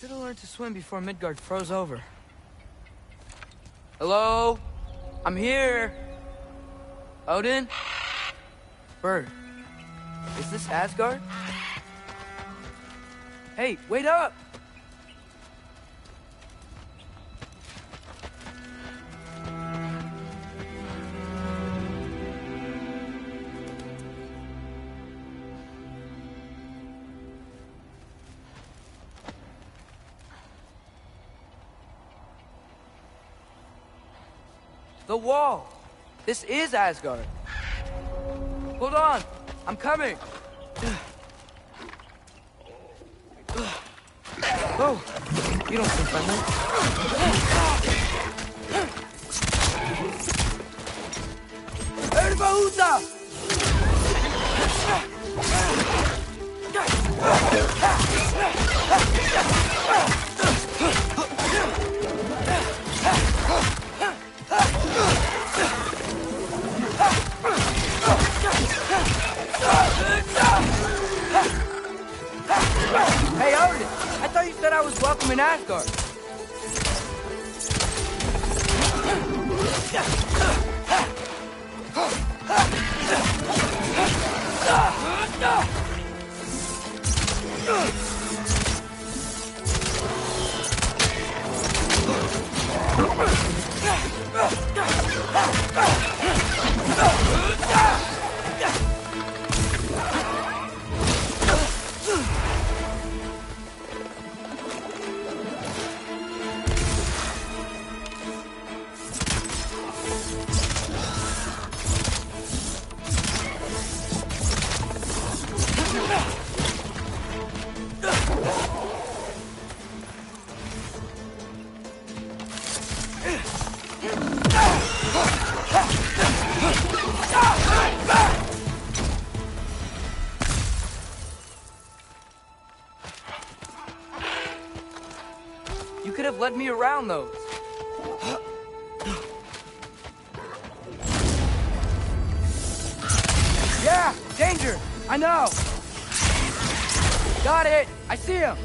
Should've learned to swim before Midgard froze over. Hello? I'm here! Odin? Bird. Is this Asgard? Hey, wait up! The wall! This is Asgard! Hold on! I'm coming! Oh! You don't seem friendly. Erbaúta! Hey, Odin! I thought you said I was welcome in Asgard. You could have led me around those. Yeah, danger! I know! Got it! I see him!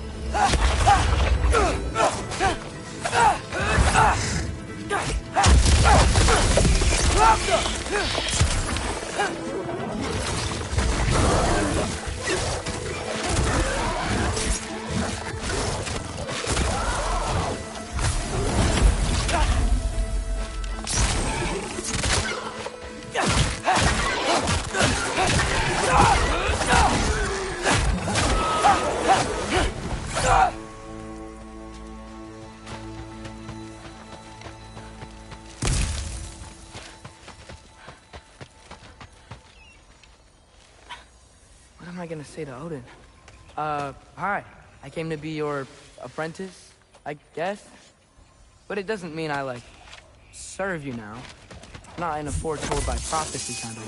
What am I gonna say to Odin? Hi. I came to be your apprentice, I guess. But it doesn't mean I, like, serve you now. Not in a foretold by prophecy kind of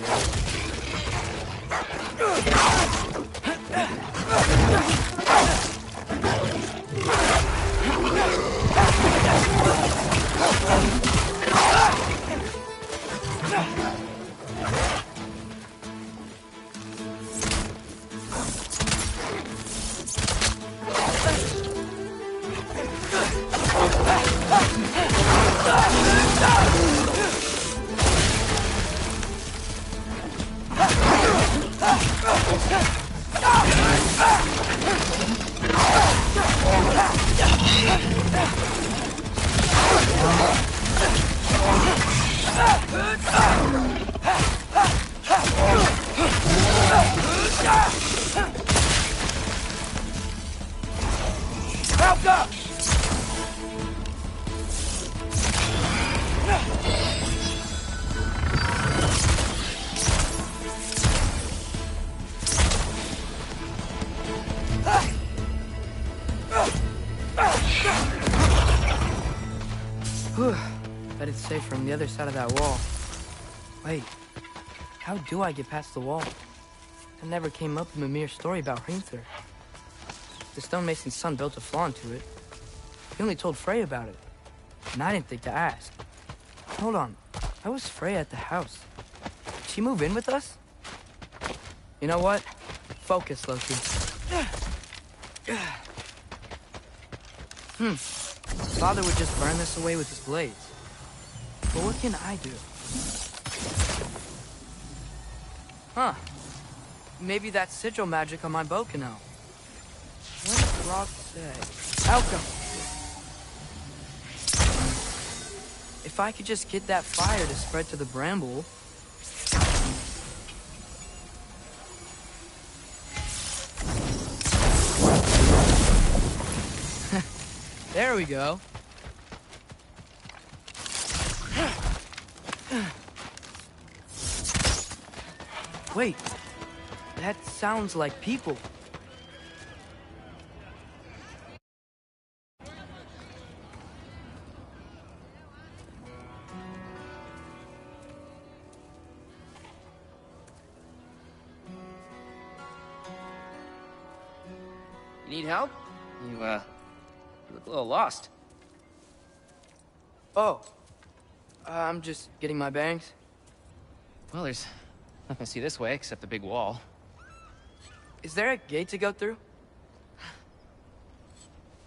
Help! Bet it's safer on the other side of that wall. Wait, how do I get past the wall? That never came up in Mimir's story about Hrimthur. The stonemason's son built a flaw into it. He only told Frey about it, and I didn't think to ask. Hold on, how was Frey at the house? Did she move in with us? You know what? Focus, Loki. Father would just burn this away with his blades. But what can I do? Huh. Maybe that sigil magic on my bow can help. What did Rock say? Outcome. If I could just get that fire to spread to the bramble... There we go. Wait, that sounds like people. You need help? You look a little lost. Oh, I'm just getting my bearings. Well, there's nothing to see this way except the big wall. Is there a gate to go through?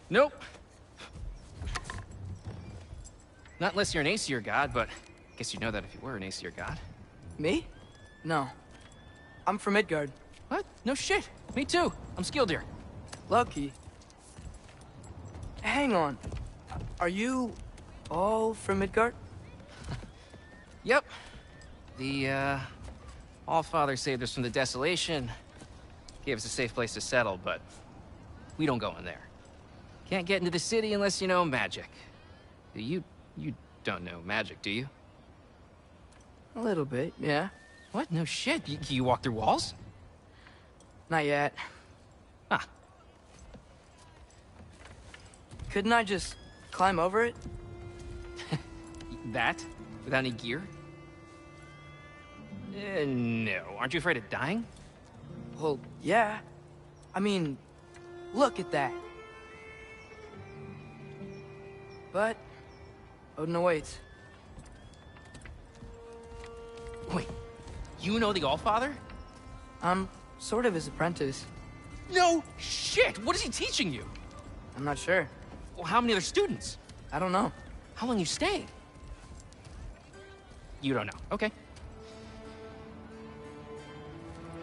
Nope. Not unless you're an Aesir god, but I guess you'd know that if you were an Aesir god. Me? No. I'm from Midgard. What? No shit. Me too. I'm Skildir. Lucky. Hang on. Are you all from Midgard? Yep. The, Allfather saved us from the desolation. Gave us a safe place to settle, but we don't go in there. Can't get into the city unless you know magic. You don't know magic, do you? A little bit, yeah. What? No shit. You walk through walls? Not yet. Ah. Couldn't I just climb over it? That? Without any gear? No. Aren't you afraid of dying? Well, yeah. I mean, look at that. But... oh, no, wait. Wait. You know the Allfather? I'm sort of his apprentice. No shit! What is he teaching you? I'm not sure. Well, how many other students? I don't know. How long you stayed? You don't know. Okay.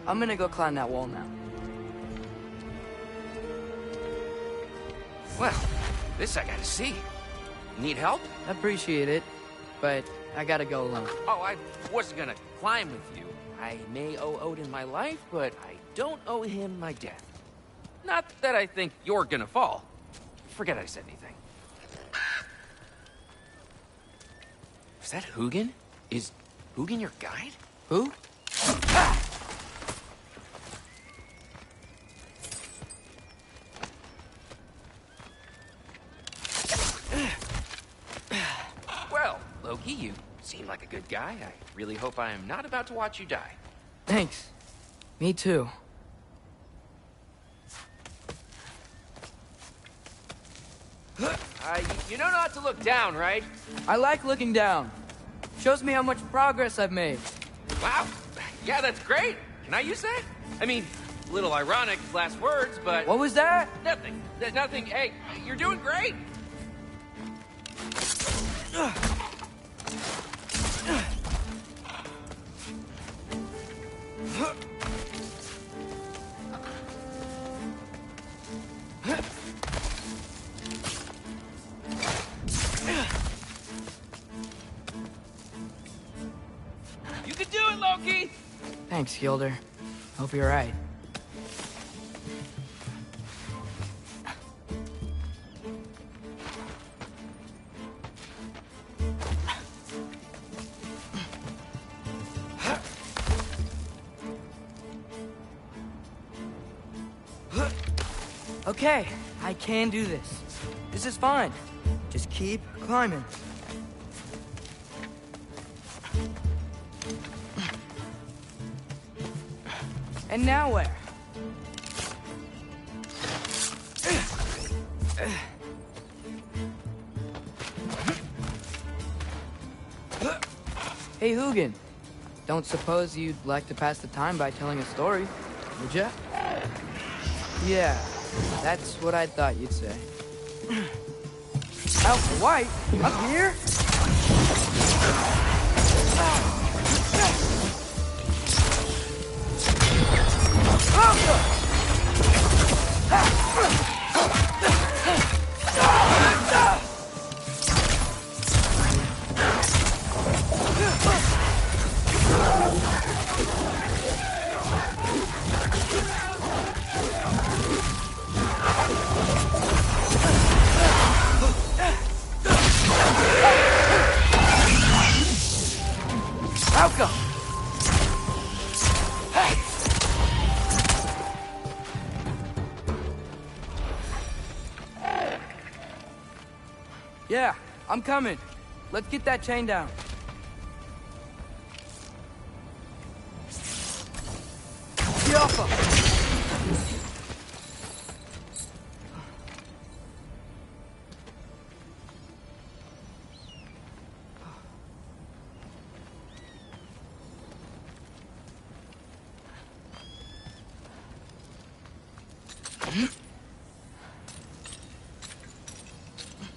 I'm gonna go climb that wall now. Well, this I gotta see. Need help? Appreciate it, but I gotta go alone. Oh, I wasn't gonna climb with you. I may owe Odin my life, but I don't owe him my death. Not that I think you're gonna fall. Forget I said anything. Is that Hugin? Is Hugin your guide? Who? Well, Loki, you seem like a good guy. I really hope I am not about to watch you die. Thanks. Me too. You know not to look down, right? I like looking down. Shows me how much progress I've made. Wow. Yeah, that's great. Can I use that? I mean, a little ironic, last words, but... What was that? Nothing. Nothing. Hey, you're doing great. You can do it, Loki! Thanks, Gilder. Hope you're right. Okay, I can do this. This is fine. Just keep climbing. And now where? Hey, Hugin. Don't suppose you'd like to pass the time by telling a story, would ya? Yeah, that's what I thought you'd say. Alpha White? Up here? Outcome! Yeah, I'm coming. Let's get that chain down. The Alpha!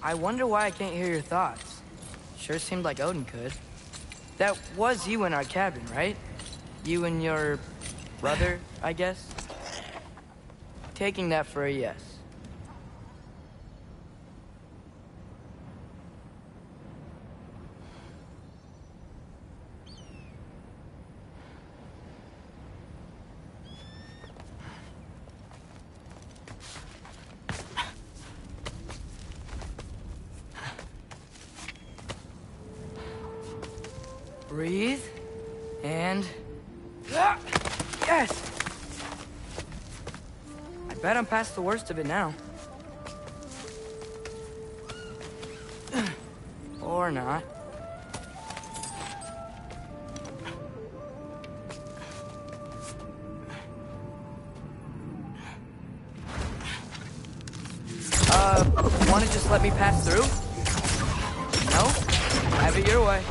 I wonder why I can't hear your thoughts. Sure seemed like Odin could. That was you in our cabin, right? You and your brother, I guess? Taking that for a yes. Breathe, and... Yes! I bet I'm past the worst of it now. Or not. Wanna just let me pass through? No? Have it your way.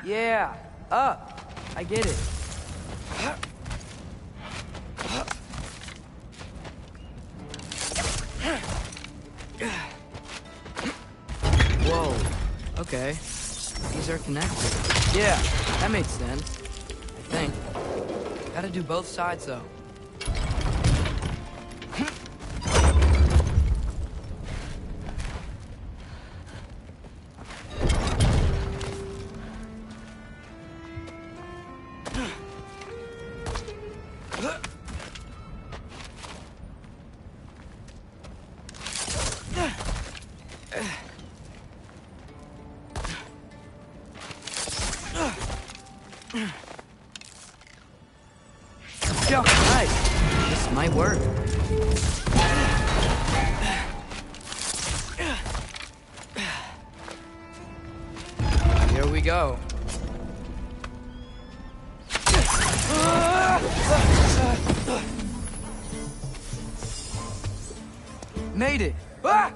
Yeah, up. I get it. Whoa. Okay. These are connected. Yeah, that makes sense. I think. Gotta do both sides, though. Nice. This might work. Here we go. Made it. Ah!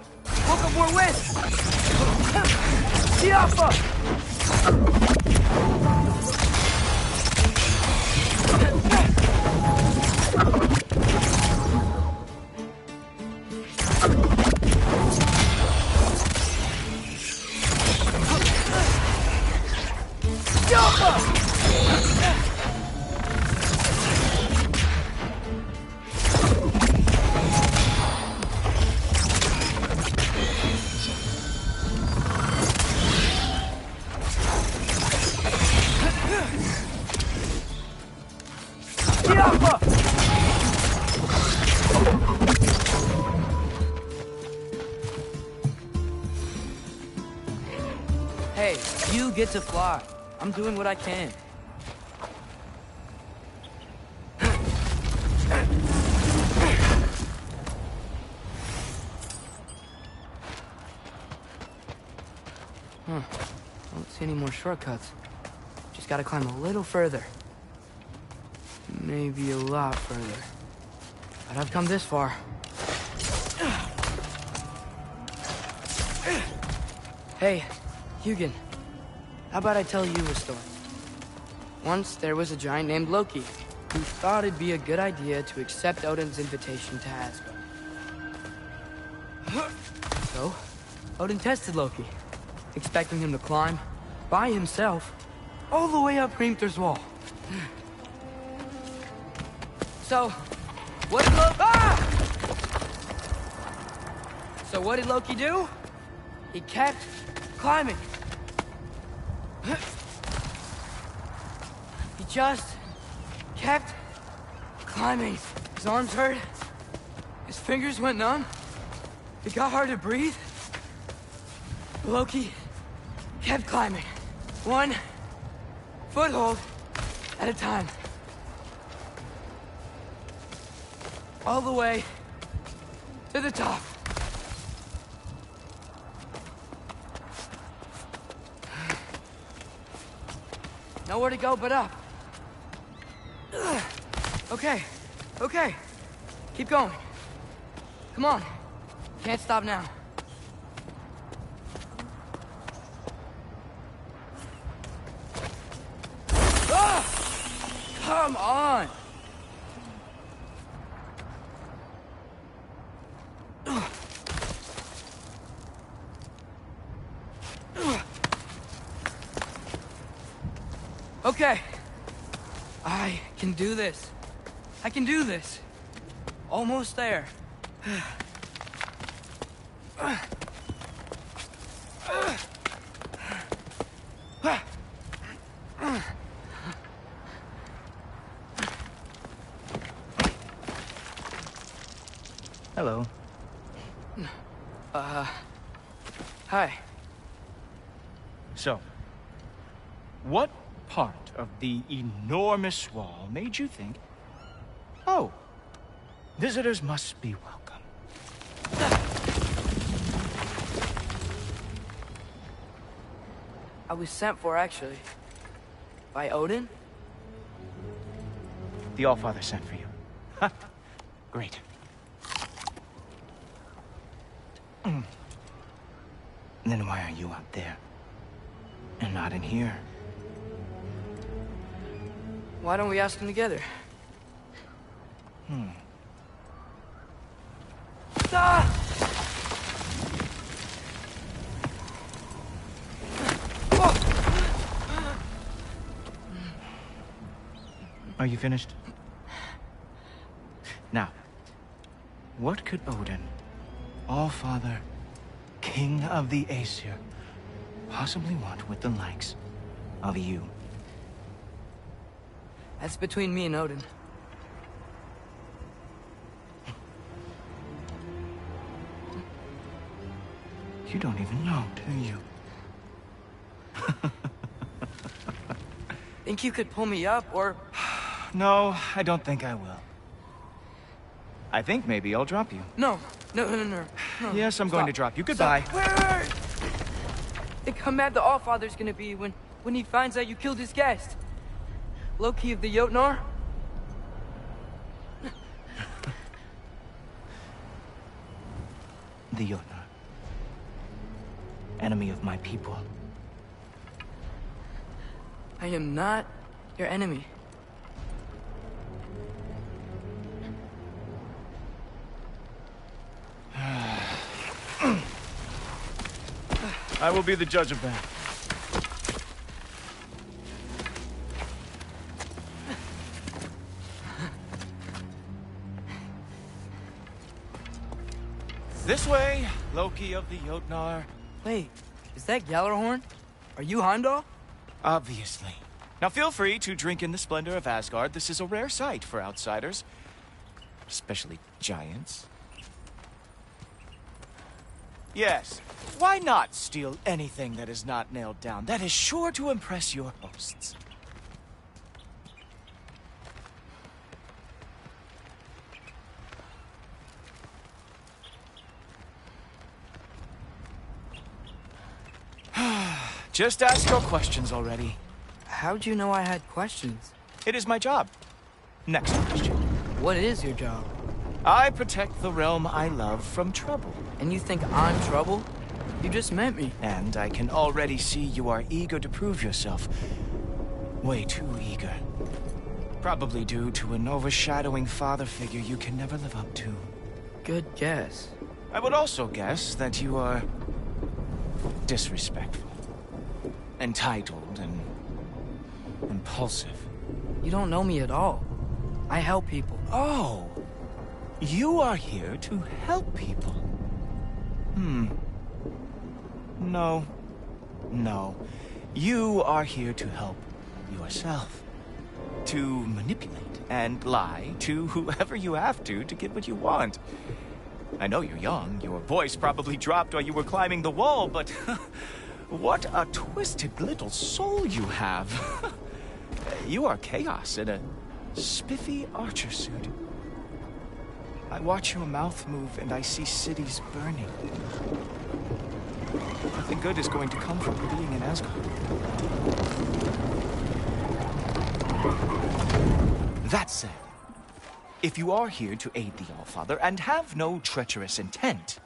Woke up more wind. Tiafa! Hey, you get to fly. I'm doing what I can. Don't see any more shortcuts. Just gotta climb a little further. Maybe a lot further. But I've come this far. Hey, Hugin. How about I tell you a story? Once there was a giant named Loki who thought it'd be a good idea to accept Odin's invitation to Asgard. So, Odin tested Loki, expecting him to climb by himself all the way up Hrimthur's wall. So, what did Loki do? He kept climbing. He just kept climbing. His arms hurt. His fingers went numb. It got hard to breathe. Loki kept climbing. One foothold at a time. All the way to the top. Nowhere to go but up. Okay, okay. Keep going. Come on. Can't stop now. Ah! Come on! Okay. I can do this. I can do this. Almost there. Hello. Hi. So, what part of the enormous wall made you think, oh, visitors must be welcome? I was sent for, actually. By Odin? The Allfather sent for you. Ha! Great. Then why are you out there? And not in here? Why don't we ask them together? Ah! Are you finished? Now, what could Odin, Allfather, King of the Aesir, possibly want with the likes of you? That's between me and Odin. You don't even know, do you? Think you could pull me up, or No, I don't think I will. I think maybe I'll drop you. No. No. Yes, I'm going to drop you. Goodbye. Wait. Think how mad the Allfather's gonna be when he finds out you killed his guest. Loki of the Jotnar? The Jotnar. Enemy of my people. I am not your enemy. I will be the judge of that. This way, Loki of the Jotnar. Wait, is that Gjallarhorn? Are you Heimdall? Obviously. Now feel free to drink in the splendor of Asgard. This is a rare sight for outsiders. Especially giants. Yes, why not steal anything that is not nailed down? That is sure to impress your hosts. Just ask your questions already. How'd you know I had questions? It is my job. Next question. What is your job? I protect the realm I love from trouble. And you think I'm trouble? You just met me. And I can already see you are eager to prove yourself. Way too eager. Probably due to an overshadowing father figure you can never live up to. Good guess. I would also guess that you are disrespectful, entitled, and impulsive. You don't know me at all. I help people. Oh, you are here to help people. No. You are here to help yourself. To manipulate and lie to whoever you have to get what you want. I know you're young. Your voice probably dropped while you were climbing the wall, but what a twisted little soul you have. You are chaos in a spiffy archer suit. I watch your mouth move and I see cities burning. Nothing good is going to come from being in Asgard. That said, if you are here to aid the Allfather and have no treacherous intent,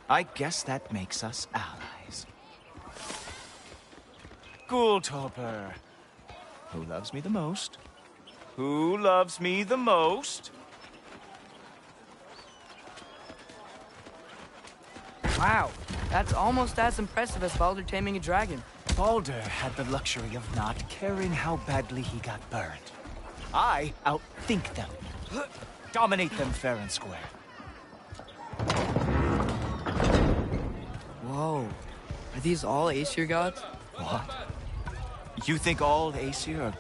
I guess that makes us allies. Gultoper. Who loves me the most? Who loves me the most? Wow, that's almost as impressive as Baldur taming a dragon. Baldur had the luxury of not caring how badly he got burned. I outthink them. Dominate them fair and square. Whoa, are these all Aesir gods? What? You think all Aesir are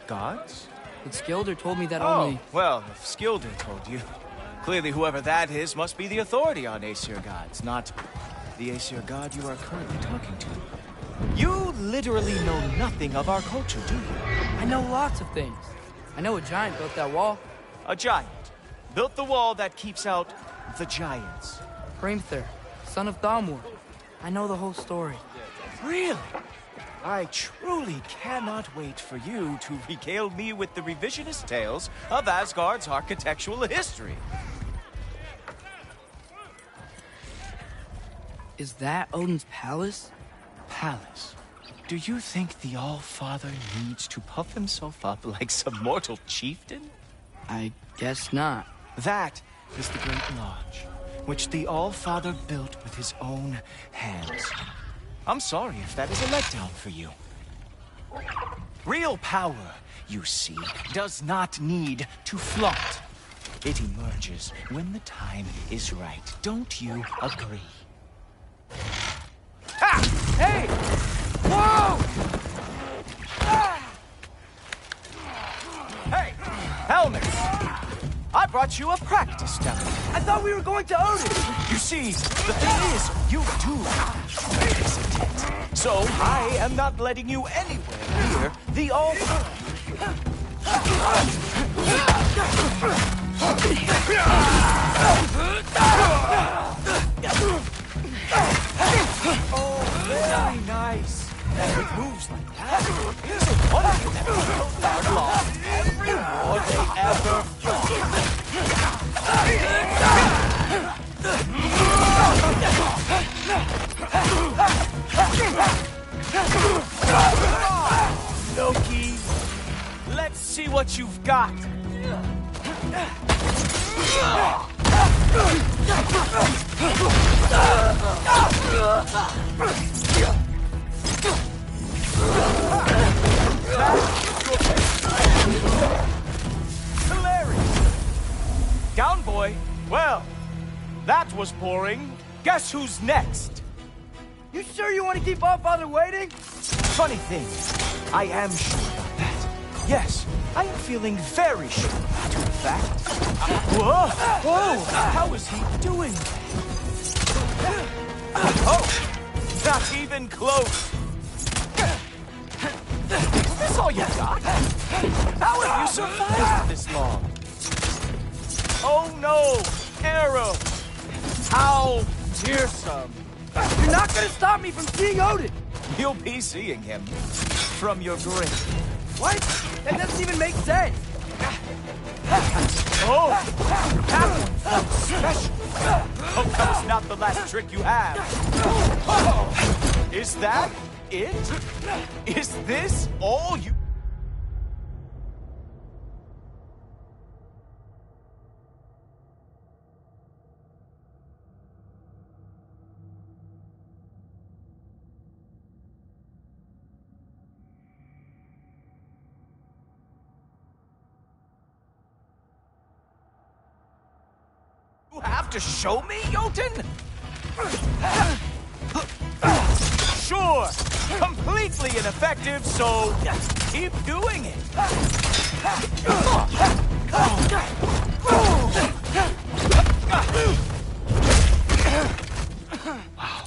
gods? But Skilder told me that Oh, only... well, if Skilder told you. Clearly whoever that is must be the authority on Aesir gods, not the Aesir god you are currently talking to. You literally know nothing of our culture, do you? I know lots of things. I know a giant built that wall. A giant built the wall that keeps out the giants. Hrimthur, son of Thamur. I know the whole story. Really? I truly cannot wait for you to regale me with the revisionist tales of Asgard's architectural history. Is that Odin's palace? Palace? Do you think the All-Father needs to puff himself up like some mortal chieftain? I guess not. That is the Great Lodge, which the All-Father built with his own hands. I'm sorry if that is a letdown for you. Real power, you see, does not need to flaunt. It emerges when the time is right. Don't you agree? Ha! Hey! Whoa! Ah! Hey! Helmet! I brought you a practice demo. I thought we were going to Odin! You see, the thing is, you do have tremendous intent. So, I am not letting you anywhere near the All-Father. are lost every war they ever fought. Loki, let's see what you've got. Hilarious. Down, boy. Well, that was boring. Guess who's next? You sure you want to keep Allfather waiting? Funny thing, I am sure about that. Yes, I am feeling very sure, to in fact. Whoa! Whoa! How is he doing? Oh! Not even close! Is this all you got? How have you survived this long? Oh no! Arrow! How fearsome! You're not gonna stop me from seeing Odin! You'll be seeing him from your grave. What? That doesn't even make sense! Oh! That one felt special! Hope that was not the last trick you have. Is that it? Is this all you... You have to show me, Jotun? Sure, completely ineffective, so keep doing it. Wow.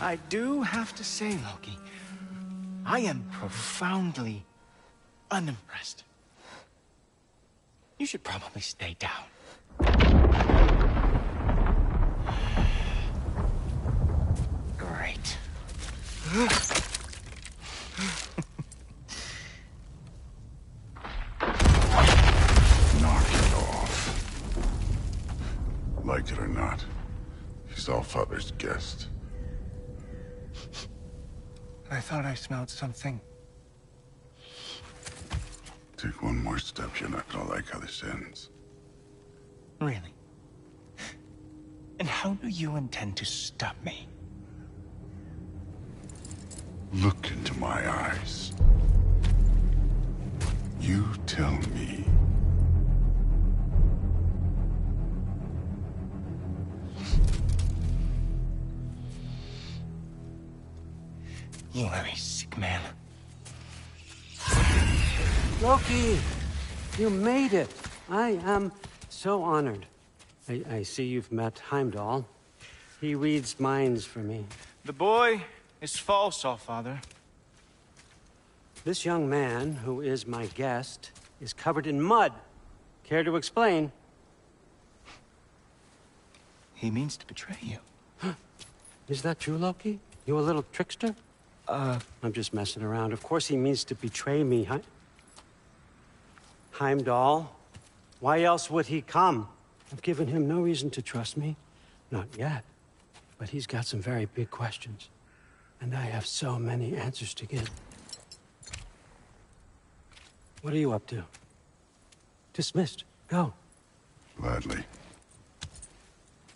I do have to say, Loki, I am profoundly unimpressed. You should probably stay down. Great. Knock it off. Like it or not, he's Allfather's guest. I thought I smelled something. Take one more step, you're not gonna like how this ends. Really? And how do you intend to stop me? Look into my eyes. You tell me. You are a sick man. Loki, you made it. I am so honored. I see you've met Heimdall. He reads minds for me. The boy is false, Allfather. This young man, who is my guest, is covered in mud. Care to explain? He means to betray you. Is that true, Loki? You a little trickster? I'm just messing around. Of course he means to betray me, Heimdall? Why else would he come? I've given him no reason to trust me. Not yet. But he's got some very big questions. And I have so many answers to give. What are you up to? Dismissed. Go. Gladly.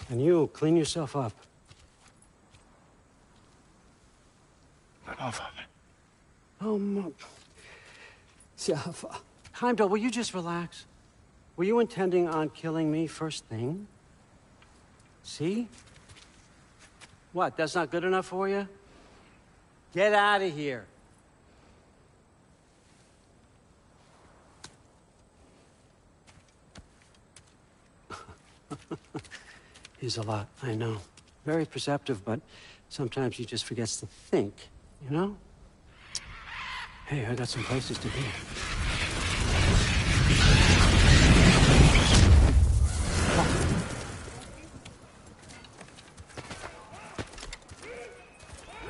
And you, clean yourself up. But Allfather. Oh, Heimdall, will you just relax? Were you intending on killing me first thing? See? What, that's not good enough for you? Get out of here. He's a lot, I know. Very perceptive, but sometimes he just forgets to think, you know? Hey, I got some places to be.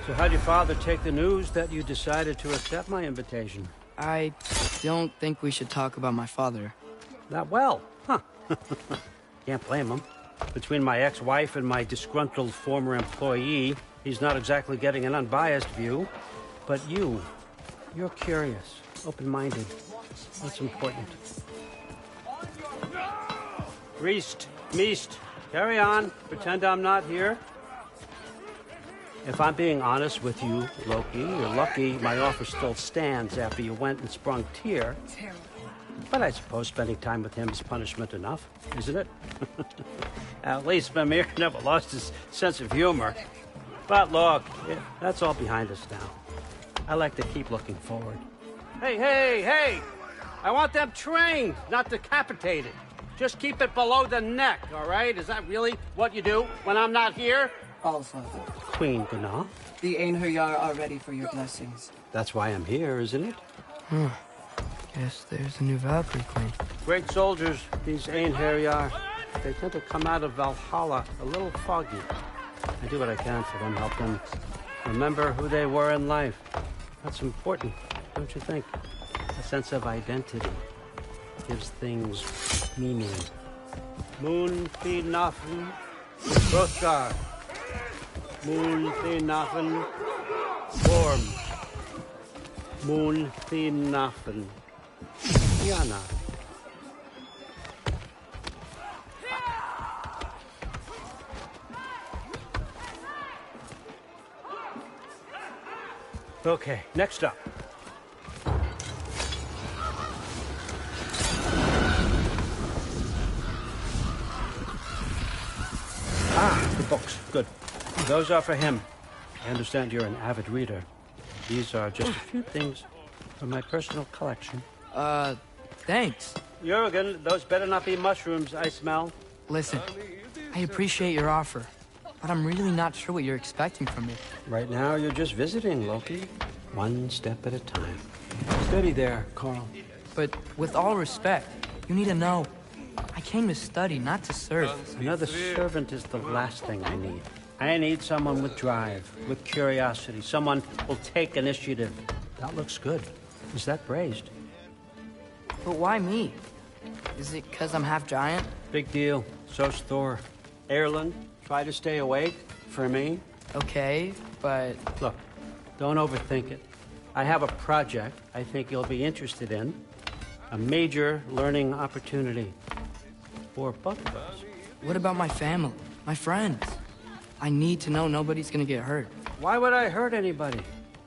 So how'd your father take the news that you decided to accept my invitation? I don't think we should talk about my father. Not well, huh? Can't blame him. Between my ex-wife and my disgruntled former employee, he's not exactly getting an unbiased view. But you're curious, open-minded. That's important. Reist, Meest, carry on. Pretend I'm not here. If I'm being honest with you, Loki, you're lucky my offer still stands after you went and sprung Tyr. But I suppose spending time with him is punishment enough, isn't it? At least Mimir never lost his sense of humor. But look, that's all behind us now. I like to keep looking forward. Hey! I want them trained, not decapitated. Just keep it below the neck, all right? Is that really what you do when I'm not here? All Father. Queen Gná. The Einherjar are ready for your blessings. That's why I'm here, isn't it? Guess there's a new Valkyrie queen. Great soldiers, these Einherjar. They tend to come out of Valhalla a little foggy. I do what I can for them, help them remember who they were in life. That's important, don't you think? A sense of identity gives things meaning. Moon Nafen, Hrothgar. Moon Nafen, Gorm. Moon Nafen, Yana. Okay, next up. The books. Good. Those are for him. I understand you're an avid reader. These are just a few things from my personal collection. Thanks. Jurgen, those better not be mushrooms I smell. Listen, I appreciate your offer, but I'm really not sure what you're expecting from me. Right now, you're just visiting, Loki. One step at a time. Steady there, Carl. But with all respect, you need to know, I came to study, not to serve. Another servant is the last thing I need. I need someone with drive, with curiosity, someone who'll take initiative. That looks good. Is that braised? But why me? Is it because I'm half giant? Big deal. So's Thor. Erland, try to stay awake for me. Okay, but... Look, don't overthink it. I have a project I think you'll be interested in. A major learning opportunity. For both of us. What about my family? My friends? I need to know nobody's gonna get hurt. Why would I hurt anybody?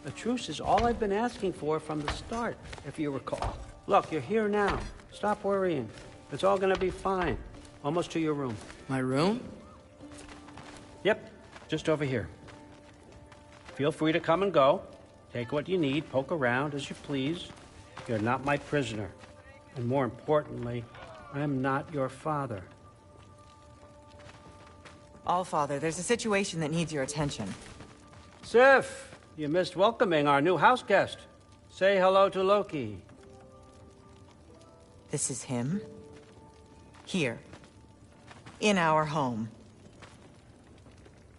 A truce is all I've been asking for from the start, if you recall. Look, you're here now. Stop worrying. It's all gonna be fine. Almost to your room. My room? Yep, just over here. Feel free to come and go. Take what you need, poke around as you please. You're not my prisoner. And more importantly, I'm not your father. All Father, there's a situation that needs your attention. Sif, you missed welcoming our new house guest. Say hello to Loki. This is him? Here. In our home.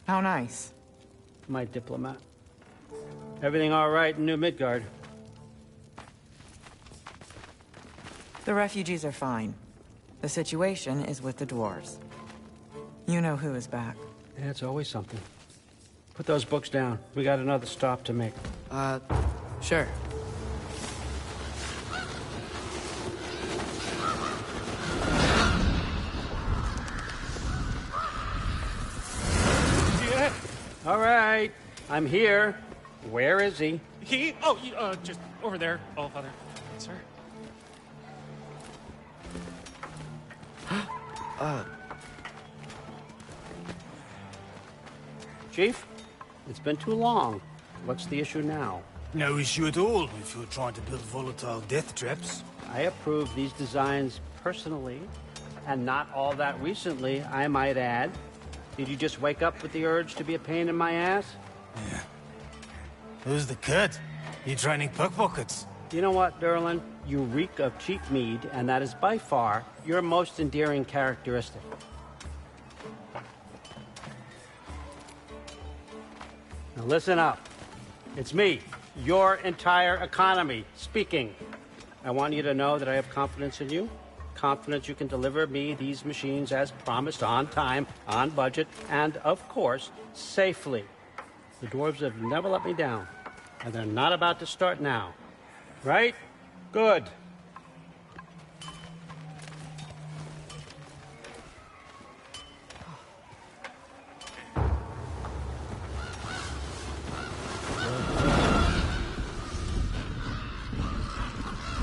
How nice. My diplomat. Everything all right in New Midgard? The refugees are fine. The situation is with the dwarves. You know who is back. Yeah, it's always something. Put those books down. We got another stop to make. Sure. Yeah. All right. I'm here. Where is he? He? Oh, just over there, All Father. Sir. Chief, it's been too long. What's the issue now? No issue at all if you're trying to build volatile death traps. I approve these designs personally, and not all that recently, I might add. Did you just wake up with the urge to be a pain in my ass? Yeah. Who's the kid? You training pickpockets? You know what, Derlin? You reek of cheap mead, and that is by far your most endearing characteristic. Now listen up. It's me, your entire economy. Speaking. I want you to know that I have confidence in you. Confidence you can deliver me these machines as promised, on time, on budget, and, of course, safely. The dwarves have never let me down, and they're not about to start now. Right? Good.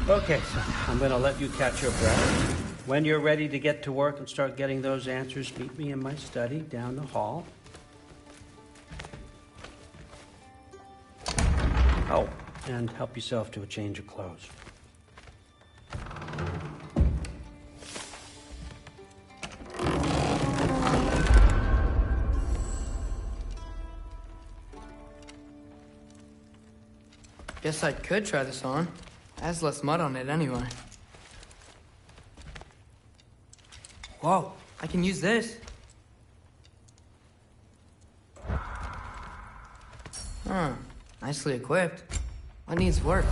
Okay, so I'm going to let you catch your breath. When you're ready to get to work and start getting those answers, meet me in my study down the hall. Oh, and help yourself to a change of clothes. Guess I could try this on. It has less mud on it anyway. Whoa, I can use this. Huh, nicely equipped. What needs work?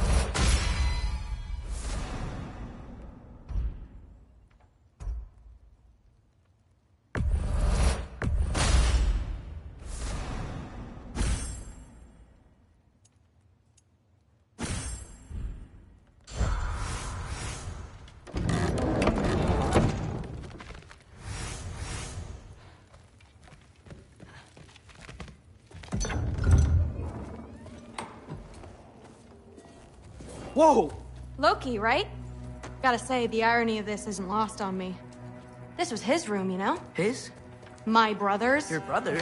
Whoa! Loki, right? Gotta say, the irony of this isn't lost on me. This was his room, you know? His? My brother's. Your brother?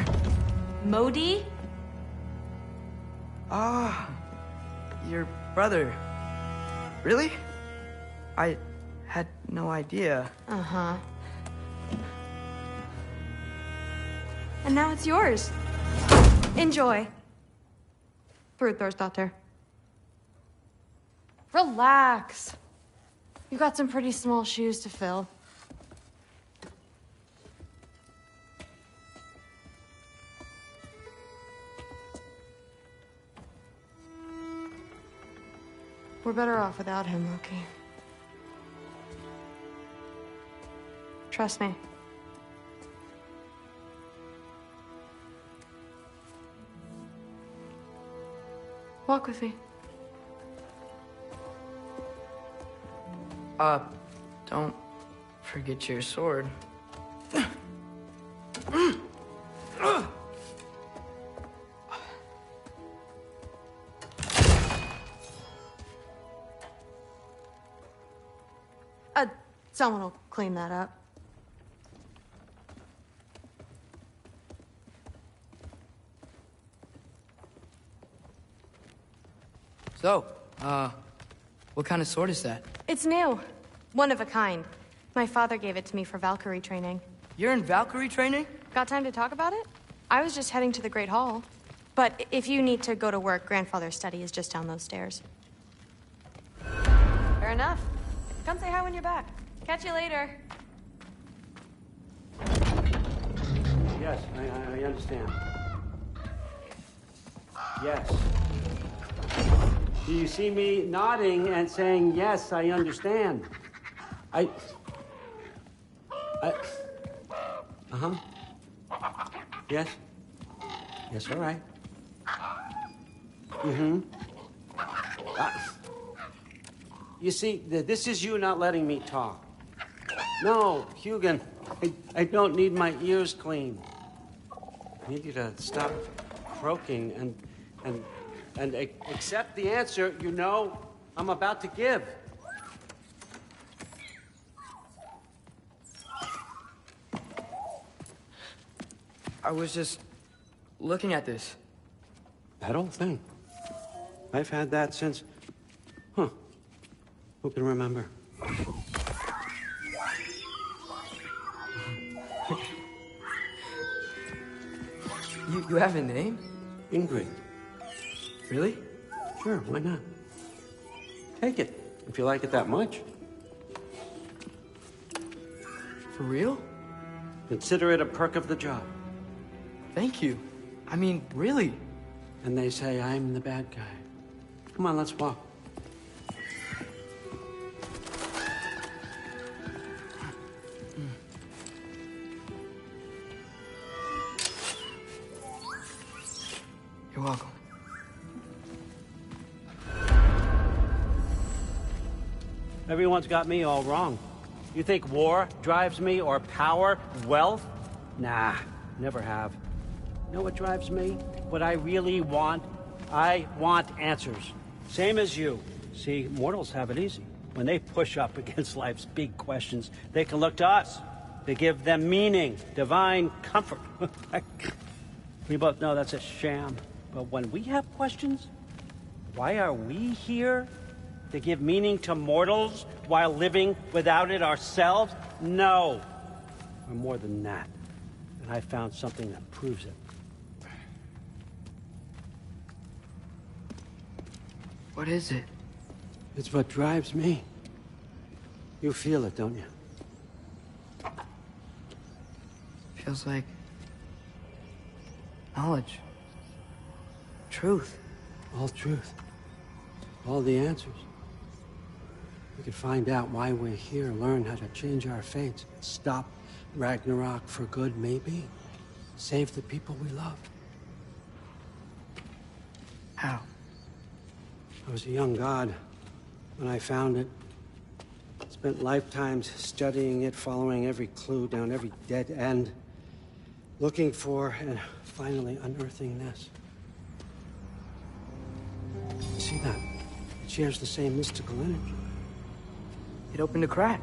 Modi? Ah, your brother. Really? I had no idea. Uh-huh. And now it's yours. Enjoy. Fruthdóttir. Relax. You've got some pretty small shoes to fill. We're better off without him, Loki. Trust me. Walk with me. Don't forget your sword. Someone will clean that up. So, what kind of sword is that? It's new. One of a kind. My father gave it to me for Valkyrie training. You're in Valkyrie training? Got time to talk about it? I was just heading to the Great Hall. But if you need to go to work, Grandfather's study is just down those stairs. Fair enough. Come say hi when you're back. Catch you later. Yes, I understand. Yes. Do you see me nodding and saying, yes, I understand? Uh-huh. Yes? Yes, all right. Mm-hmm. You see, this is you not letting me talk. No, Hugin, I don't need my ears cleaned. I need you to stop croaking and accept the answer you know I'm about to give. I was just looking at this. That old thing. I've had that since... Huh. Who can remember? You have a name? Ingrid. Really? Sure, why not? Take it, if you like it that much. For real? Consider it a perk of the job. Thank you. I mean, really. And they say I'm the bad guy. Come on, let's walk. You're welcome. Everyone's got me all wrong. You think war drives me, or power, wealth? Nah, never have. You know what drives me? What I really want? I want answers. Same as you. See, mortals have it easy. When they push up against life's big questions, they can look to us. They give them meaning, divine comfort. We both know that's a sham. But when we have questions, why are we here? To give meaning to mortals while living without it ourselves? No. We're more than that. And I found something that proves it. What is it? It's what drives me. You feel it, don't you? Feels like knowledge. Truth. All truth. All the answers. We could find out why we're here, learn how to change our fates, stop ragnarok for good, maybe. Save the people we love. How? I was a young god when I found it. Spent lifetimes studying it, following every clue down every dead end, looking for and finally unearthing this. See that? It shares the same mystical energy. It opened a crack.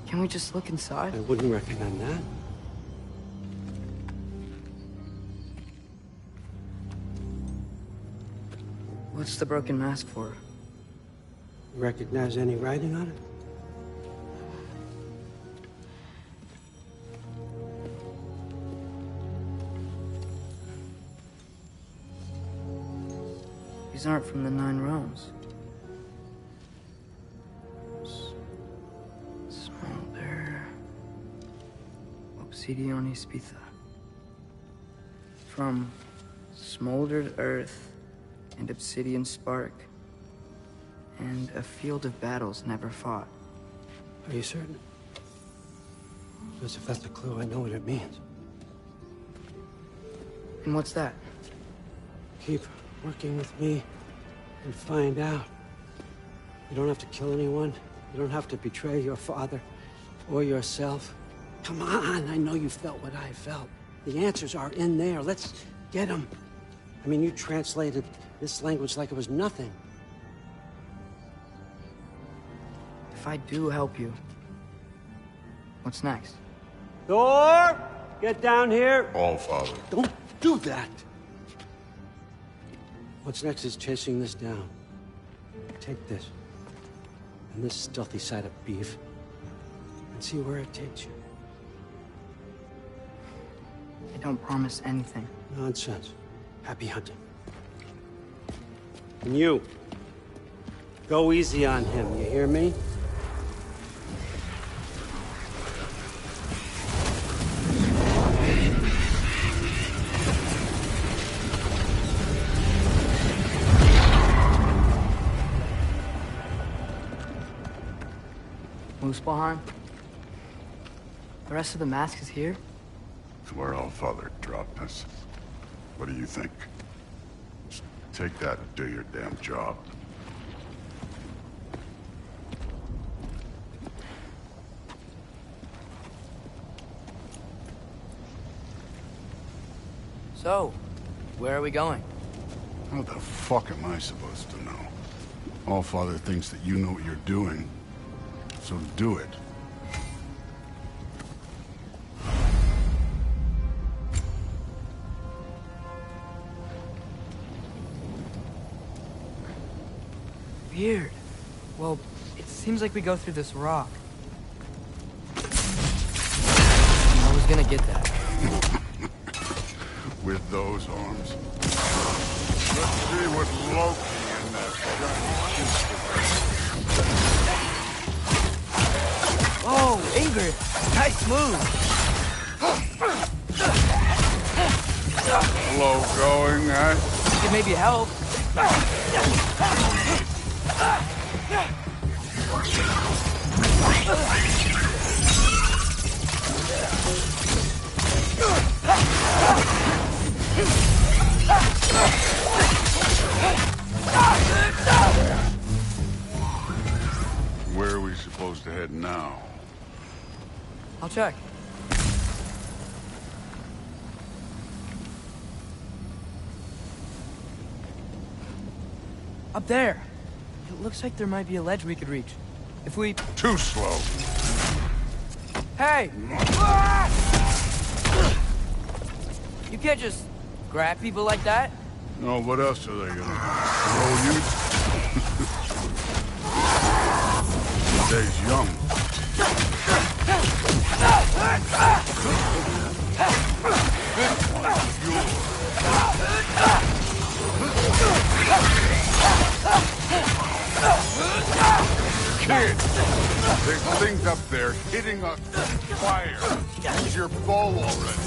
Can we just look inside? I wouldn't recommend that. What's the broken mask for? Recognize any writing on it? These aren't from the Nine Realms. Smolder. Obsidione Spitha. From smoldered earth and obsidian spark. And a field of battles never fought. Are you certain? Because if that's a clue, I know what it means. And what's that? Keep working with me and find out. You don't have to kill anyone. You don't have to betray your father or yourself. Come on, I know you felt what I felt. The answers are in there. Let's get them. I mean, you translated this language like it was nothing. If I do help you, what's next? Thor! Get down here! All Father. Don't do that! What's next is chasing this down. Take this, and this stealthy side of beef, and see where it takes you. I don't promise anything. Nonsense. Happy hunting. And you, go easy on him, you hear me? Muspelheim? The rest of the mask is here? It's where All Father dropped us. What do you think? Just take that and do your damn job. So, where are we going? How the fuck am I supposed to know? All Father thinks that you know what you're doing, so do it. Weird. Well, it seems like we go through this rock. I was gonna get that. With those arms. Let's see what Loki and that giant Oh, Ingrid! Nice move! slow going, eh? It maybe help. Where are we supposed to head now? I'll check. Up there. It looks like there might be a ledge we could reach. If we... Too slow. Hey! You can't just grab people like that. No, what else are they gonna throw you? Stays young. Kid, there's things up there hitting us with fire. Use your bow already.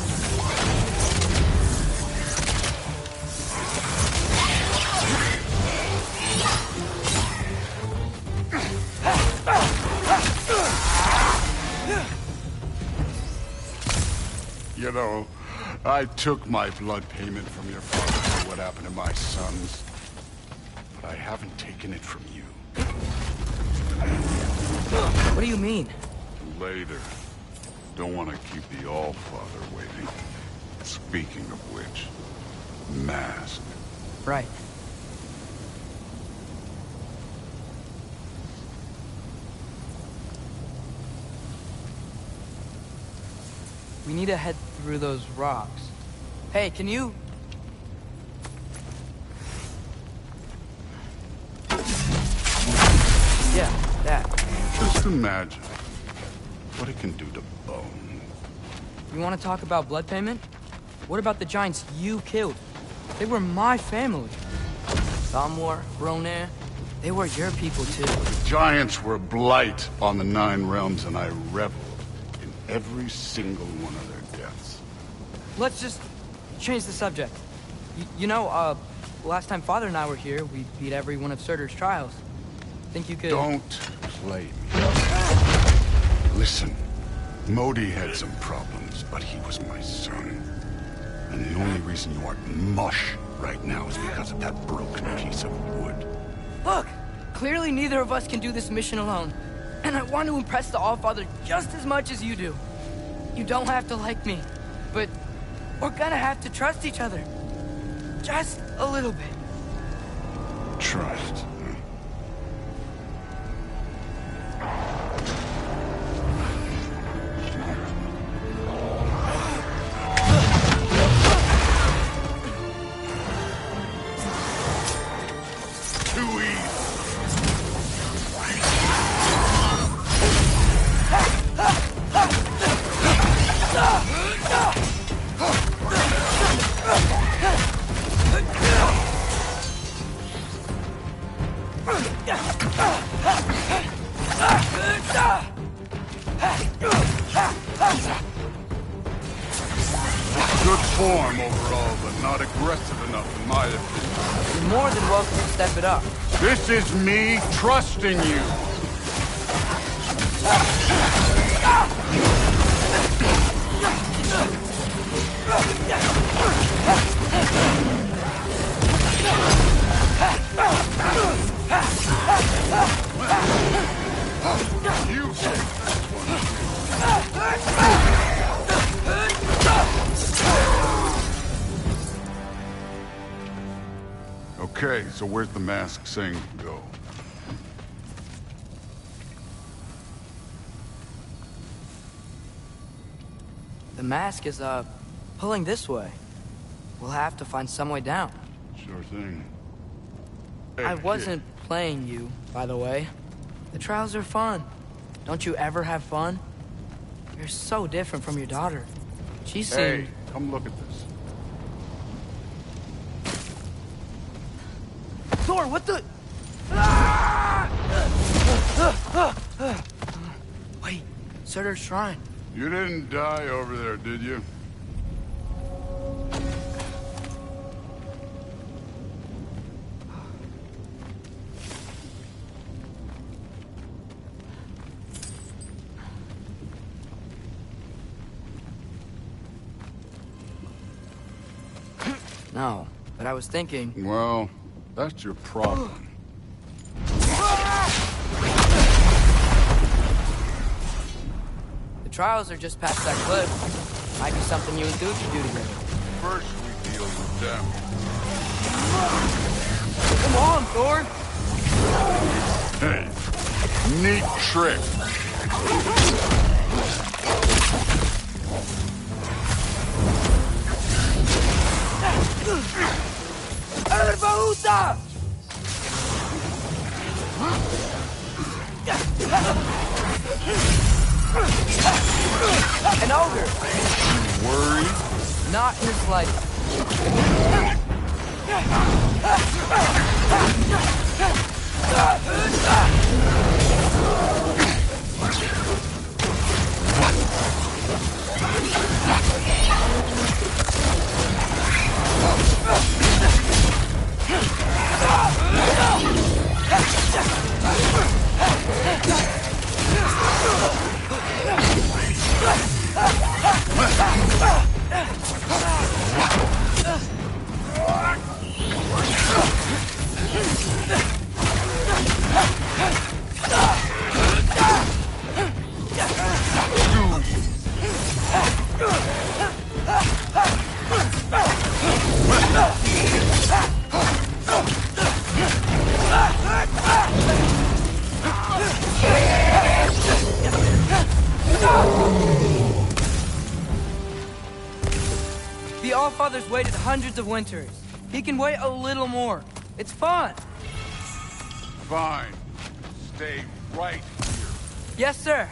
You know, I took my blood payment from your father for what happened to my sons. But I haven't taken it from you. What do you mean? Later. Don't want to keep the Allfather waiting. Speaking of which, mask. Right. We need to head through those rocks. Hey, can you... Yeah, that. Just imagine what it can do to bone. You want to talk about blood payment? What about the giants you killed? They were my family. Thamor, Ronan, they were your people too. The giants were a blight on the Nine Realms, and I reveled in every single one of their deaths. Let's just change the subject. You know, last time Father and I were here, we beat every one of Surtur's trials. Think you could... Don't play me. Listen, Modi had some problems, but he was my son. And the only reason you aren't mush right now is because of that broken piece of wood. Look! Clearly neither of us can do this mission alone. And I want to impress the Allfather just as much as you do. You don't have to like me, but we're gonna have to trust each other. Just a little bit. Trust. Good form overall, but not aggressive enough in my opinion. You're more than welcome to step it up. This is me trusting you. You take this one. Okay, so where's the mask saying to go? The mask is, pulling this way. We'll have to find some way down. Sure thing. Hey, I wasn't playing you, by the way. The trials are fun. Don't you ever have fun? You're so different from your daughter. She seemed... Hey, come look at this. Thor, what the... Wait, Surtur's shrine. You didn't die over there, did you? No, but I was thinking... Well, that's your problem. The trials are just past that cliff. Might be something you and Duke could do together. First we deal with them. Come on, Thor! Hey, neat trick. Erbaúta! An ogre! Worried? Not in the slightest. The Allfather's waited hundreds of winters. He can wait a little more. It's fun. Fine. Stay right here. Yes, sir.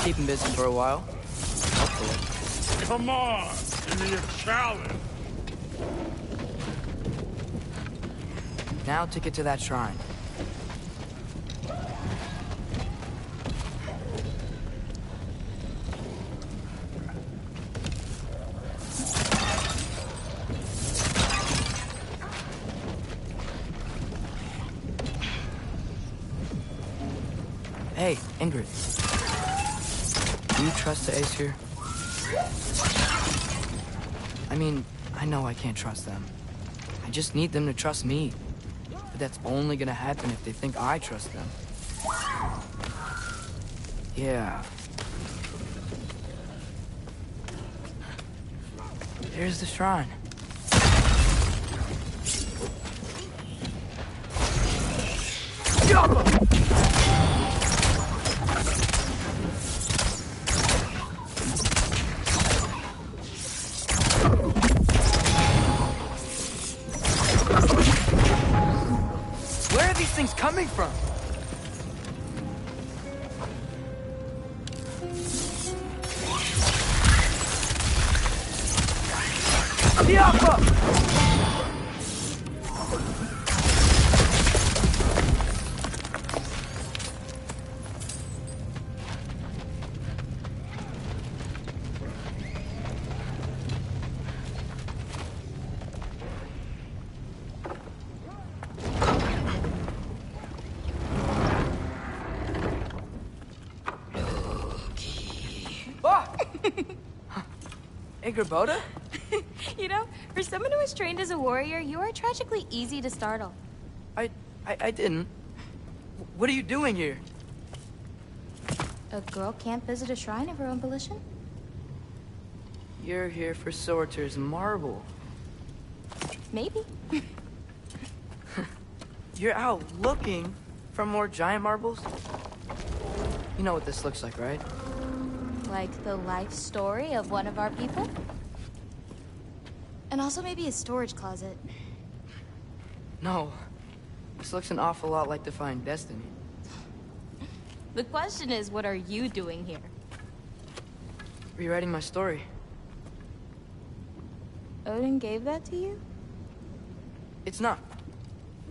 Keep him busy for a while. Hopefully. Come on! Give me a challenge! Now to get to that shrine. Hey, Ingrid. Do you trust the Ace here? I mean, I know I can't trust them. I just need them to trust me. But that's only gonna happen if they think I trust them. Yeah. Here's the shrine. Where are these things coming from? Boda? You know, for someone who was trained as a warrior, you are tragically easy to startle. I didn't. What are you doing here? A girl can't visit a shrine of her own volition? You're here for Sorter's marble. Maybe. You're out looking for more giant marbles? You know what this looks like, right? Like the life story of one of our people? And also maybe a storage closet. No. This looks an awful lot like Defying Destiny. The question is, what are you doing here? Rewriting my story. Odin gave that to you? It's not.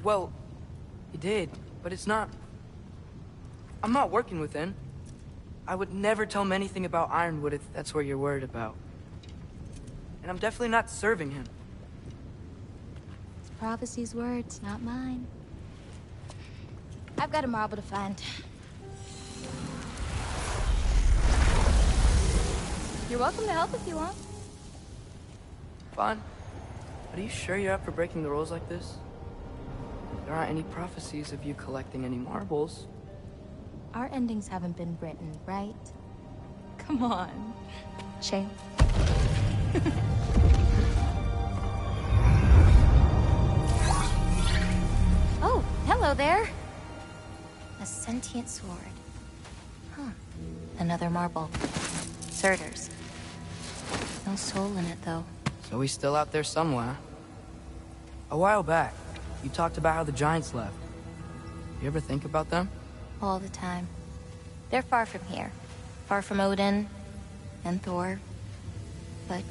Well, he did, but it's not. I'm not working with him. I would never tell him anything about Ironwood if that's what you're worried about. And I'm definitely not serving him. It's prophecy's words, not mine. I've got a marble to find. You're welcome to help if you want. Fine. But are you sure you're up for breaking the rules like this? There aren't any prophecies of you collecting any marbles. Our endings haven't been written, right? Come on, champ. Oh, hello there. A sentient sword. Huh. Another marble. Surtur's. No soul in it, though. So he's still out there somewhere. A while back, you talked about how the giants left. You ever think about them? All the time. They're far from here. Far from Odin and Thor. But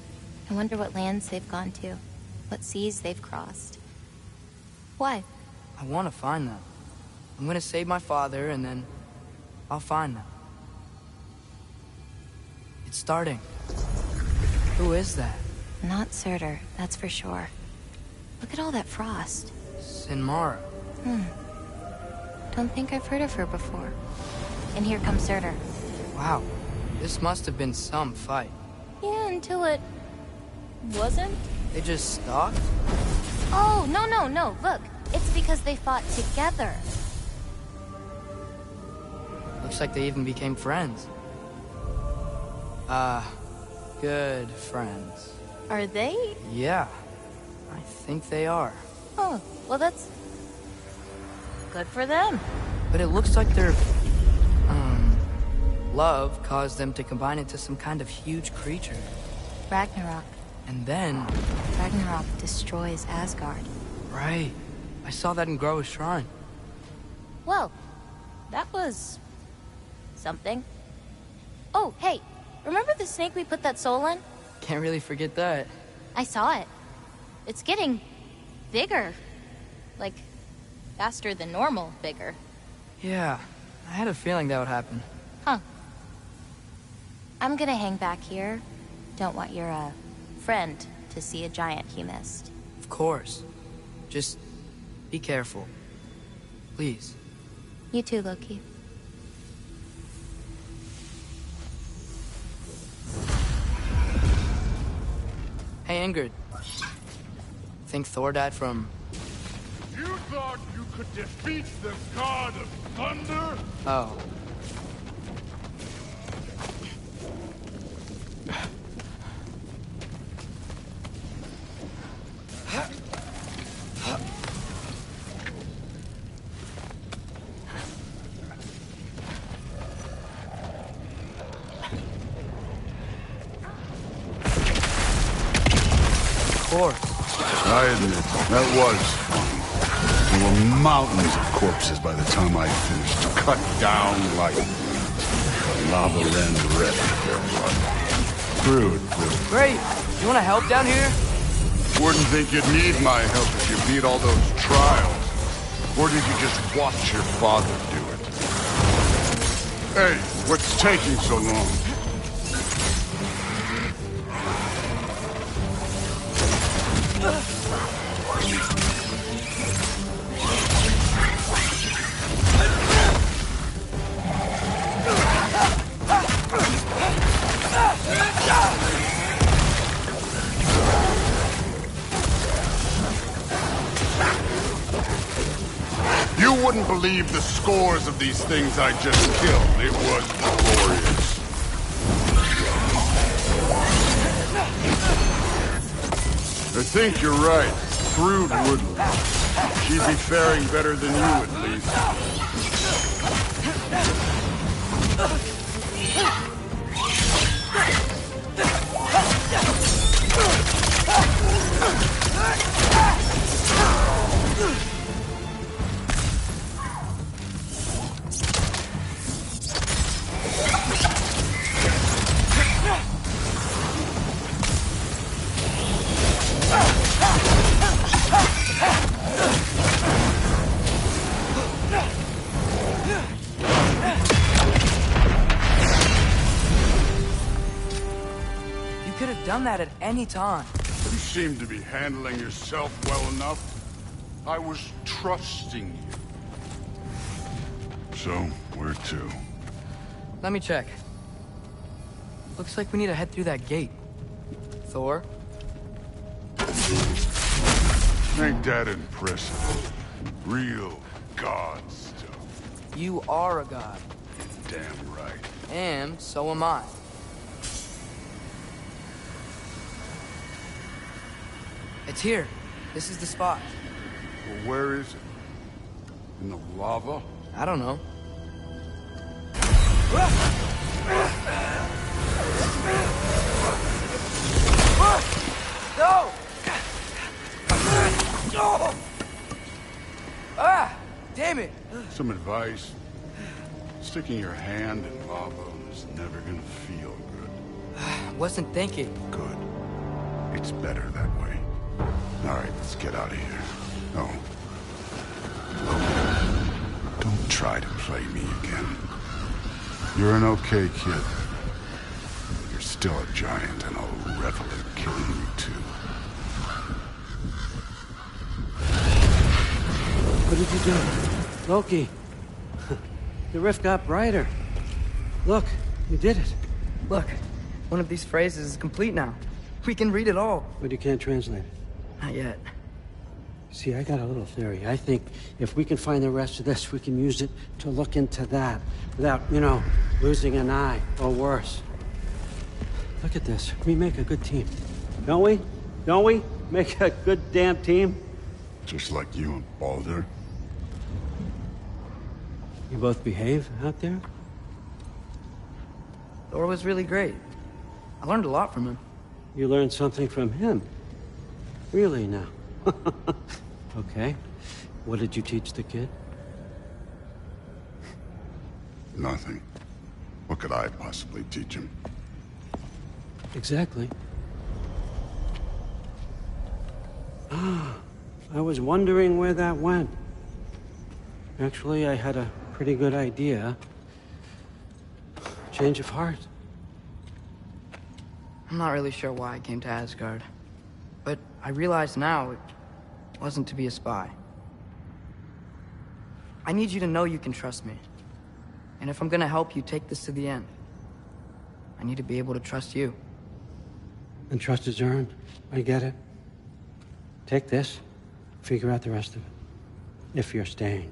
I wonder what lands they've gone to. What seas they've crossed. Why? I want to find them. I'm gonna save my father, and then I'll find them. It's starting. Who is that? Not Surtur, that's for sure. Look at all that frost. Sinmara. Don't think I've heard of her before. And here comes Surtur. Wow. This must have been some fight. Yeah, until it... wasn't? They just stalked? Oh, no. Look, it's because they fought together. Looks like they even became friends. Good friends. Are they? Yeah, I think they are. Oh, well that's... good for them. But it looks like their, love caused them to combine into some kind of huge creature. Ragnarok. And then... Ragnarok destroys Asgard. Right. I saw that in Groa's shrine. Well, that was... something. Oh, hey, remember the snake we put that soul in? Can't really forget that. I saw it. It's getting... bigger. Like, faster than normal bigger. Yeah, I had a feeling that would happen. Huh. I'm gonna hang back here. Don't want your, friend to see a giant he missed. Of course. Just be careful. Please. You too, Loki. Hey, Ingrid. Think Thor died from... You thought you could defeat the god of thunder? Oh. Of course. I admit, that was fun. There were mountains of corpses by the time I finished. Cut down like lava ran red. Crude. Great. You want to help down here? Wouldn't think you'd need my help if you beat all those trials. Or did you just watch your father do it? Hey, what's taking so long? You wouldn't believe the scores of these things I just killed. It was glorious. I think you're right. Thrud wouldn't. She'd be faring better than you, at least. could have done that at any time. You seem to be handling yourself well enough. I was trusting you. So, where to? Let me check. Looks like we need to head through that gate. Thor? Ain't that impressive? Real god stuff. You are a god. Damn right. And so am I. It's here. This is the spot. Well, where is it? In the lava? I don't know. No! Ah! Damn it! Some advice. Sticking your hand in lava is never gonna feel good. Wasn't thinking. Good. It's better that way. All right, let's get out of here. Oh. Look, don't try to play me again. You're an okay kid. But you're still a giant, and I'll revel in killing you too. What did you do? Loki. The rift got brighter. Look, you did it. Look, one of these phrases is complete now. We can read it all. But you can't translate it. Not yet. See, I got a little theory. I think if we can find the rest of this, we can use it to look into that without, you know, losing an eye or worse. Look at this. We make a good team. Don't we? Don't we? Make a good damn team? Just like you and Baldur. You both behave out there? Thor was really great. I learned a lot from him. You learned something from him? Really now? Okay. What did you teach the kid? Nothing. What could I possibly teach him? Exactly. Ah, I was wondering where that went. Actually, I had a pretty good idea. Change of heart. I'm not really sure why I came to Asgard. But I realize now it wasn't to be a spy. I need you to know you can trust me. And if I'm gonna help you take this to the end, I need to be able to trust you. And trust is earned. I get it. Take this, figure out the rest of it. If you're staying,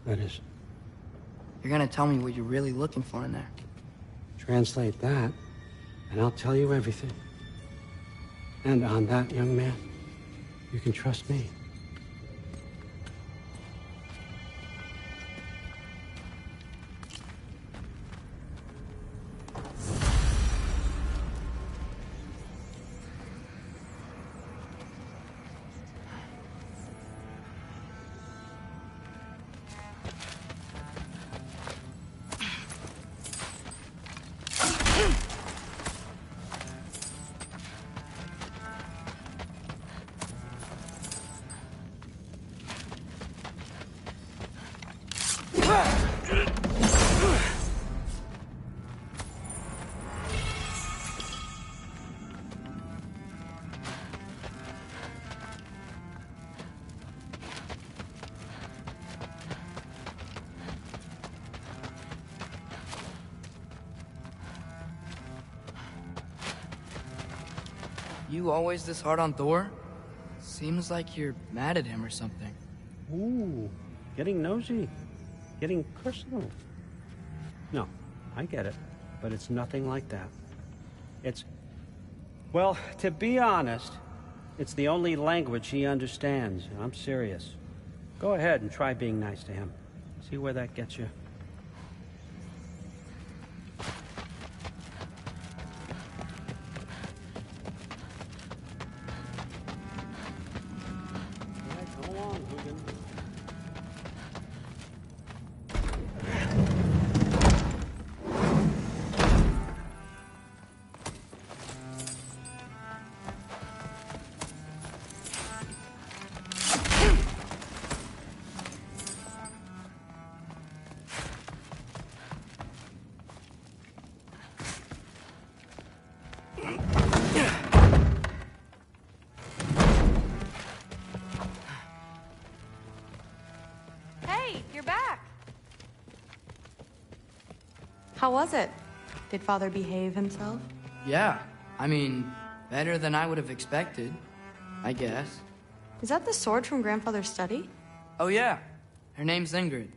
that is. You're gonna tell me what you're really looking for in there. Translate that, and I'll tell you everything. And on that, young man, you can trust me. You always this hard on Thor? Seems like you're mad at him or something. Ooh, getting nosy. Getting personal. No, I get it. But it's nothing like that. It's... Well, to be honest, it's the only language he understands. And I'm serious. Go ahead and try being nice to him. See where that gets you. How was it? Did Father behave himself? Yeah, I mean, better than I would have expected, I guess. Is that the sword from Grandfather's study? Oh yeah, her name's Ingrid.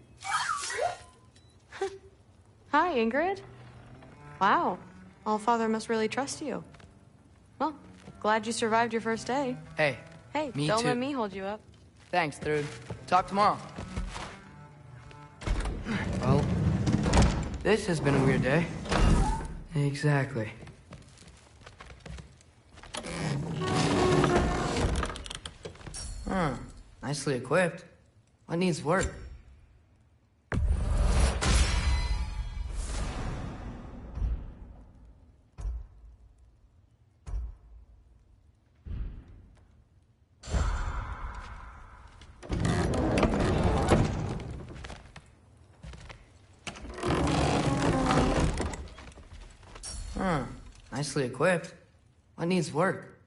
Hi, Ingrid. Wow, Allfather must really trust you. Well, glad you survived your first day. Hey, Hey, me don't too. let me hold you up. Thanks, Thrude. Talk tomorrow. Well, this has been a weird day. Exactly. Nicely equipped. What needs work? Nicely equipped. What needs work?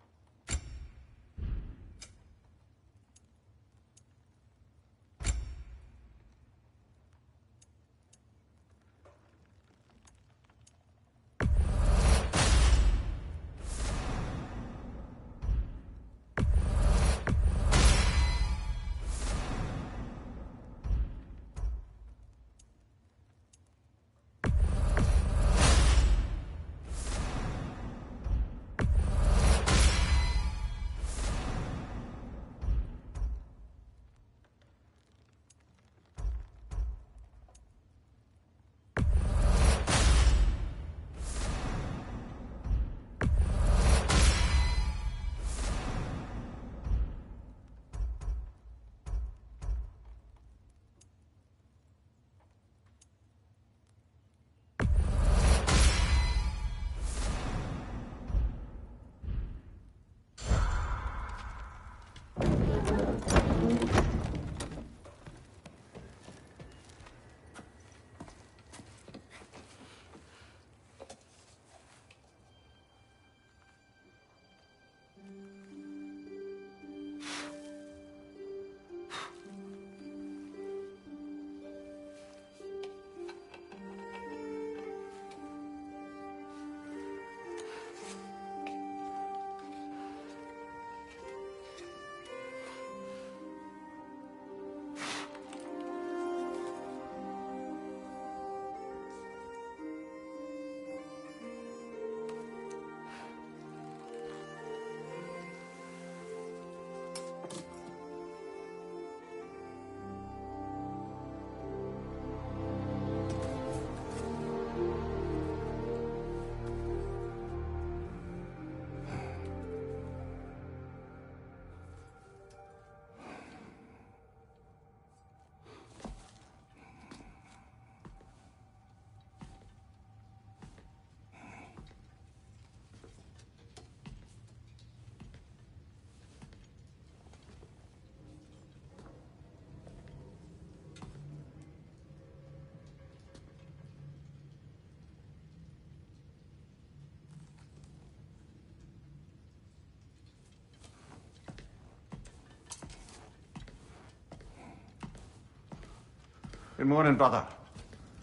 Good morning, brother.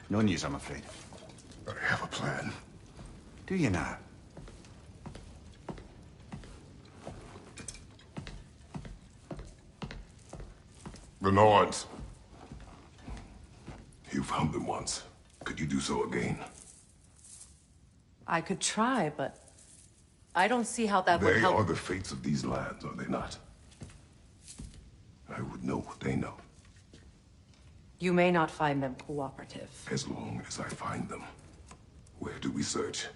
No news, I'm afraid. I have a plan. Do you now? The Norns. You found them once. Could you do so again? I could try, but I don't see how that would They help. are the fates of these lands, are they not? I would know what they know. You may not find them cooperative. As long as I find them. Where do we search?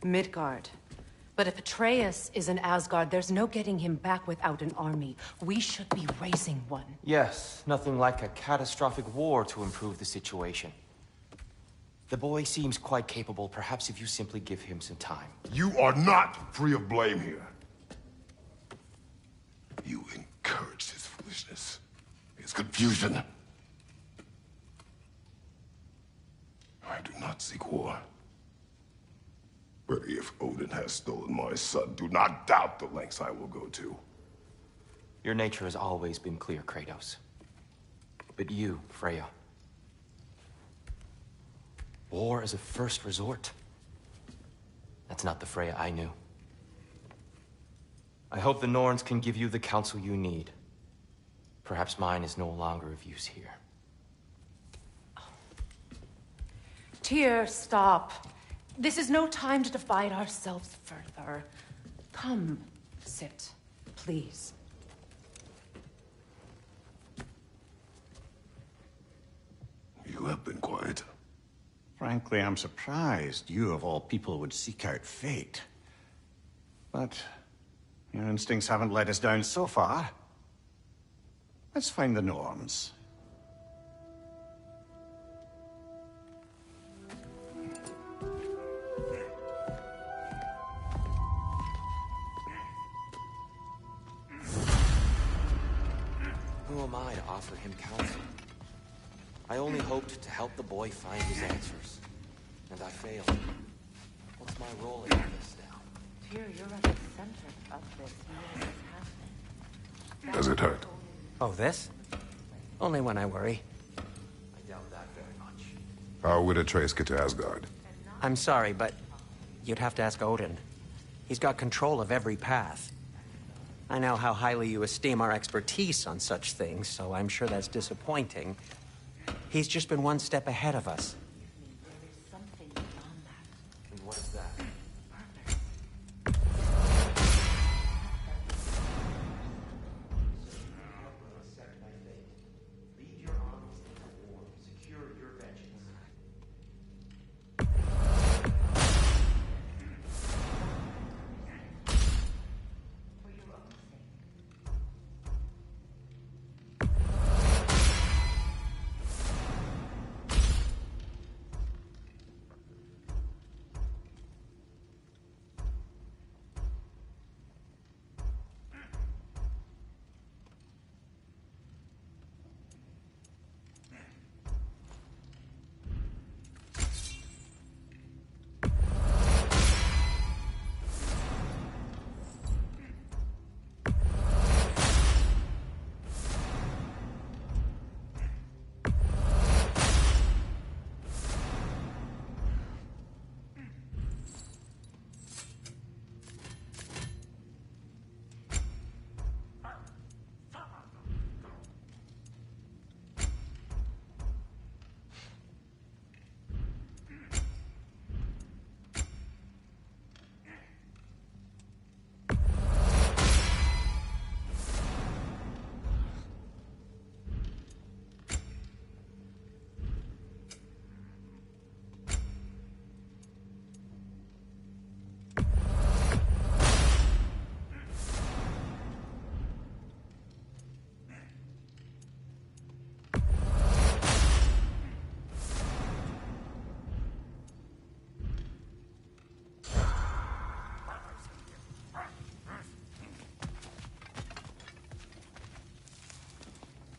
Midgard. But if Atreus is in Asgard, there's no getting him back without an army. We should be raising one. Yes, nothing like a catastrophic war to improve the situation. The boy seems quite capable. Perhaps if you simply give him some time. You are not free of blame here. You encouraged his foolishness. His confusion. I do not seek war. But if Odin has stolen my son, do not doubt the lengths I will go to. Your nature has always been clear, Kratos. But you, Freya. War as a first resort. That's not the Freya I knew. I hope the Norns can give you the counsel you need. Perhaps mine is no longer of use here. Tyr, stop. This is no time to divide ourselves further. Come, sit, please. You have been quiet. Frankly, I'm surprised you, of all people, would seek out fate. But your instincts haven't let us down so far. Let's find the Norns. Who am I to offer him counsel? I only hoped to help the boy find his answers. And I failed. What's my role in all this now? Tyr, you're at the center of this. You know what's happening. Does it hurt? Oh, this? Only when I worry. I doubt that very much. How would Atreus get to Asgard? I'm sorry, but you'd have to ask Odin. He's got control of every path. I know how highly you esteem our expertise on such things, so I'm sure that's disappointing. He's just been one step ahead of us. And what is that? Lead your armies into war. Secure your vengeance.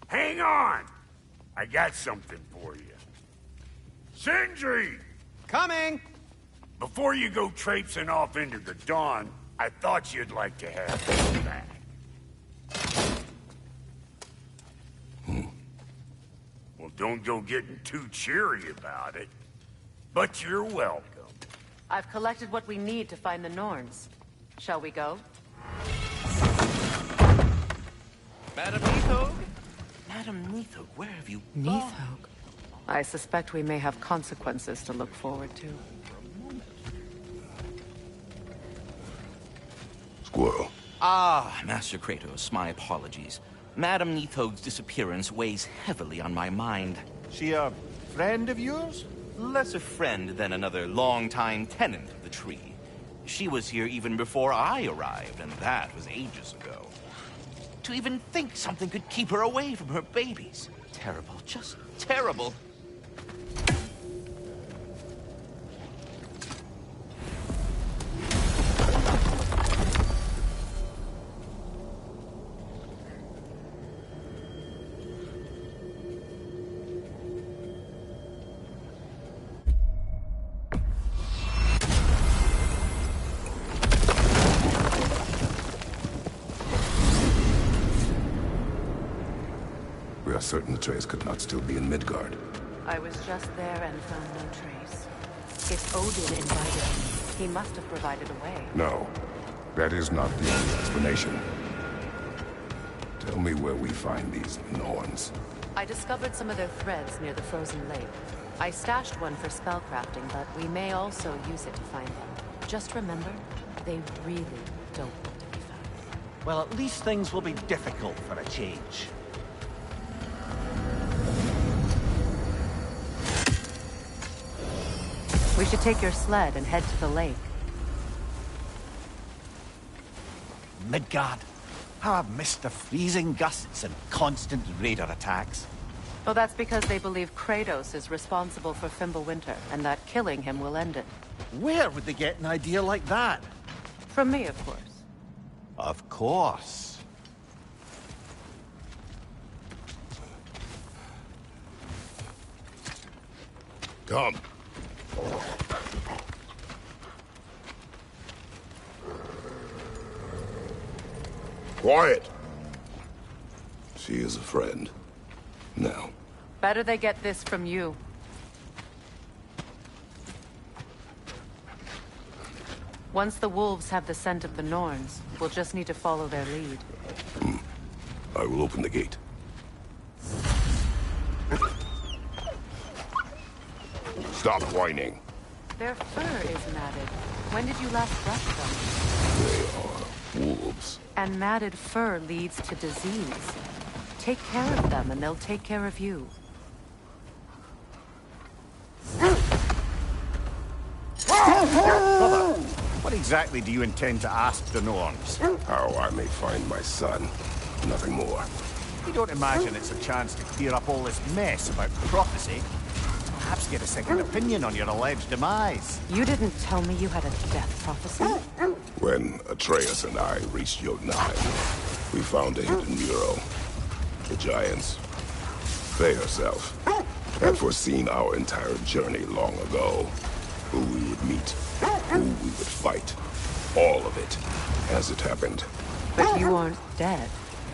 Hang on! I got something for you. Sindri! Coming! Before you go traipsing off into the dawn, I thought you'd like to have this back. Well, don't go getting too cheery about it. But you're welcome. I've collected what we need to find the Norns. Shall we go? Madam Neathog? Madam Neathog, where have you gone? Neathog? I suspect we may have consequences to look forward to. Squirrel. Ah, Master Kratos, my apologies. Madam Neathog's disappearance weighs heavily on my mind. She a friend of yours? Less a friend than another longtime tenant of the tree. She was here even before I arrived, and that was ages ago. To even think something could keep her away from her babies. Terrible, just terrible. We are certain Atreus could not still be in Midgard. I was just there and found no trace. If Odin invited me, he must have provided a way. No, that is not the only explanation. Tell me where we find these Norns. I discovered some of their threads near the frozen lake. I stashed one for spellcrafting, but we may also use it to find them. Just remember, they really don't want to be found. Well, at least things will be difficult for a change. We should take your sled and head to the lake. Midgard. How I've missed the freezing gusts and constant raider attacks. Well, that's because they believe Kratos is responsible for Fimbulwinter, and that killing him will end it. Where would they get an idea like that? From me, of course. Of course. Come. Quiet. She is a friend. Now. Better they get this from you. Once the wolves have the scent of the Norns, we'll just need to follow their lead. I will open the gate. Stop whining. Their fur is matted. When did you last brush them? They are wolves. And matted fur leads to disease. Take care of them, and they'll take care of you. Brother, what exactly do you intend to ask the Norns? How I may find my son. Nothing more. You don't imagine it's a chance to clear up all this mess about prophecy? Perhaps get a second opinion on your alleged demise. You didn't tell me you had a death prophecy? When Atreus and I reached Jotunheim, we found a hidden mural. The Giants, they herself, had foreseen our entire journey long ago. Who we would meet, who we would fight. All of it, as it happened. But you aren't dead.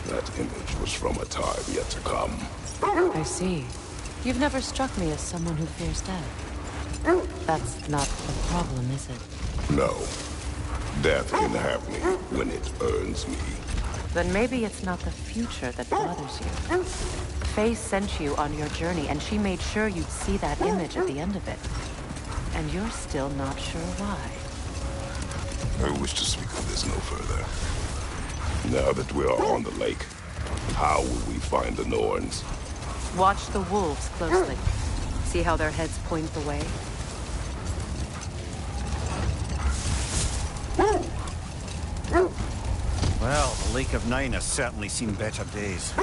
That image was from a time yet to come. I see. You've never struck me as someone who fears death. That's not the problem, is it? No. Death can have me when it earns me. Then maybe it's not the future that bothers you. Faye sent you on your journey, and she made sure you'd see that image at the end of it. And you're still not sure why. I wish to speak of this no further. Now that we are on the lake, how will we find the Norns? Watch the wolves closely. See how their heads point the way? Well, the Lake of Nine has certainly seen better days.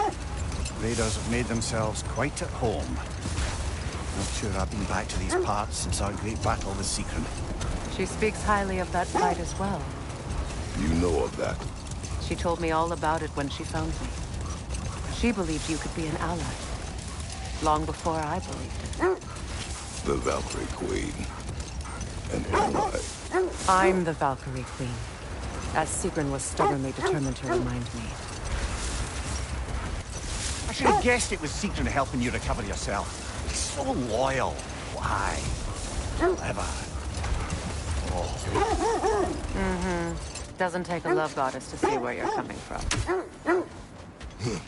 Raiders have made themselves quite at home. Not sure I've been back to these parts since our great battle with Secret. She speaks highly of that fight as well. You know of that? She told me all about it when she found me. She believed you could be an ally. Long before I believed it. The Valkyrie Queen. An ally. I'm the Valkyrie Queen. As Sigrun was stubbornly determined to remind me. I should have guessed it was Secret helping you recover yourself. He's so loyal. Why? Clever. Oh. Mm-hmm. Doesn't take a love goddess to see where you're coming from.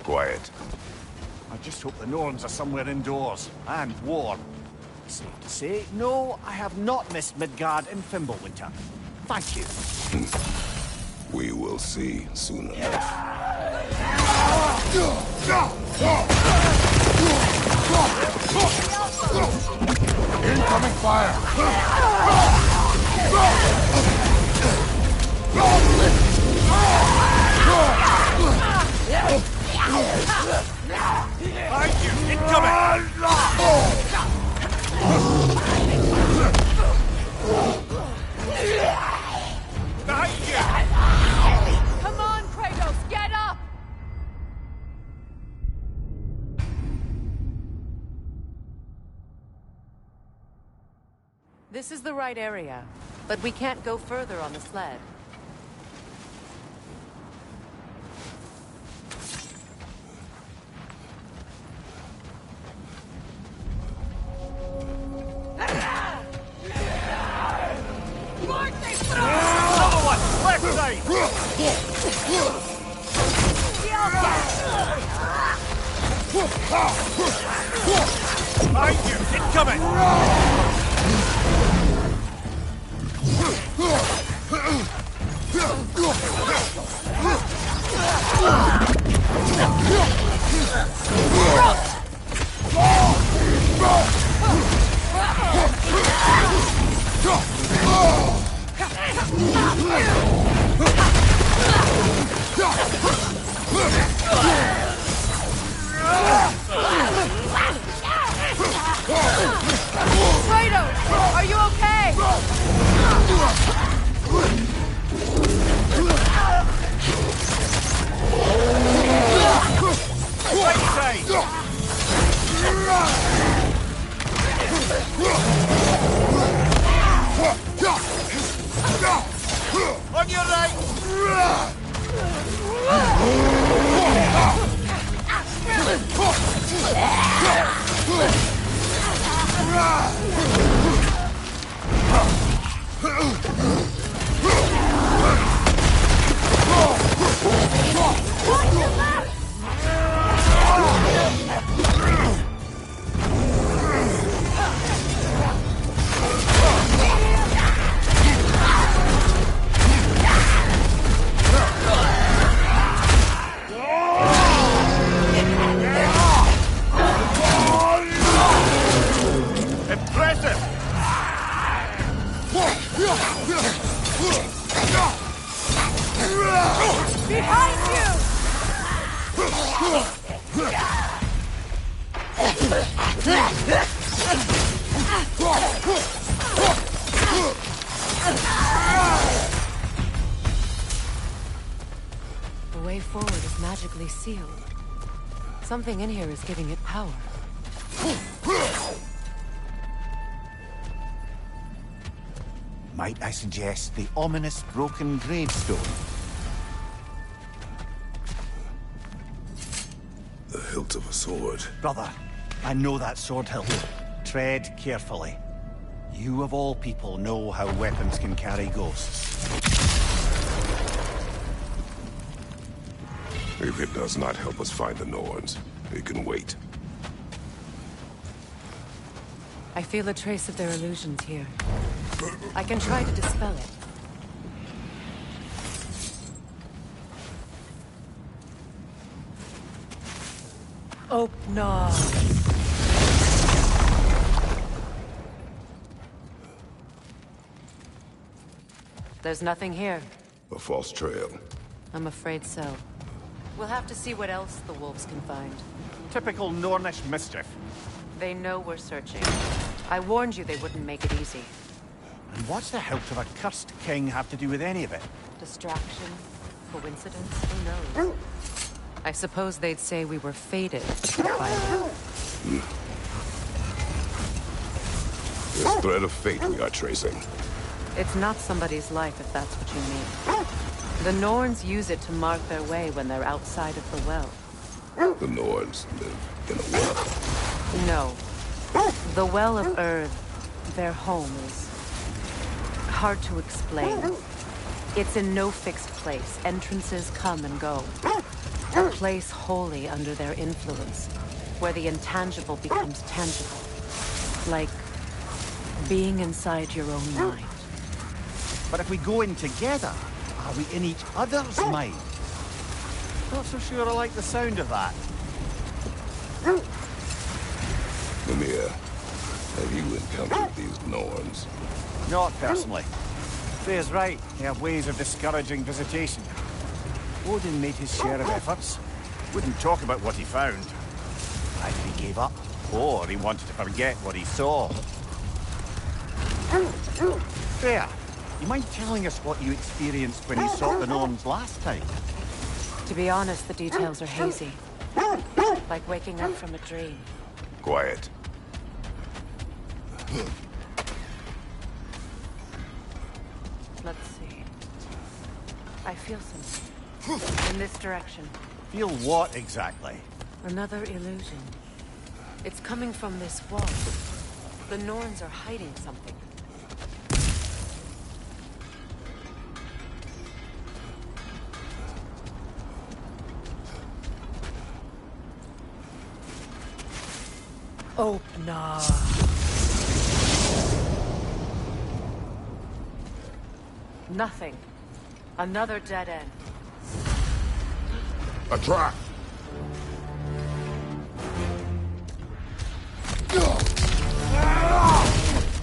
Quiet. I just hope the Norns are somewhere indoors and warm. Safe to say, no, I have not missed Midgard in Fimbulwinter. Thank you. We will see soon enough. Incoming fire! Behind you! Incoming! Behind you! Come on, Kratos, get up! This is the right area, but we can't go further on the sled. Behind you! Incoming! Kratos, are you okay? Right side! On your right! Impressive! Behind you! The way forward is magically sealed. Something in here is giving it power. Might I suggest the ominous broken gravestone? The hilt of a sword. Brother, I know that sword hilt. Tread carefully. You of all people know how weapons can carry ghosts. If it does not help us find the Norns, it can wait. I feel a trace of their illusions here. I can try to dispel it. Oh, no. There's nothing here. A false trail. I'm afraid so. We'll have to see what else the wolves can find. Typical Nornish mischief. They know we're searching. I warned you they wouldn't make it easy. And what's the hilt of a cursed king have to do with any of it? Distraction? Coincidence? Who knows? I suppose they'd say we were fated to find it. This thread of fate we are tracing. It's not somebody's life, if that's what you mean. The Norns use it to mark their way when they're outside of the well. The Norns live in a well. No. The Well of Earth, their home, is hard to explain. It's in no fixed place. Entrances come and go. A place wholly under their influence, where the intangible becomes tangible. Like being inside your own mind. But if we go in together, are we in each other's mind? Not so sure I like the sound of that. Mimir, have you encountered these Norns? Not personally. Freya's right. They have ways of discouraging visitation. Odin made his share of efforts. Wouldn't talk about what he found. Either he gave up, or he wanted to forget what he saw. Freya, you mind telling us what you experienced when you sought the Norns last time? To be honest, the details are hazy. Like waking up from a dream. Quiet. Let's see. I feel something. In this direction. Feel what exactly? Another illusion. It's coming from this wall. The Norns are hiding something. Oh, nah. Nothing. Another dead end. A trap!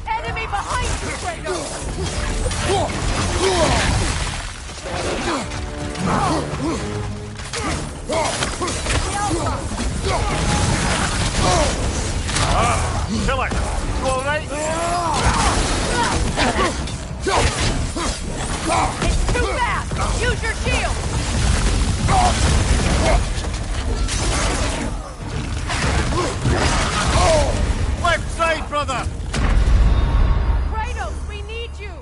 Enemy behind you, Kratos! Kill it! You alright? It's too fast! Use your shield! Left side, brother! Kratos, we need you!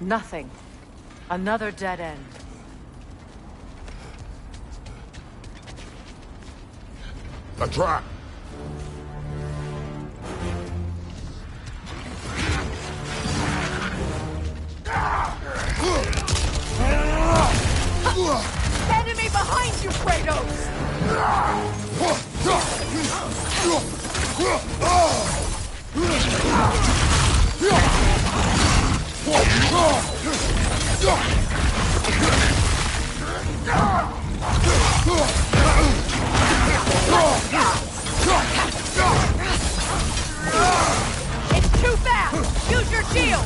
Nothing. Another dead end. A trap! Enemy behind you, Kratos! It's too fast! Use your shield!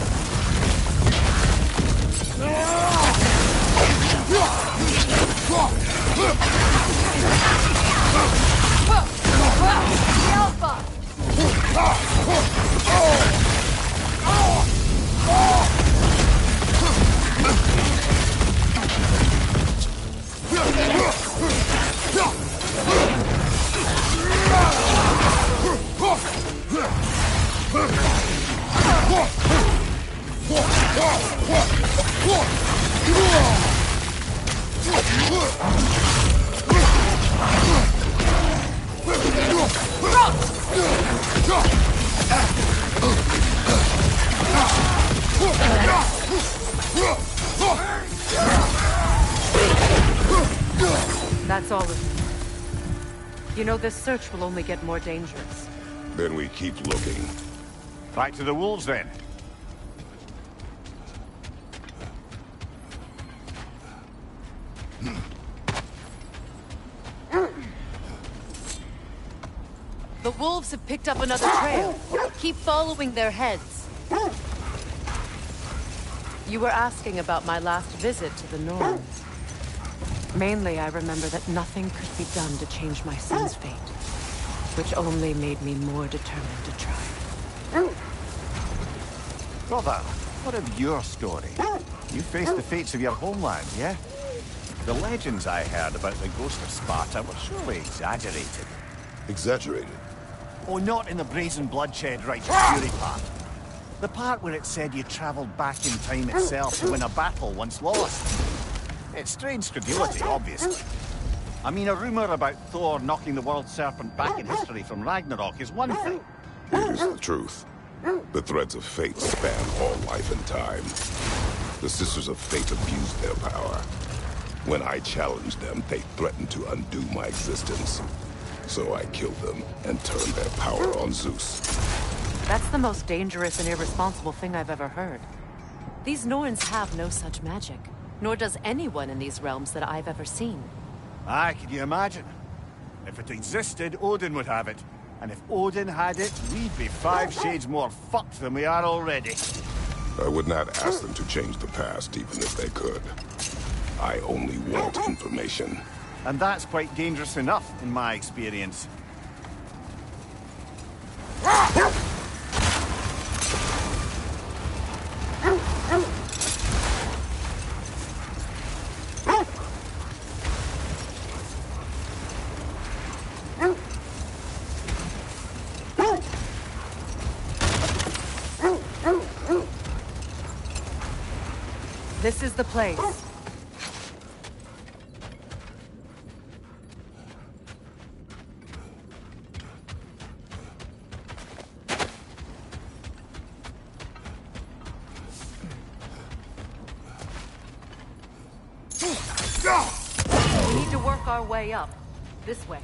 That's all of it. You know, this search will only get more dangerous. Then we keep looking. Back to the wolves, then. The wolves have picked up another trail. Keep following their heads. You were asking about my last visit to the Norns. Mainly, I remember that nothing could be done to change my son's fate, which only made me more determined to try. Brother, what of your story? You faced the fates of your homeland, yeah? The legends I heard about the ghost of Sparta were surely exaggerated. Exaggerated? Oh, not in the brazen bloodshed righteous fury part. The part where it said you travelled back in time itself to win a battle once lost. It's strange credulity, obviously. I mean, a rumour about Thor knocking the world serpent back in history from Ragnarok is one thing. Here's the truth. The threads of fate span all life and time. The Sisters of Fate abused their power. When I challenged them, they threatened to undo my existence. So I killed them and turned their power on Zeus. That's the most dangerous and irresponsible thing I've ever heard. These Norns have no such magic, nor does anyone in these realms that I've ever seen. Aye, can you imagine? If it existed, Odin would have it. And if Odin had it, we'd be 5 shades more fucked than we are already. I would not ask them to change the past, even if they could. I only want information. And that's quite dangerous enough, in my experience. This is the place. We need to work our way up. This way.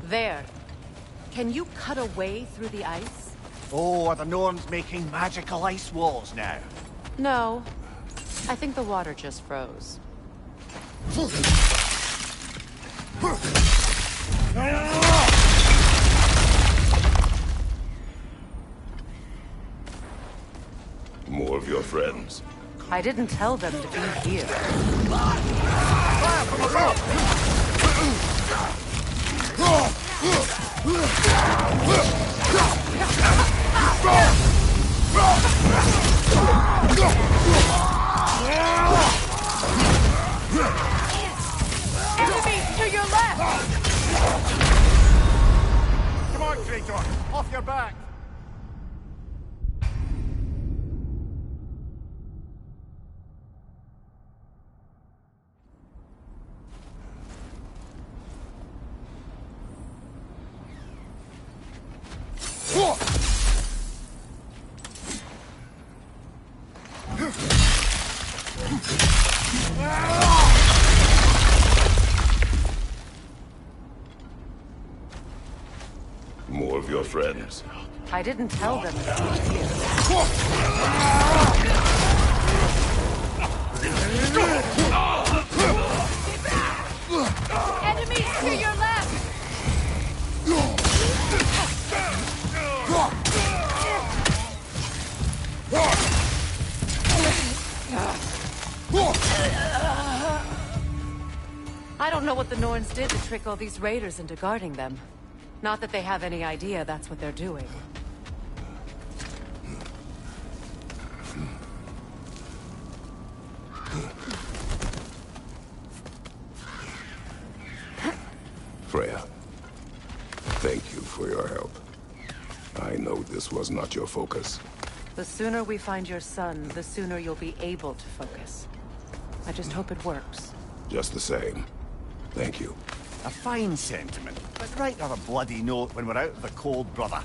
There. Can you cut a way through the ice? Oh, are the Norns making magical ice walls now? No. I think the water just froze. More of your friends. I didn't tell them to be here. Enemy to your left! Come on, traitor! Off your back! More of your friends. I didn't tell them to be here. Enemies to your left! I don't know what the Norns did to trick all these raiders into guarding them. Not that they have any idea that's what they're doing. Freya, thank you for your help. I know this was not your focus. The sooner we find your son, the sooner you'll be able to focus. I just hope it works. Just the same, thank you. A fine sentiment, but write her a bloody note when we're out of the cold, brother.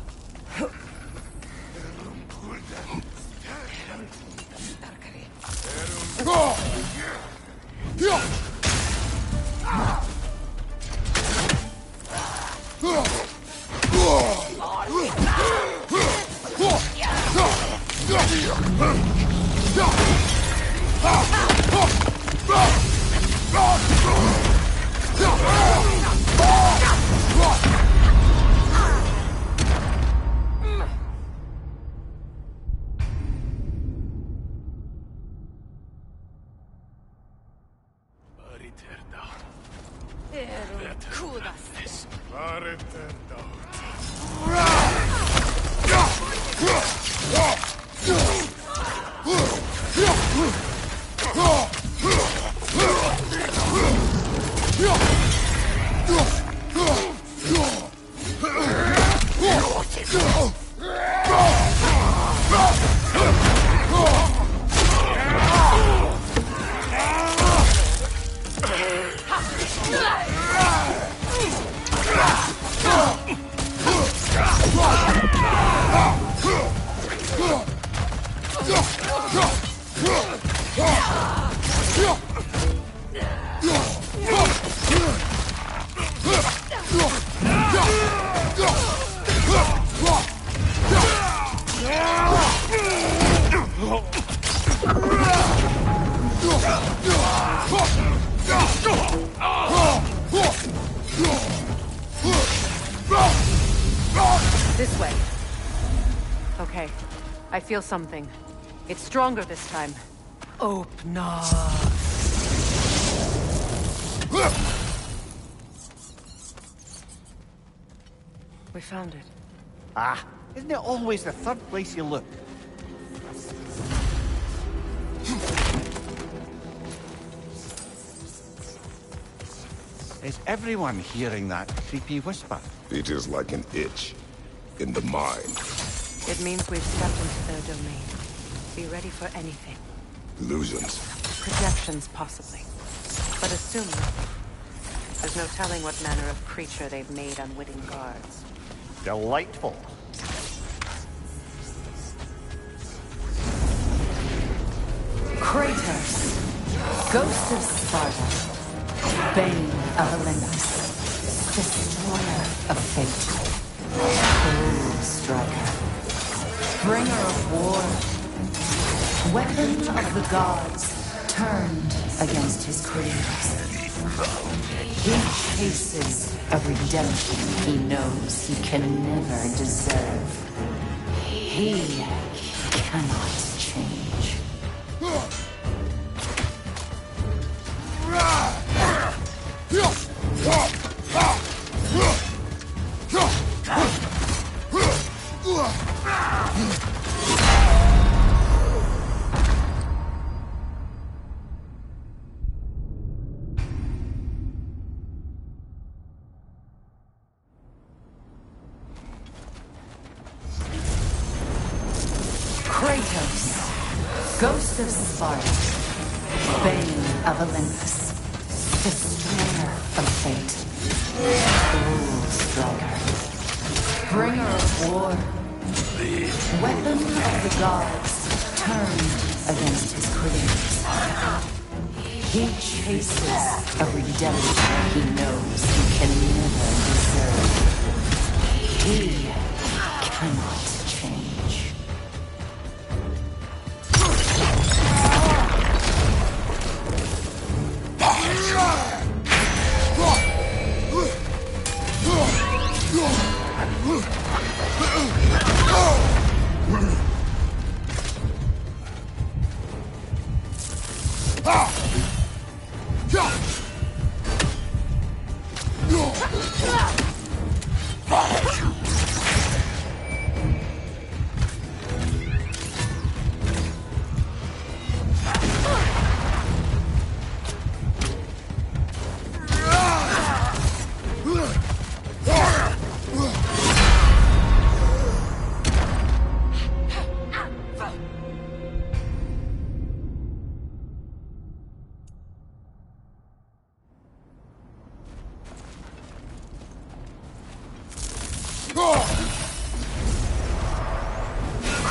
This way. Okay. I feel something. It's stronger this time. Open up. We found it. Ah, isn't it always the third place you look? Is everyone hearing that creepy whisper? It is like an itch in the mind. It means we've stepped into their domain. Be ready for anything. Illusions. Projections, possibly. But assume nothing. There's no telling what manner of creature they've made unwitting guards. Delightful. Kratos, Ghost of Sparta, Bane of Olympus, Destroyer of Fate, Cruel Striker, Bringer of War, Weapon of the Gods, turned against his creators. He chases a redemption he knows he can never deserve. He cannot change. Kratos, Ghost of Sparta, Bane of Olympus, Destroyer of Fate, Cruel Striker, Bringer of War, Weapon of the Gods, turned against his creators. He chases a redemption he knows he can never deserve. He cannot change.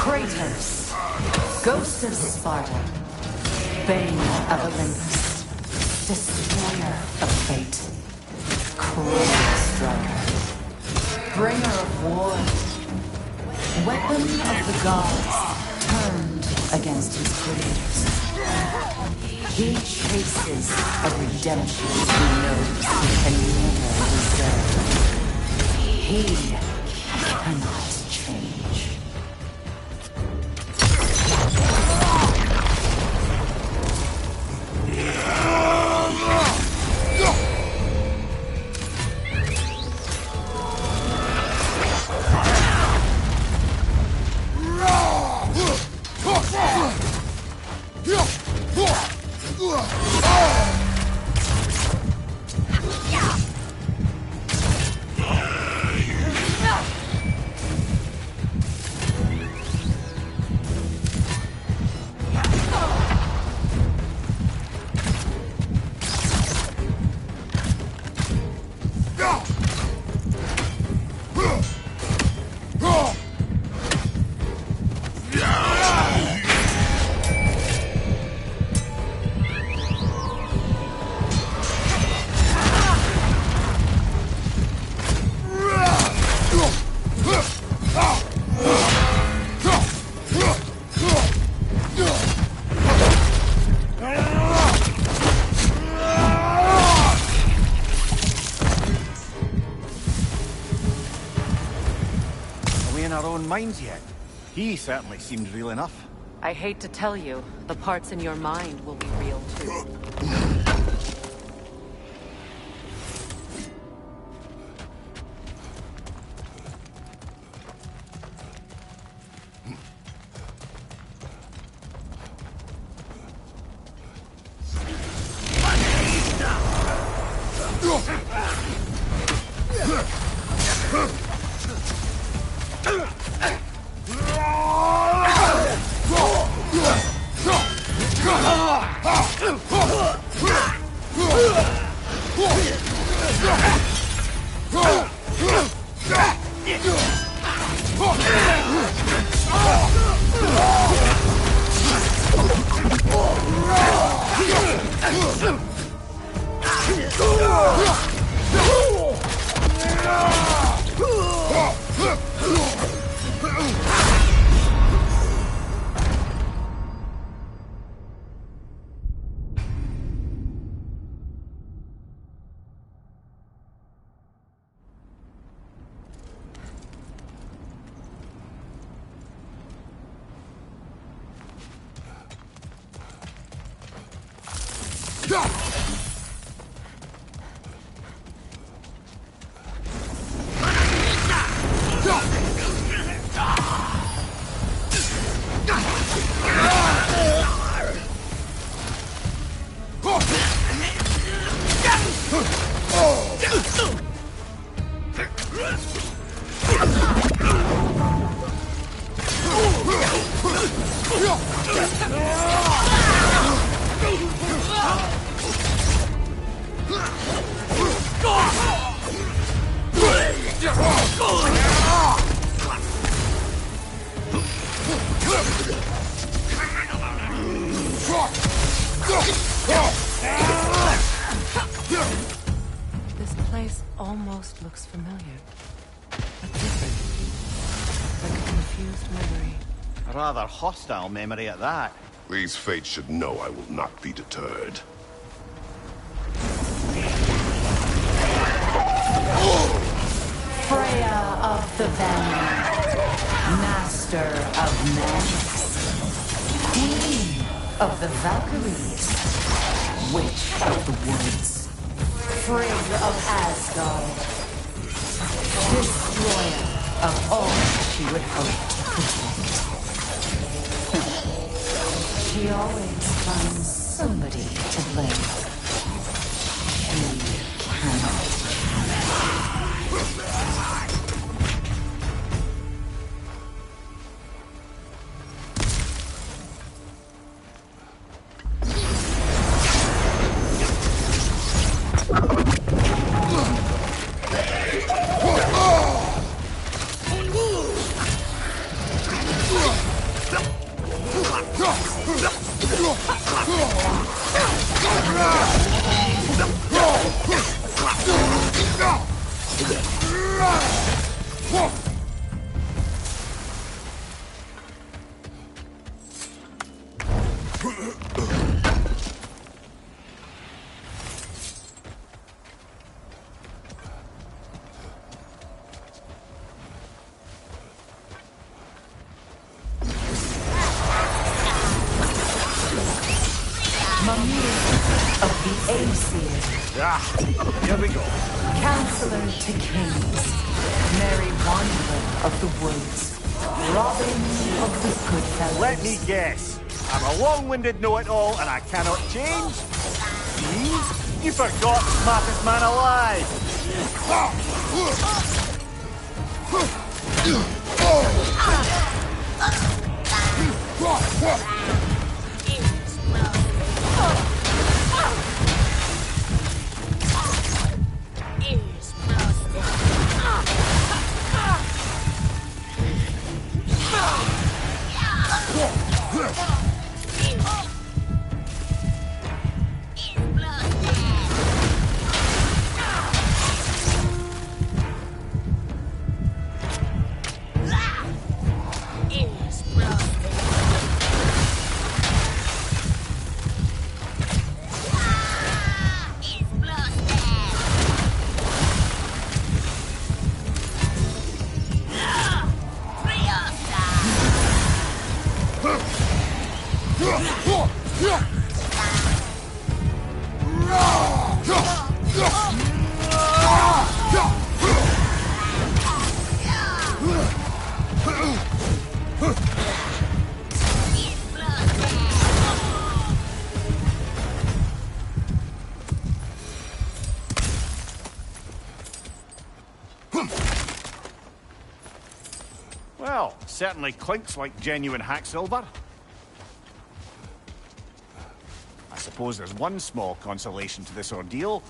Kratos, Ghost of Sparta, Bane of Olympus, Destroyer of Fate, Cruel Striker, Bringer of War, Weapon of the Gods, turned against his creators. He chases a redemption he knows he can never deserve. He cannot change. Minds yet. He certainly seemed real enough. I hate to tell you, the parts in your mind will be real too. This place almost looks familiar, but different. Like a confused memory. A rather hostile memory at that. These fates should know I will not be deterred. Freya of the Vanguard, Master of Magics, Queen of the Valkyries, Witch of the Woods, Frigg of Asgard, Destroyer of all she would hope to protect. She always finds somebody to blame. She cannot. Here we go. Counselor to kings, Merry Wanderer of the woods, Robin of the good fellows. Let me guess. I'm a long-winded know-it-all and I cannot change? See? You forgot the smartest man alive. Well, certainly clinks like genuine hack silver. I suppose there's one small consolation to this ordeal.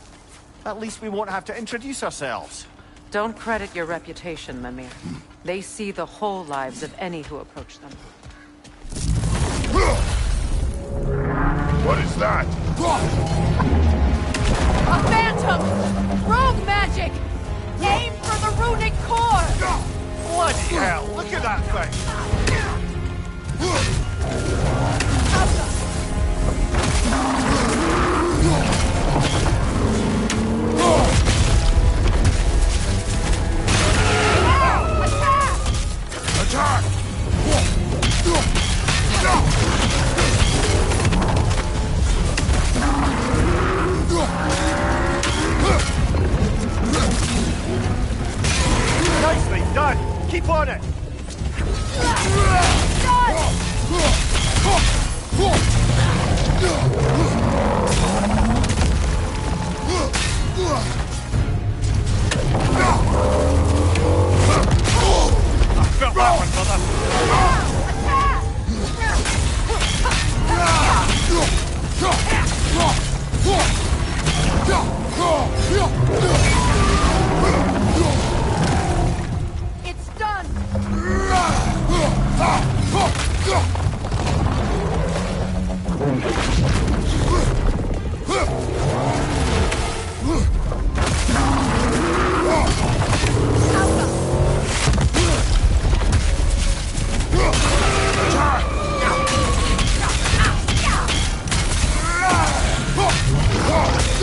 At least we won't have to introduce ourselves. Don't credit your reputation, Mimir. They see the whole lives of any who approach them. What is that? A phantom! Rogue magic! Aim for the runic core! Bloody hell, look at that thing! Attack!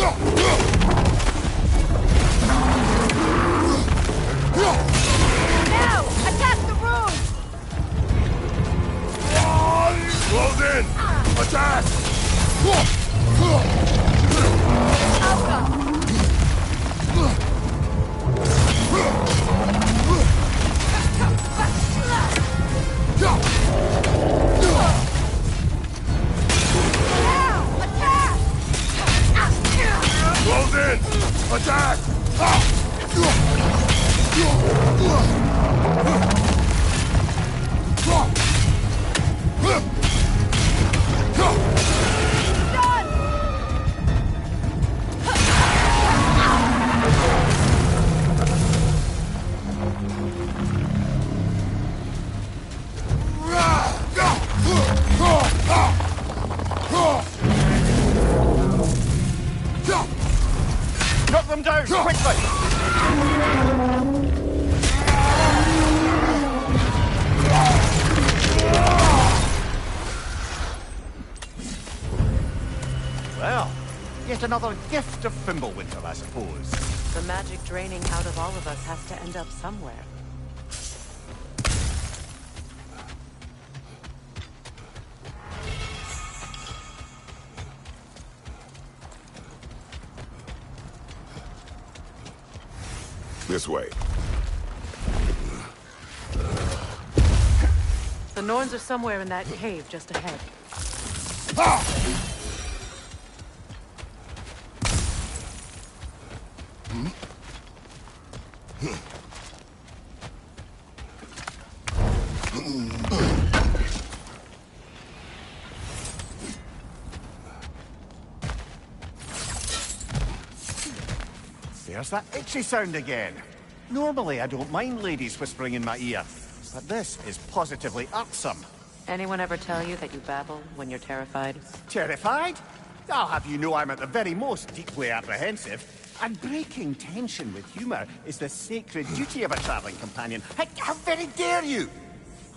Now! Attack the rune! Close in! Attack! Close in! Attack! Knock them down, quickly! Well, yet another gift of Fimbulwinter, I suppose. The magic draining out of all of us has to end up somewhere. This way. The Norns are somewhere in that cave just ahead. There's that itchy sound again. Normally, I don't mind ladies whispering in my ear, but this is positively irksome. Anyone ever tell you that you babble when you're terrified? Terrified? I'll have you know I'm at the very most deeply apprehensive. And breaking tension with humour is the sacred duty of a travelling companion. How very dare you!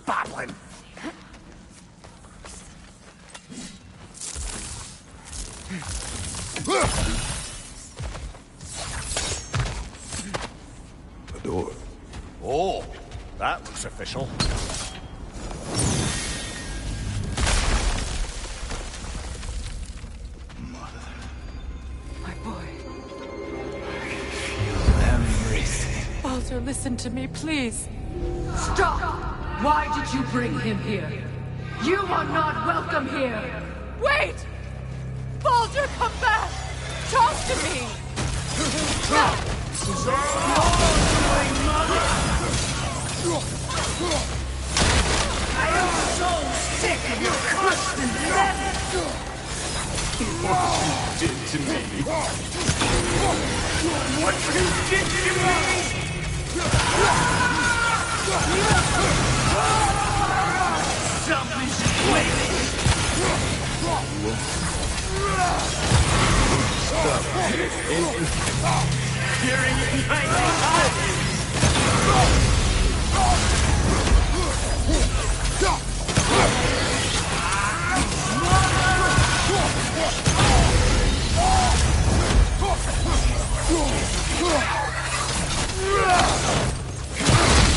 Babbling! A door. Oh, that looks official. My boy. Everything. Baldur, listen to me, please. Stop! Why did you bring him here? You are not welcome here! Wait! Baldur, come back! Talk to me! I am so sick of your constant mess! What you did to me. What you did to me! Selfish waste! Hearing it my eyes!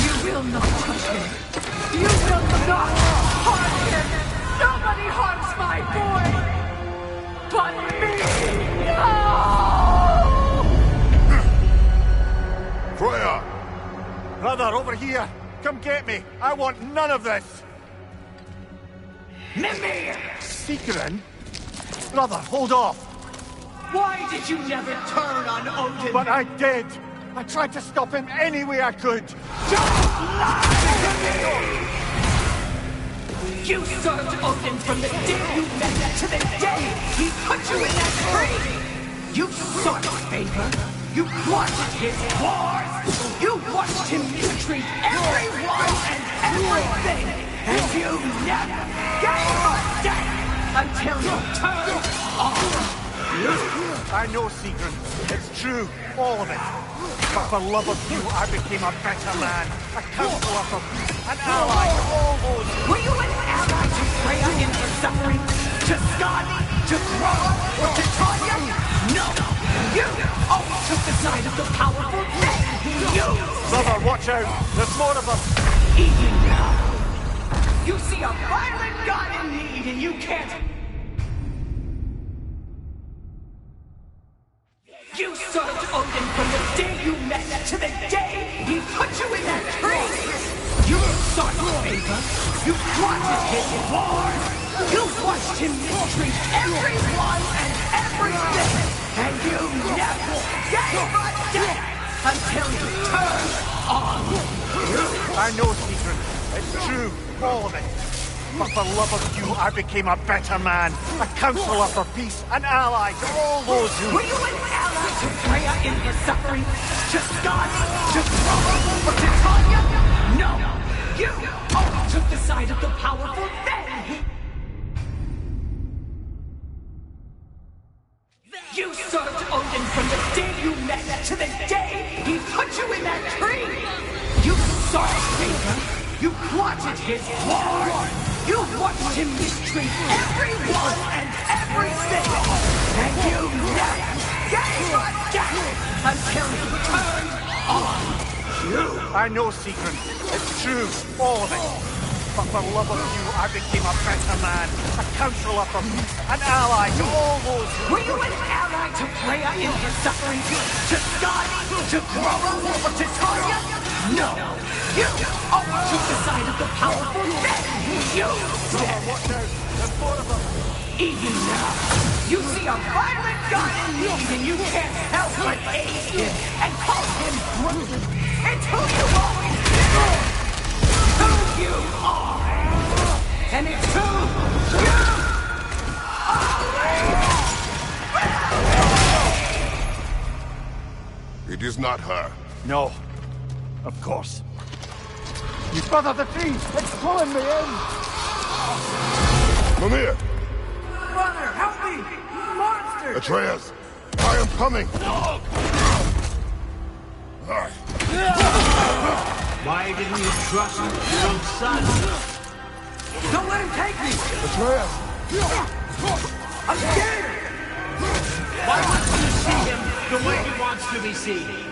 You will not touch him! You will not harm him! Nobody harms my boy! But me! No! Freya! Brother, over here! Come get me! I want none of this! Mimir! Seekerin? Brother, hold off! Why did you never turn on Odin? But I did! I tried to stop him any way I could! You served Odin from the day you met to the day he put you in that tree! You sought favor! You wanted his wars! You watched him mistreat everyone and everything! And you never gave a damn until you turned on! I know, Seekerin. It's true. All of it. But for love of you, I became a better man. A counselor for peace. An ally to all those... Were you an ally to Freya in her suffering? To Skadi? To Thrall? Or to Tanya? No! decide of the powerful thing he used. Brother, watch out! There's more of them! Even now, you see a violent god in need and you can't... You served Odin from the day you met to the day he put you in that tree! You sought favor, you plotted his wars, you watched him mistreat everyone and everything, and you never gave a damn until you turned on you! I know, Secret. It's true, all of it. But for love of you, I became a better man, a counselor for peace, an ally to all those who... Were you an ally to Freya in her suffering? To Skadi? To Roma? Or to Tanya? No! You only took the side of the powerful then! You served Odin from the day you met to the day he put you in that tree! You sought favor, you plotted his war, you watched him mistreat everyone and everything, and you never gave a damn until he turned on you! I know, Secret. It's true, all of it. But for love of you, I became a better man, a counselor for peace, an ally to all those who... Were you an ally to Freya in her suffering? To Skadi? To Roma? Or to Tanya? No! You only took the side of the powerful then he used it! Watch out! There's more of them! Even now, you see a violent god in need and you can't help but aid him and call him brute! It's who you always been! Who you are! And it's who you are! It is not her. No. Of course. You brother the tree! It's pulling me in! Mimir! Brother, help me! Monster! Atreus! I am coming! Why didn't you trust your own son? Don't let him take me! Atreus! I'm scared! Why wouldn't you see him the way he wants to be seen?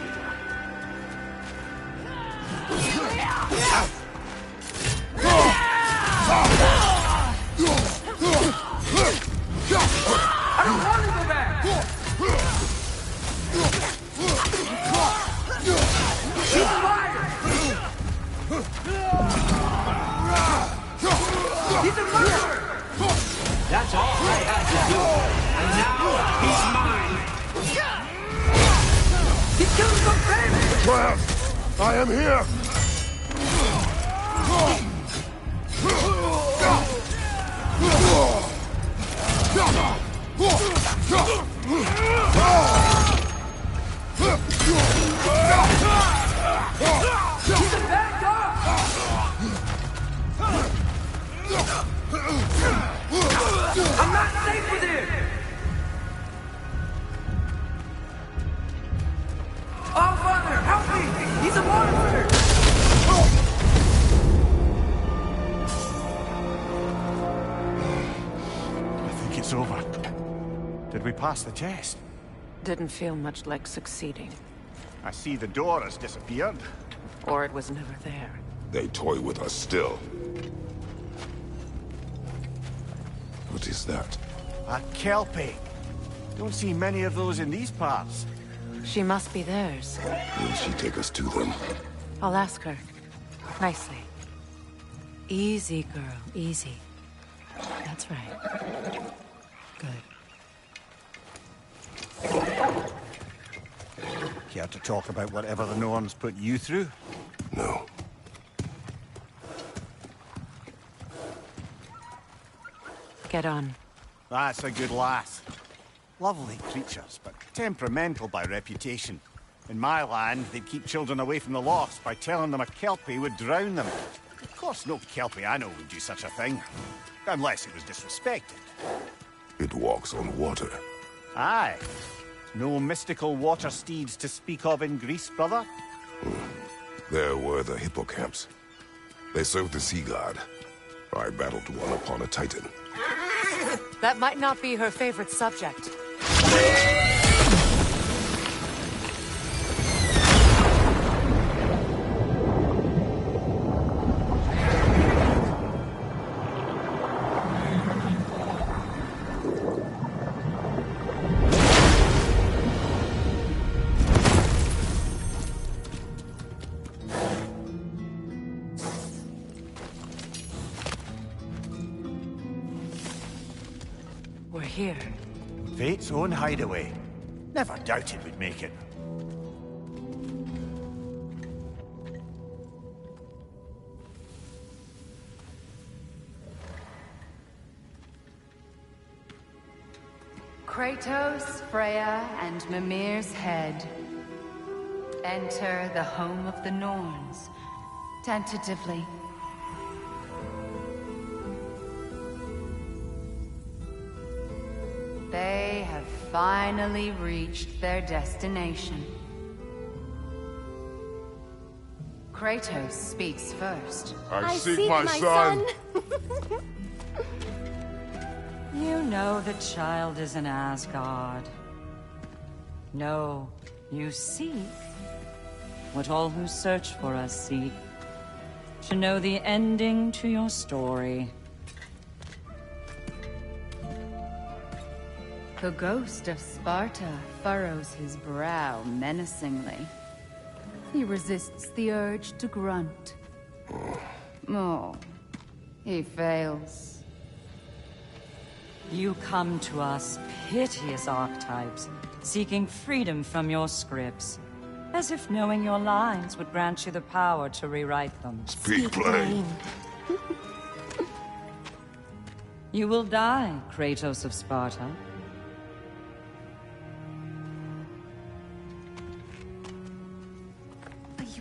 I don't want to go back! She's alive! He's a murderer! That's all I had to do. And now he's mine. He killed some baby! Atreus! I am here! He's a bad dog! I'm not safe with him! Oh, Father, help me! He's a monster! I think it's over. Did we pass the test? Didn't feel much like succeeding. I see the door has disappeared. Or it was never there. They toy with us still. What is that? A Kelpie. Don't see many of those in these parts. She must be theirs. Will she take us to them? I'll ask her. Nicely. Easy, girl. Easy. That's right. Good. Care to talk about whatever the Norns put you through? No. Get on. That's a good lass. Lovely creatures, but temperamental by reputation. In my land, they'd keep children away from the lost by telling them a Kelpie would drown them. Of course, no Kelpie I know would do such a thing. Unless it was disrespected. It walks on water. Aye. No mystical water steeds to speak of in Greece, brother? There were the hippocamps. They served the sea god. I battled one upon a titan. That might not be her favorite subject. here? Fate's own hideaway. Never doubted we'd make it. Kratos, Freya, and Mimir's head. Enter the home of the Norns, tentatively. They have finally reached their destination. Kratos speaks first. I seek my son. You know the child is in Asgard. No, you seek what all who search for us seek. To know the ending to your story. The ghost of Sparta furrows his brow menacingly. He resists the urge to grunt. Oh, he fails. You come to us, piteous archetypes, seeking freedom from your scripts. As if knowing your lines would grant you the power to rewrite them. Speak plain. You will die, Kratos of Sparta.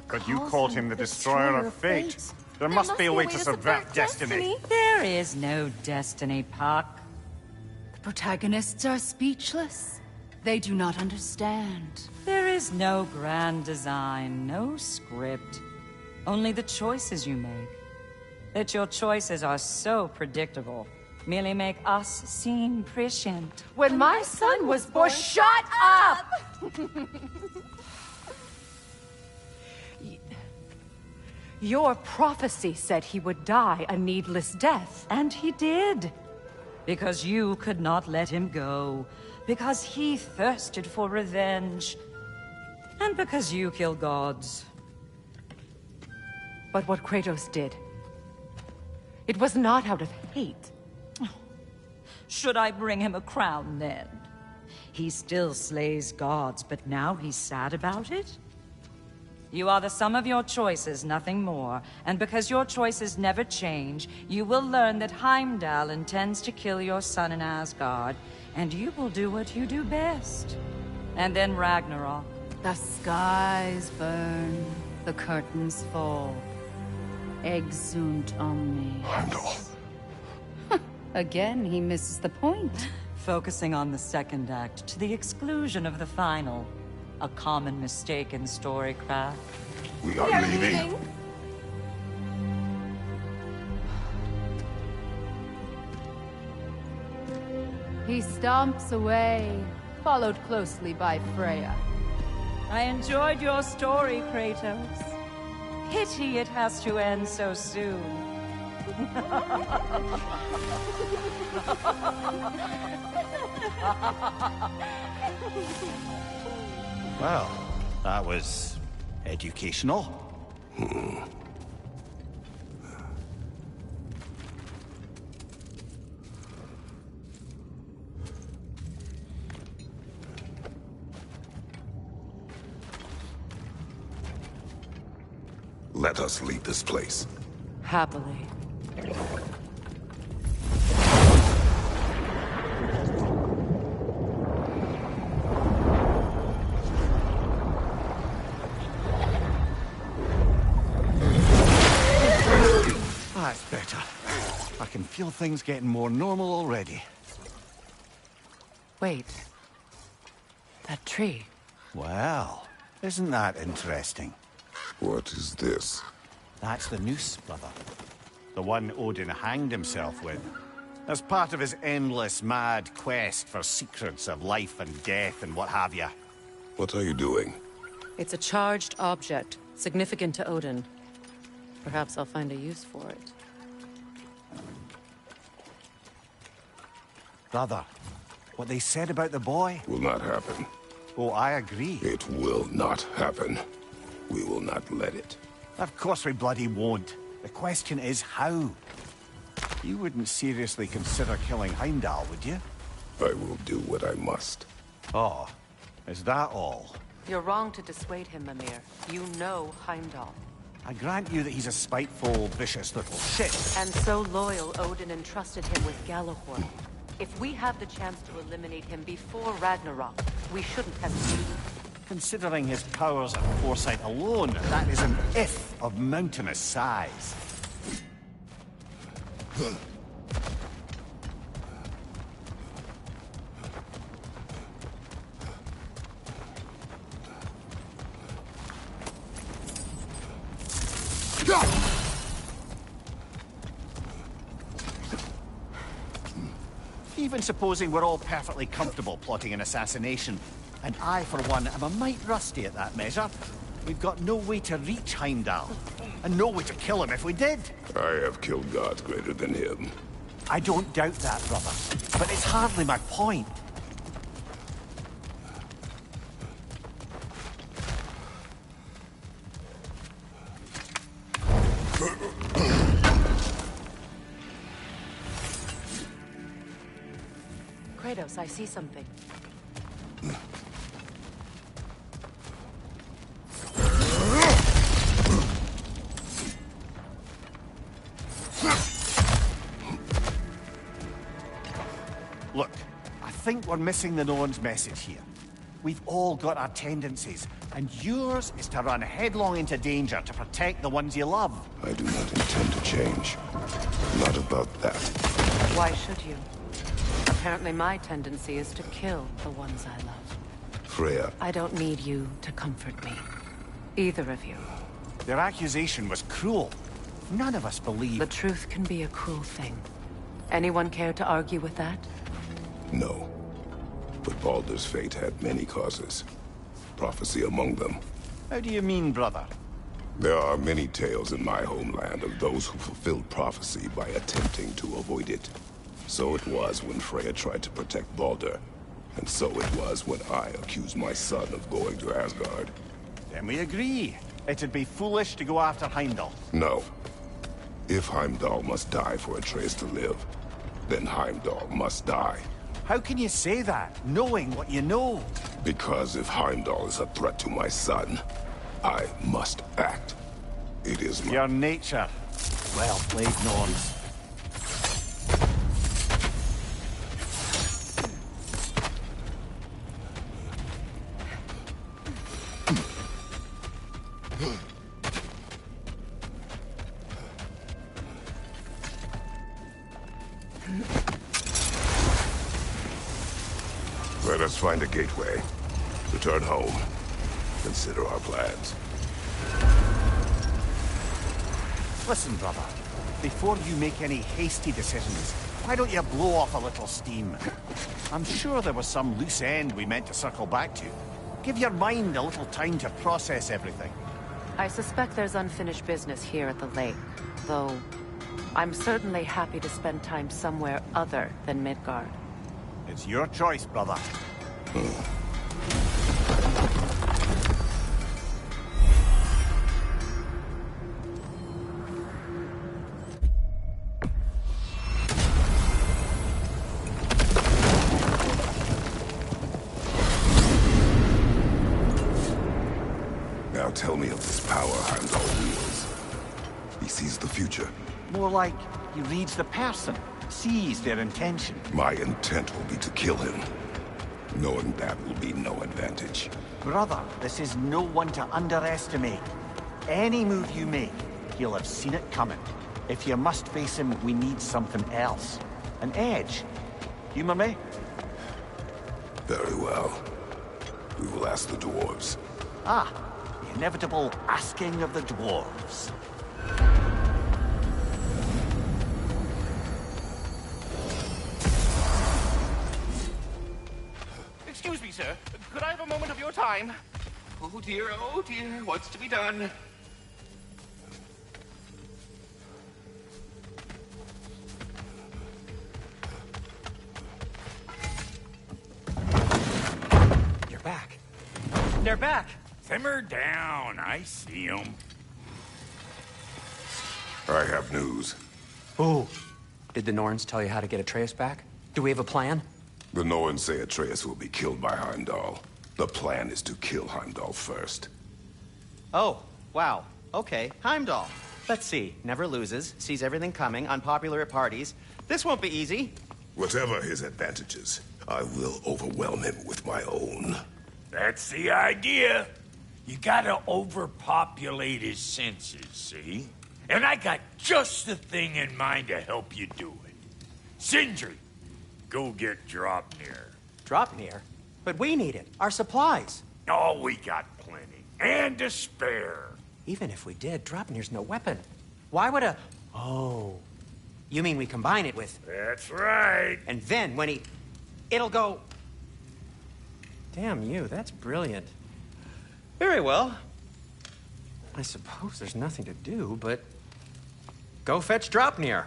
But you called him the Destroyer of Fate. There must be a way to subvert destiny. There is no destiny, Puck. The protagonists are speechless. They do not understand. There is no grand design, no script. Only the choices you make. That your choices are so predictable merely make us seem prescient. When my son was born, shut up! Your prophecy said he would die a needless death. And he did. Because you could not let him go. Because he thirsted for revenge. And because you kill gods. But what Kratos did, it was not out of hate. Should I bring him a crown then? He still slays gods, but now he's sad about it? You are the sum of your choices, nothing more. And because your choices never change, you will learn that Heimdall intends to kill your son in Asgard, and you will do what you do best. And then Ragnarok. The skies burn, the curtains fall. Exunt omni. Heimdall. Again, he misses the point. Focusing on the second act to the exclusion of the final. A common mistake in storycraft. We are leaving. He stomps away, followed closely by Freya. I enjoyed your story, Kratos. Pity it has to end so soon. Well, that was educational. Let us leave this place. Happily. That's better. I can feel things getting more normal already. Wait. That tree. Well, isn't that interesting? What is this? That's the noose, brother. The one Odin hanged himself with. As part of his endless, mad quest for secrets of life and death and what have you. What are you doing? It's a charged object, significant to Odin. Perhaps I'll find a use for it. Brother, what they said about the boy? Will not happen. Oh, I agree. It will not happen. We will not let it. Of course we bloody won't. The question is how. You wouldn't seriously consider killing Heimdall, would you? I will do what I must. Oh, is that all? You're wrong to dissuade him, Mimir. You know Heimdall. I grant you that he's a spiteful, vicious little shit. And so loyal, Odin entrusted him with Gjallarhorn. If we have the chance to eliminate him before Ragnarok, we shouldn't hesitate. Considering his powers and foresight alone, that is an if of mountainous size. Even supposing we're all perfectly comfortable plotting an assassination, and I, for one, am a mite rusty at that measure, we've got no way to reach Heimdall, and no way to kill him if we did. I have killed gods greater than him. I don't doubt that, brother, but it's hardly my point. Kratos, I see something. Look, I think we're missing the Norn's message here. We've all got our tendencies, and yours is to run headlong into danger to protect the ones you love. I do not intend to change. Not about that. Why should you? Apparently my tendency is to kill the ones I love. Freya. I don't need you to comfort me. Either of you. Their accusation was cruel. None of us believe. The truth can be a cruel thing. Anyone care to argue with that? No. But Baldur's fate had many causes. Prophecy among them. How do you mean, brother? There are many tales in my homeland of those who fulfilled prophecy by attempting to avoid it. So it was when Freya tried to protect Baldur. And so it was when I accused my son of going to Asgard. Then we agree. It'd be foolish to go after Heimdall. No. If Heimdall must die for Atreus to live, then Heimdall must die. How can you say that, knowing what you know? Because if Heimdall is a threat to my son, I must act. It is my... Your nature. Well played, Norns. Let us find a gateway. Return home. Consider our plans. Listen, brother. Before you make any hasty decisions, why don't you blow off a little steam? I'm sure there was some loose end we meant to circle back to. Give your mind a little time to process everything. I suspect there's unfinished business here at the lake, though I'm certainly happy to spend time somewhere other than Midgard. It's your choice, brother. Now tell me of this power Heimdall wields. He sees the future. More like he reads the person, sees their intention. My intent will be to kill him. Knowing that will be no advantage. Brother, this is no one to underestimate. Any move you make, he'll have seen it coming. If you must face him, we need something else. An edge. Humor me? Very well. We will ask the dwarves. Ah, the inevitable asking of the dwarves. Excuse me, sir. Could I have a moment of your time? Oh dear, what's to be done? You're back. They're back. Simmer down. I see them. I have news. Oh. Did the Norns tell you how to get Atreus back? Do we have a plan? The Norns say Atreus will be killed by Heimdall. The plan is to kill Heimdall first. Oh, wow. Okay, Heimdall. Let's see. Never loses, sees everything coming, unpopular at parties. This won't be easy. Whatever his advantages, I will overwhelm him with my own. That's the idea. You gotta overpopulate his senses, see? And I got just the thing in mind to help you do it. Sindri, go get Dropnir. Dropnir? But we need it. Our supplies. Oh, we got plenty. And to spare. Even if we did, Dropnir's no weapon. Why would a... Oh. You mean we combine it with... That's right. And then when he... It'll go... Damn you, that's brilliant. Very well. I suppose there's nothing to do, but... Go fetch Dropnir.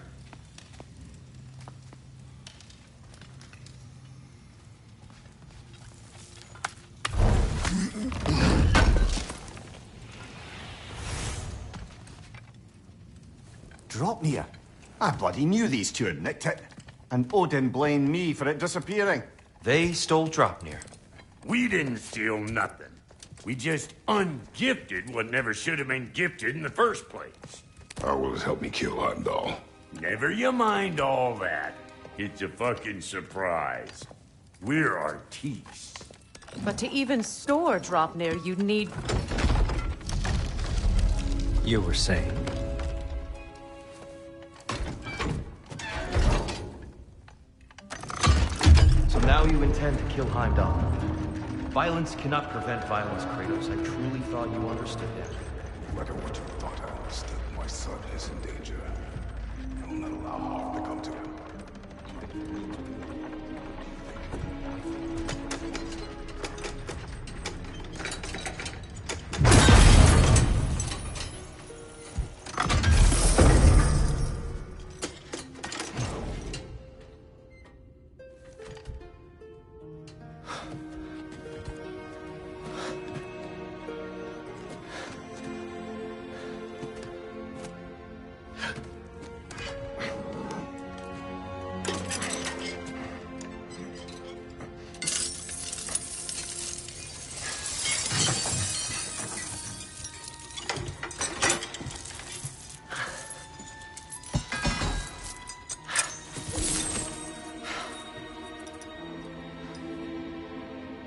Dropnir? I bloody knew these two had nicked it. And Odin blamed me for it disappearing. They stole Dropnir. We didn't steal nothing. We just ungifted what never should have been gifted in the first place. How will it help me kill Heimdall? Never you mind all that. It's a fucking surprise. We're artistes. But to even store Dropnir, you'd need... You were saying? So now you intend to kill Heimdall. Violence cannot prevent violence, Kratos. I truly thought you understood that. No matter what you thought I understood, my son is in danger. I will not allow harm to come to him.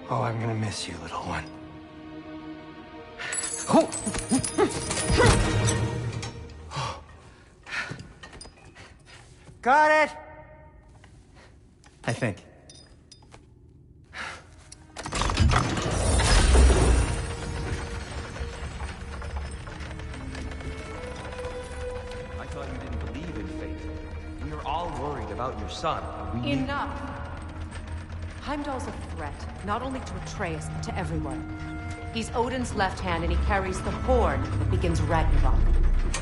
Oh, I'm gonna miss you, little one. Got it! I think. I thought you didn't believe in fate. We are all worried about your son. We Enough! Heimdall's a threat, not only to Atreus, but to everyone. He's Odin's left hand, and he carries the horde that begins Ragnarok.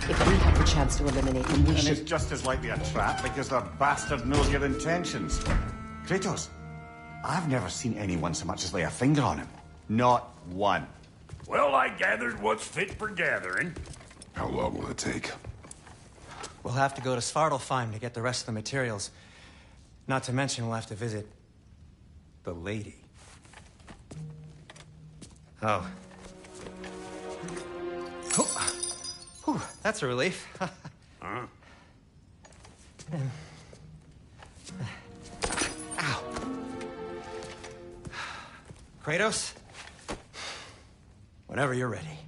If we have the chance to eliminate him, we And should... it's just as likely a trap because the bastard knows your intentions. Kratos, I've never seen anyone so much as lay a finger on him. Not one. Well, I gathered what's fit for gathering. How long will it take? We'll have to go to Svartalfheim to get the rest of the materials. Not to mention we'll have to visit... the lady. Oh. Whew, that's a relief. Huh? Ow. Kratos? Whenever you're ready.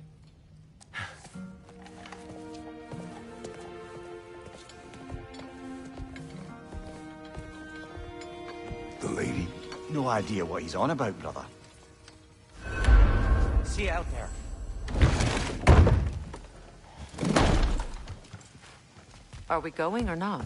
The lady? No idea what he's on about, brother. See you out there. Are we going or not?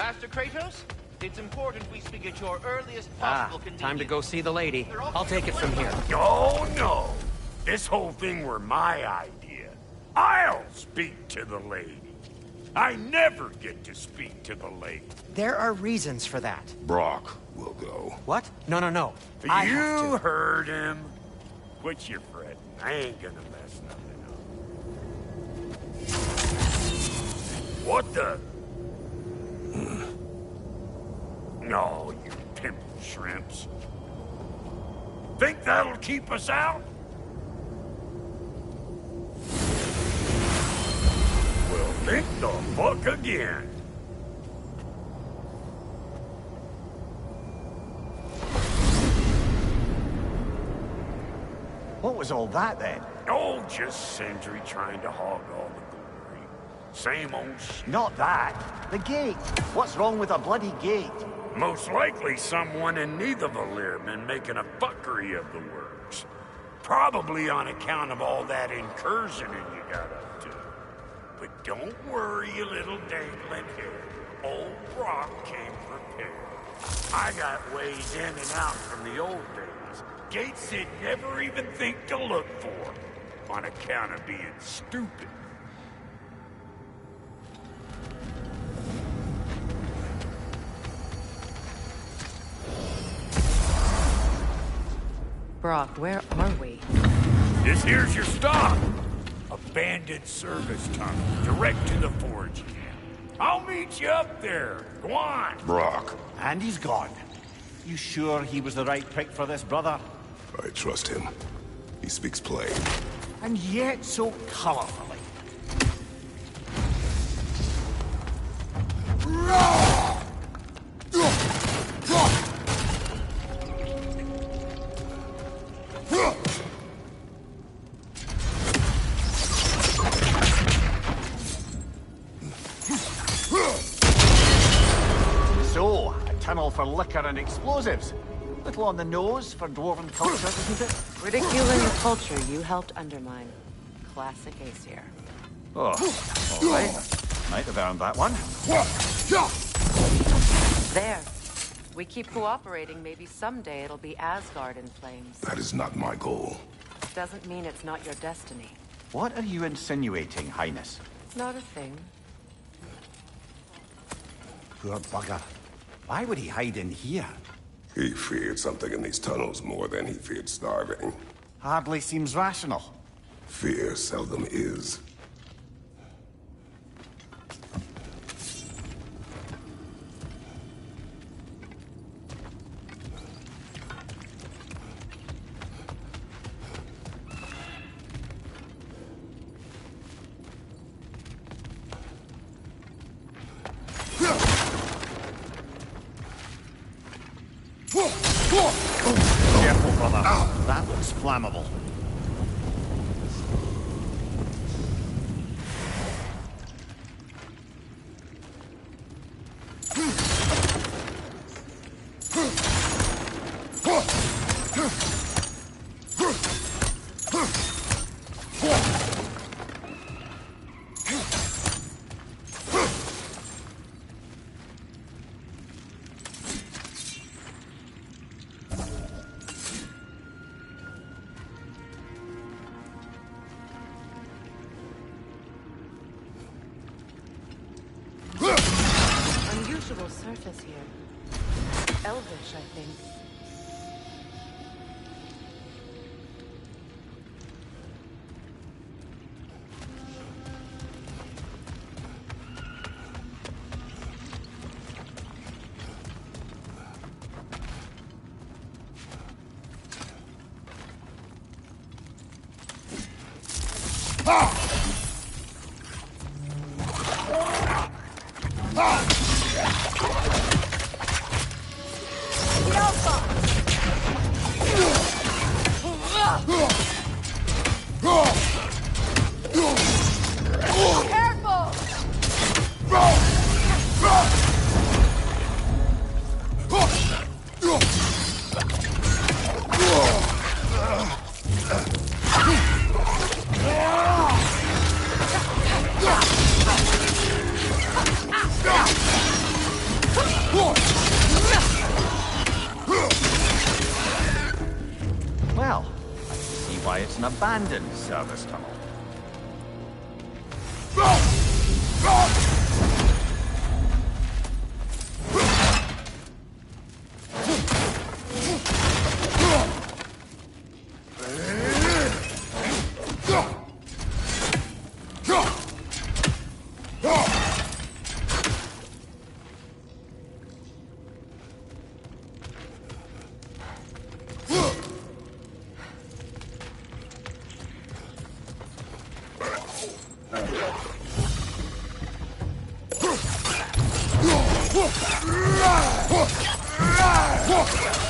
Master Kratos, it's important we speak at your earliest possible convenience. Time to go see the lady. I'll take it from here. Oh, no. This whole thing were my idea. I'll speak to the lady. I never get to speak to the lady. There are reasons for that. Brock will go. What? No. You heard him. Quit your fretting. I ain't gonna mess nothing up. What the? No, you pimple shrimps. Think that'll keep us out? Well, think the fuck again. What was all that, then? Oh, just Sindri trying to hog all the glory. Same old shit. Not that. The gate. What's wrong with a bloody gate? Most likely someone in Nidavellir been making a fuckery of the works. Probably on account of all that incursioning you got up to. But don't worry, you little dangling hair. Old Brock came prepared. I got ways in and out from the old days. Gates he'd never even think to look for, on account of being stupid. Brock, where are we? This here's your stop. Abandoned service tunnel, direct to the forge camp. I'll meet you up there. Go on. Brock. And he's gone. You sure he was the right pick for this, brother? I trust him. He speaks plain. And yet so colorfully. So, a tunnel for liquor and explosives. Little on the nose for dwarven culture, isn't it? Ridiculing the culture you helped undermine. Classic Aesir. Oh, all right. Might have earned that one. There. We keep cooperating, maybe someday it'll be Asgard in flames. That is not my goal. Doesn't mean it's not your destiny. What are you insinuating, Highness? Not a thing. Poor bugger. Why would he hide in here? He feared something in these tunnels more than he feared starving. Hardly seems rational. Fear seldom is. Careful, brother. That looks flammable. Unusual surface here. Elvish, I think. Well, I can see why it's an abandoned service tunnel.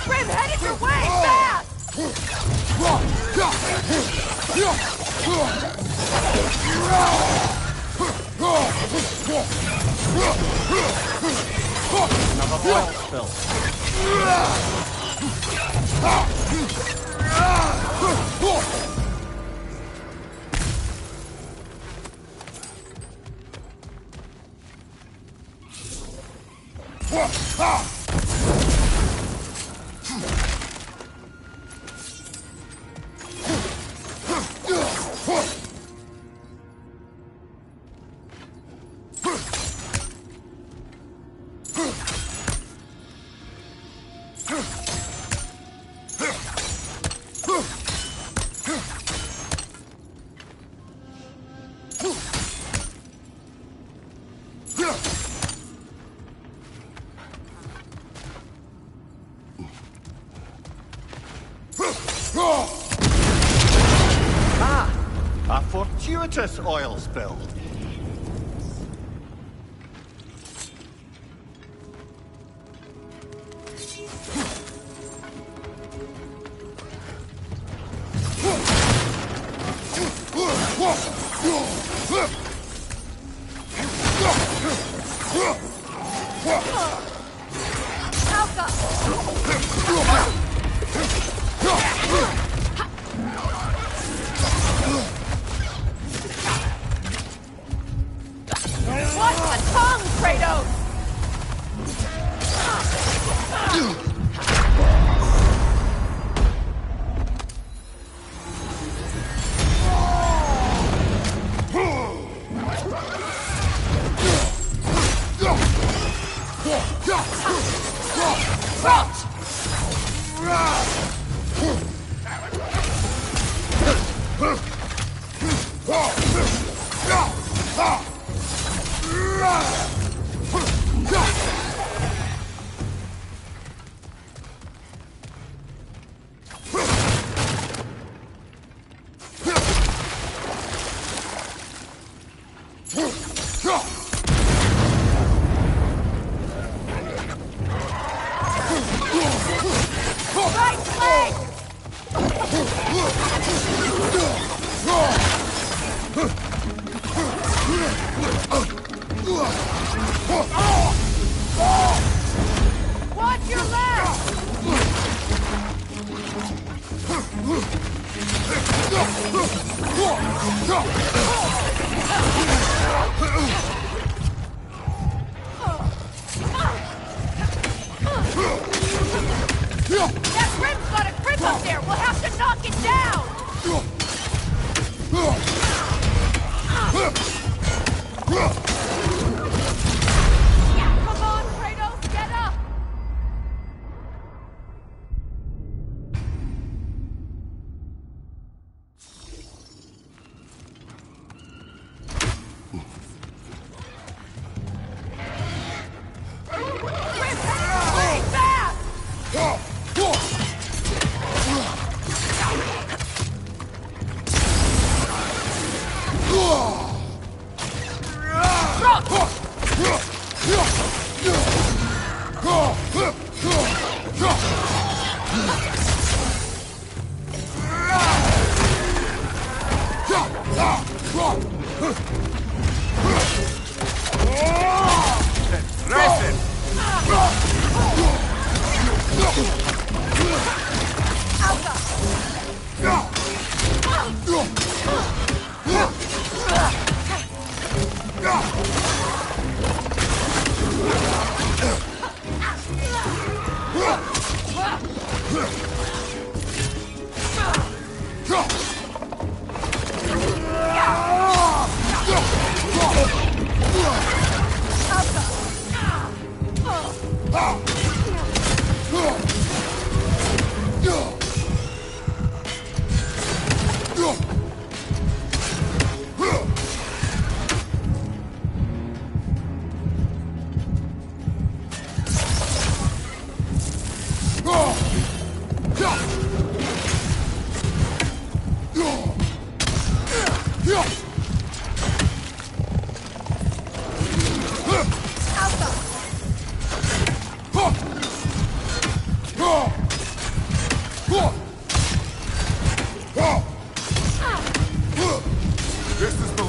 Grim, headed your way! Fast! Another oil spill. A fortuitous oil spill. Watch the tongue, Kratos! Watch your left! That Grim's got a grip up there! We'll have to knock it down! Come on, Kratos, get up! Grim, headed your way! Fast!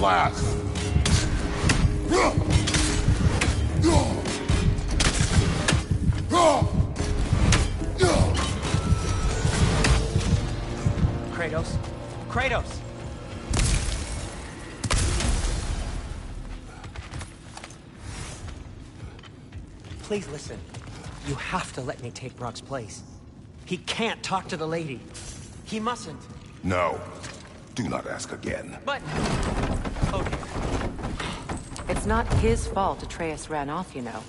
last. Kratos? Kratos! Please listen. You have to let me take Brock's place. He can't talk to the lady. He mustn't. No. Do not ask again. But... Okay. It's not his fault Atreus ran off, you know.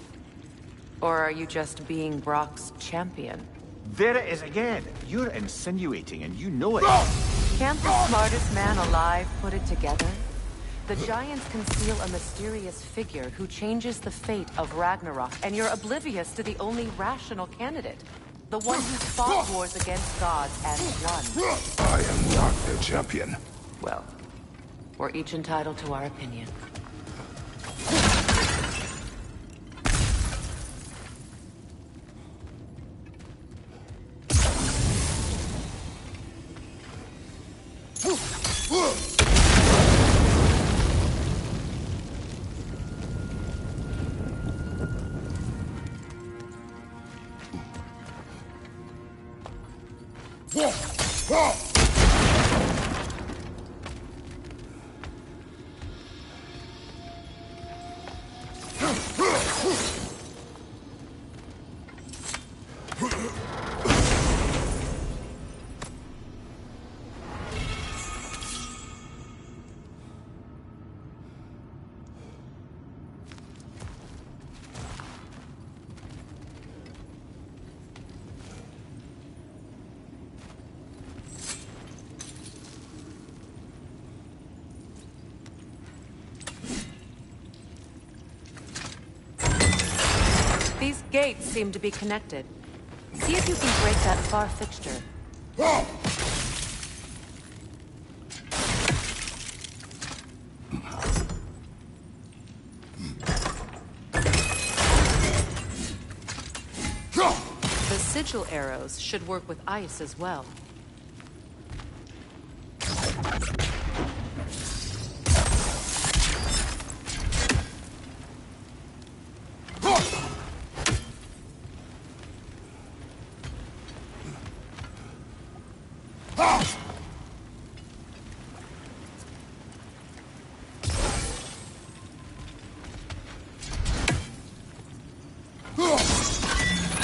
Or are you just being Brock's champion? There it is again. You're insinuating and you know it. Can't the smartest man alive put it together? The Giants conceal a mysterious figure who changes the fate of Ragnarok, and you're oblivious to the only rational candidate. The one who's fought wars against gods and won. I am not their champion. Well, we're each entitled to our opinion. These gates seem to be connected. See if you can break that far fixture. The sigil arrows should work with ice as well.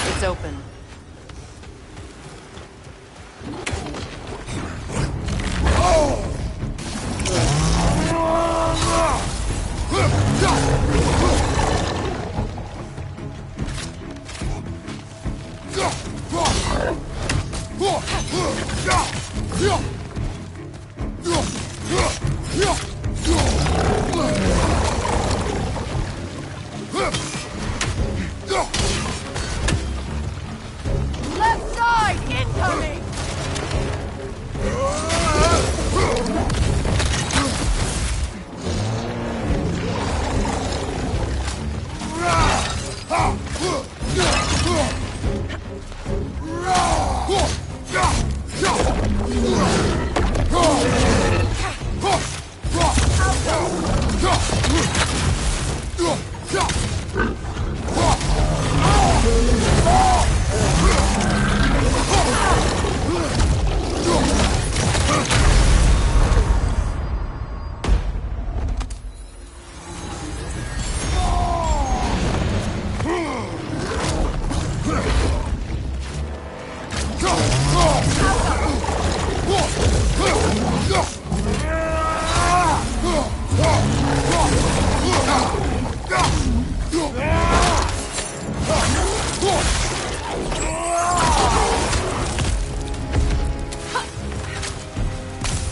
It's open. Left side, incoming!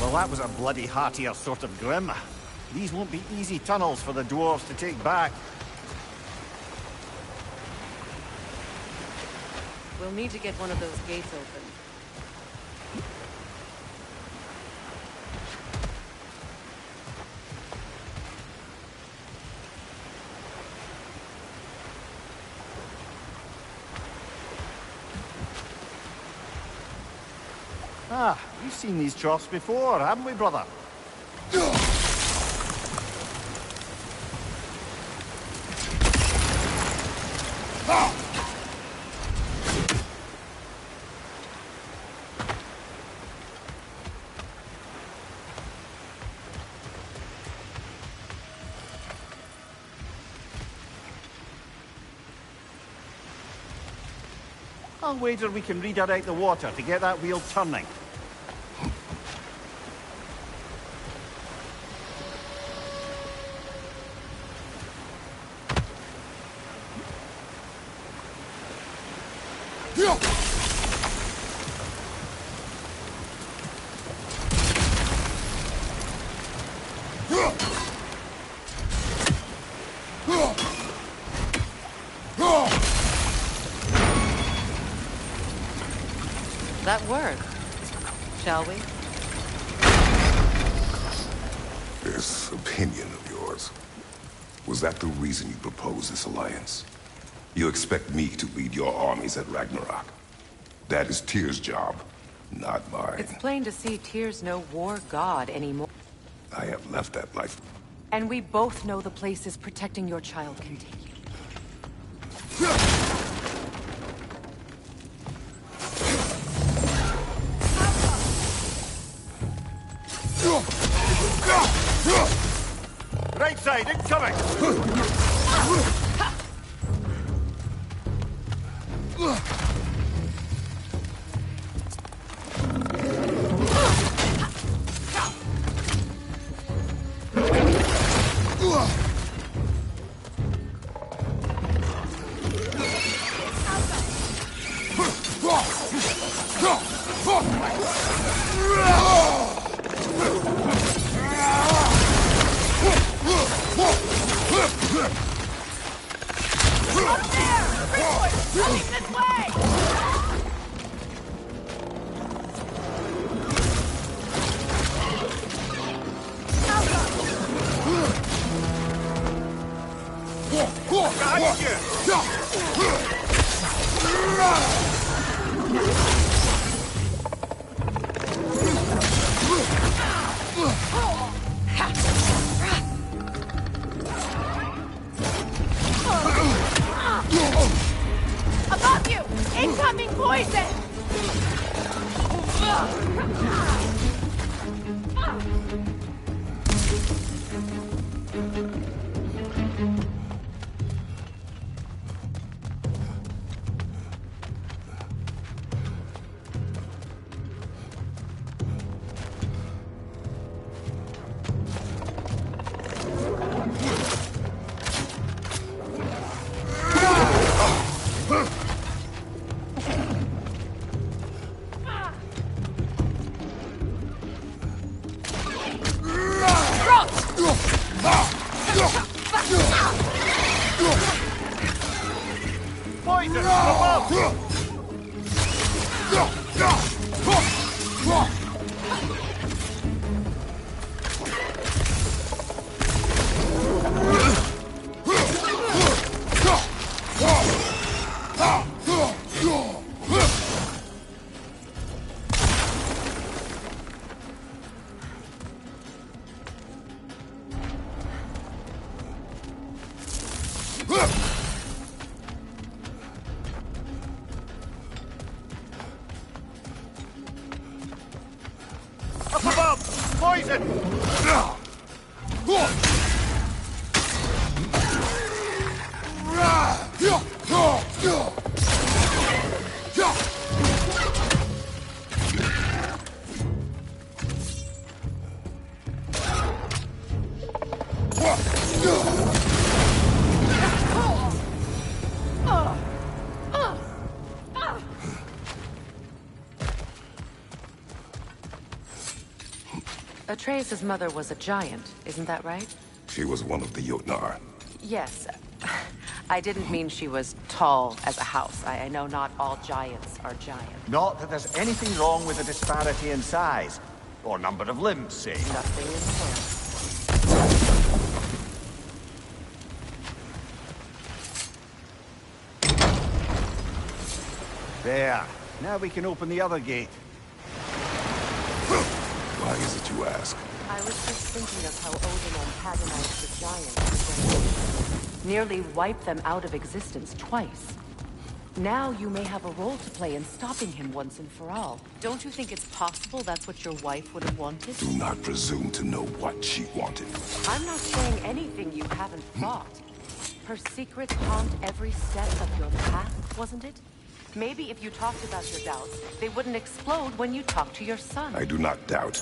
Well, that was a bloody heartier sort of grim. These won't be easy tunnels for the dwarves to take back. We'll need to get one of those gates open. Ah, we've seen these troughs before, haven't we, brother? I'll wager we can redirect the water to get that wheel turning. That worked. Shall we? This opinion of yours, was that the reason you proposed this alliance? You expect me to lead your armies at Ragnarok? That is Tyr's job, not mine. It's plain to see Tyr's no war god anymore. I have left that life. And we both know the places protecting your child can take you. Right side, incoming! Above you! Incoming poison! Poison! Above! Up above! Poison! Atreus' mother was a giant, isn't that right? She was one of the Jotnar. Yes. I didn't mean she was tall as a house. I know not all giants are giants. Not that there's anything wrong with a disparity in size, or number of limbs, say. Nothing in There. Now we can open the other gate. Why is it you ask? I was just thinking of how Odin antagonized the giants. Nearly wiped them out of existence twice. Now you may have a role to play in stopping him once and for all. Don't you think it's possible that's what your wife would have wanted? Do not presume to know what she wanted. I'm not saying anything you haven't thought. Her secrets haunt every step of your path, wasn't it? Maybe if you talked about your doubts, they wouldn't explode when you talked to your son. I do not doubt.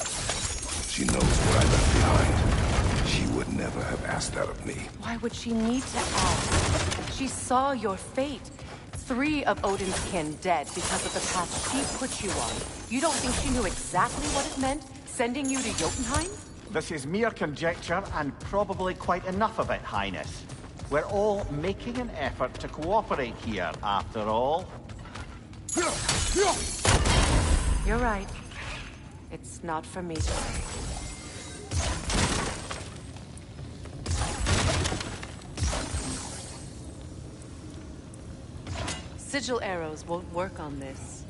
She knows what I left behind. She would never have asked that of me. Why would she need to ask? She saw your fate. 3 of Odin's kin dead because of the path she put you on. You don't think she knew exactly what it meant, sending you to Jotunheim? This is mere conjecture, and probably quite enough of it, Highness. We're all making an effort to cooperate here, after all. You're right. It's not for me to say. Sigil arrows won't work on this.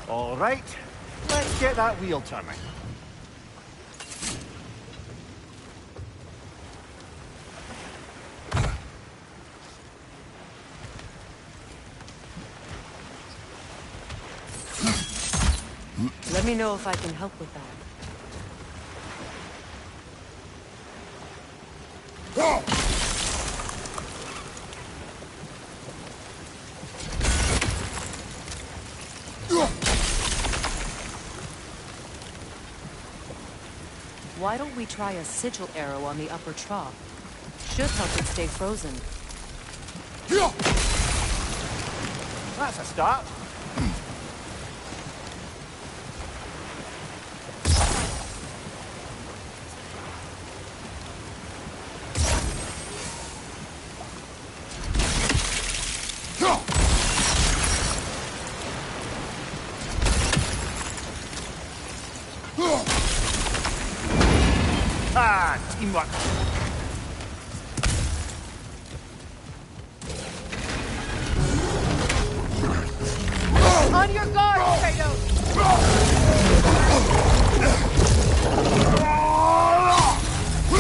All right, let's get that wheel turning. Let me know if I can help with that. Why don't we try a sigil arrow on the upper trough? Should help it stay frozen. That's a start. Ah, teamwork. On your guard, Kratos!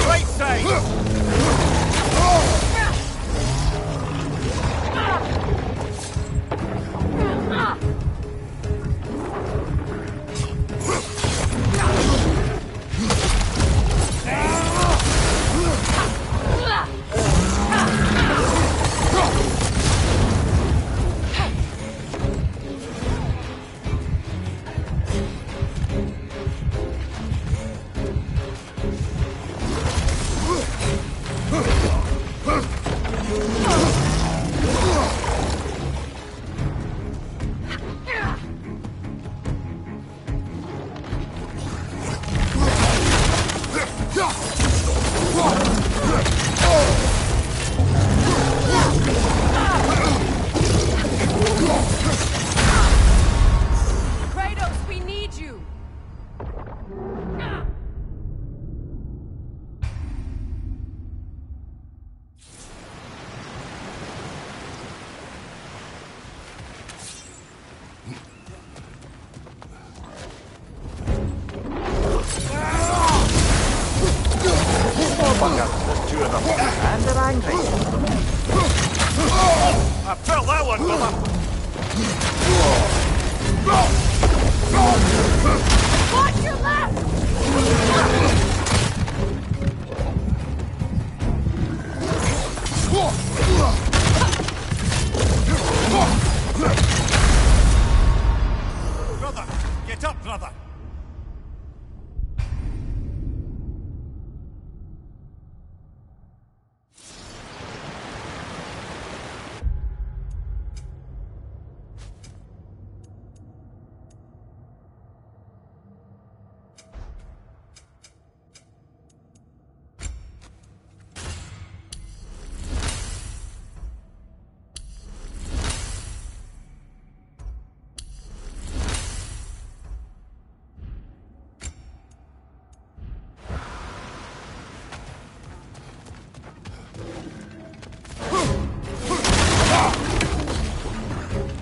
Right side! angry. I felt that one, brother. Watch your left! Brother, get up, brother.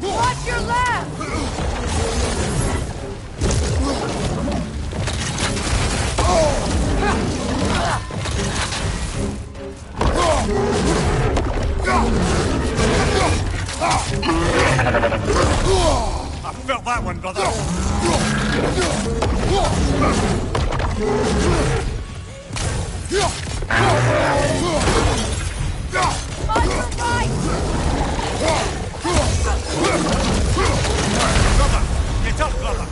Watch your left! I felt that one, brother. On your right! Brother, get up, brother.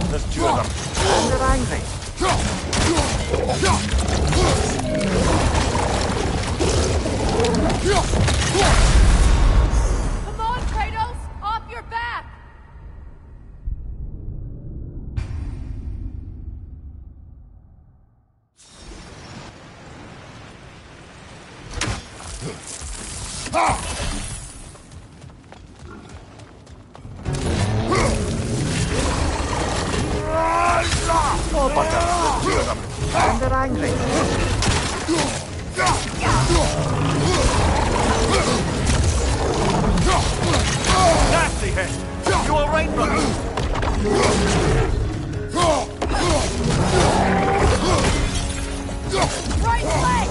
There's two of them. And they're angry. Come on, Kratos! Off your back! Oh, bugger. There's two of them. And they're angry. Nasty hit. You all right, brother? Right leg!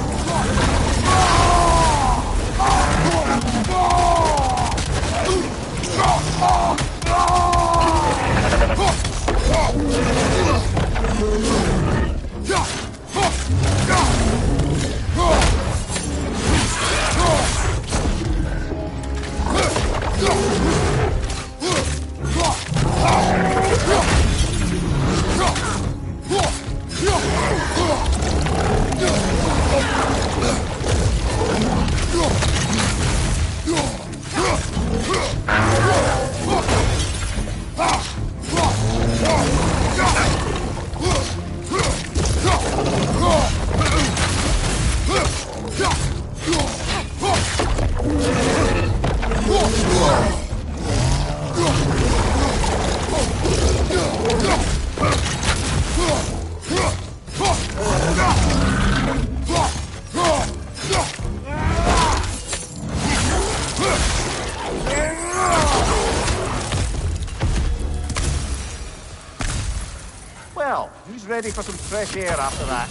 Well, who's ready for some fresh air after that?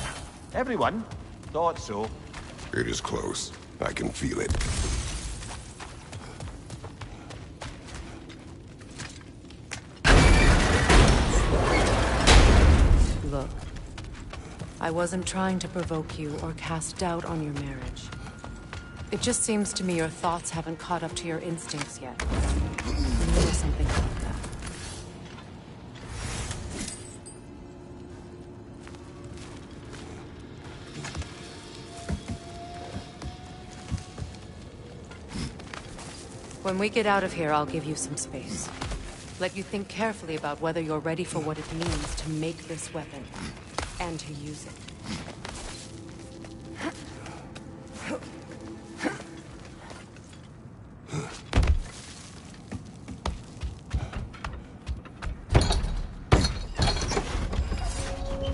Everyone? Thought so. It is close. I can feel it. Look, I wasn't trying to provoke you or cast doubt on your marriage. It just seems to me your thoughts haven't caught up to your instincts yet. And there was something about that. When we get out of here, I'll give you some space. Let you think carefully about whether you're ready for what it means to make this weapon, and to use it.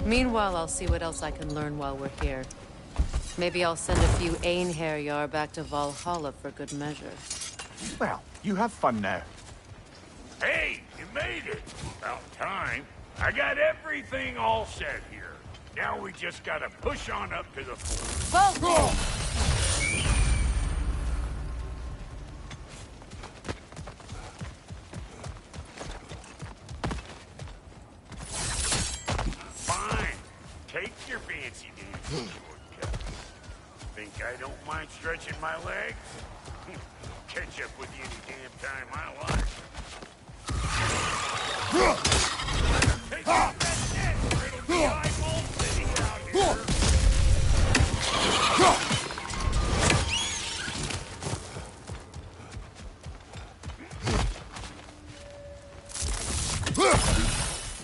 Meanwhile, I'll see what else I can learn while we're here. Maybe I'll send a few Einherjar back to Valhalla for good measure. Well, you have fun now. Hey, you made it. About time. I got everything all set here. Now we just gotta push on up to the fort. Whoa! Fine. Take your fancy dancing shortcut. Think I don't mind stretching my legs? Catch up with you any damn time I like. Take off that net, or it'll be eyeball city out here.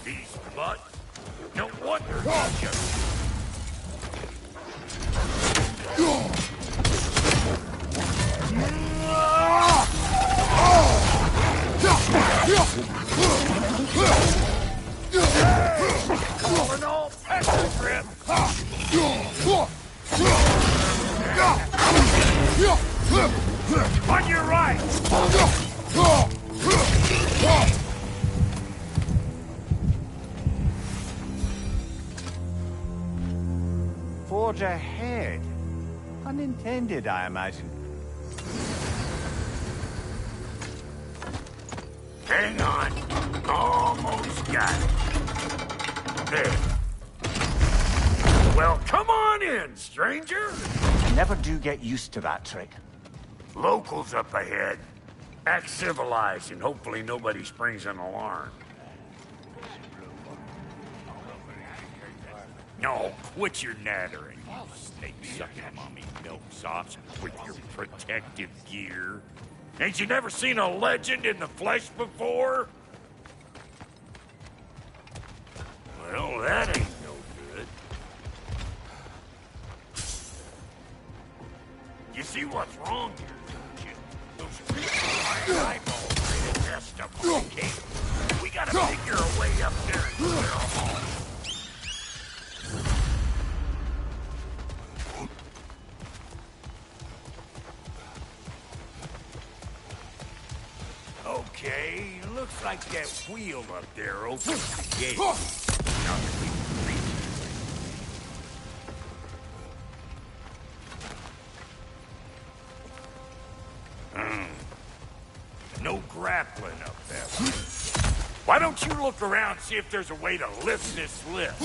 These butts? No wonder they're just... Calling all pecker grip. On your right. Forge ahead. Unintended, I imagine. Hang on. Almost got it. There. Well, come on in, stranger. Never do get used to that trick. Locals up ahead. Act civilized and hopefully nobody springs an alarm. No, quit your nattering, you snake-sucking mummy milksops with your protective gear. Ain't you never seen a legend in the flesh before? Well, that ain't no good. You see what's wrong here, don't you? Those iron eyeballs made a nest up on the cave. We gotta figure a way up there and clear them all. Okay, looks like that wheel up there opens the gate. Now that we can reach it. No grappling up that way. Why don't you look around and see if there's a way to lift this lift?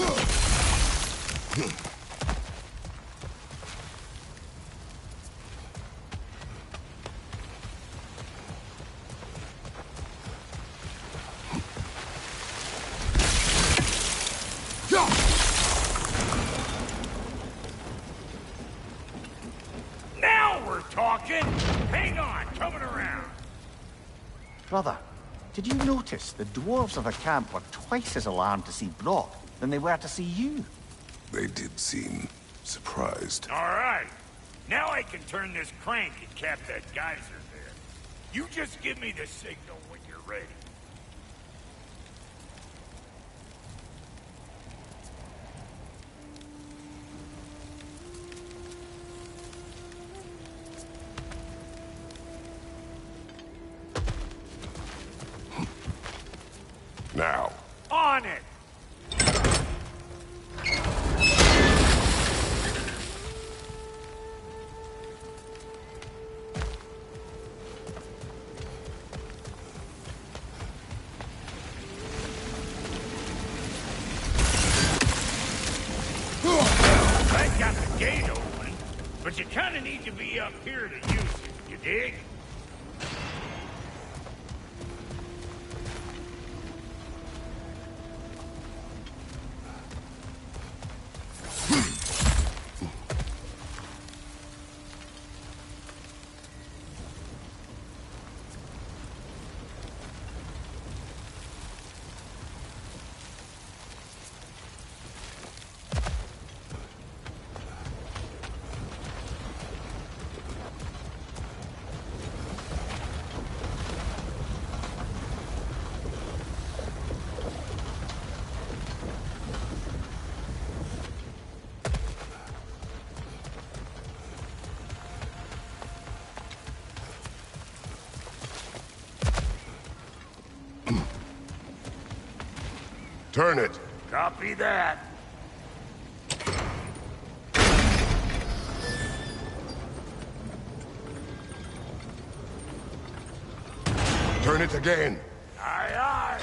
Hang on, coming around. Brother, did you notice the dwarves of the camp were twice as alarmed to see Brock than they were to see you? They did seem surprised. All right. Now I can turn this crank and cap that geyser there. You just give me the signal when you're ready. Now. On it! I got the gate open, but you kind of need to be up here to use it, you dig? Turn it. Copy that. Turn it again. Aye, aye.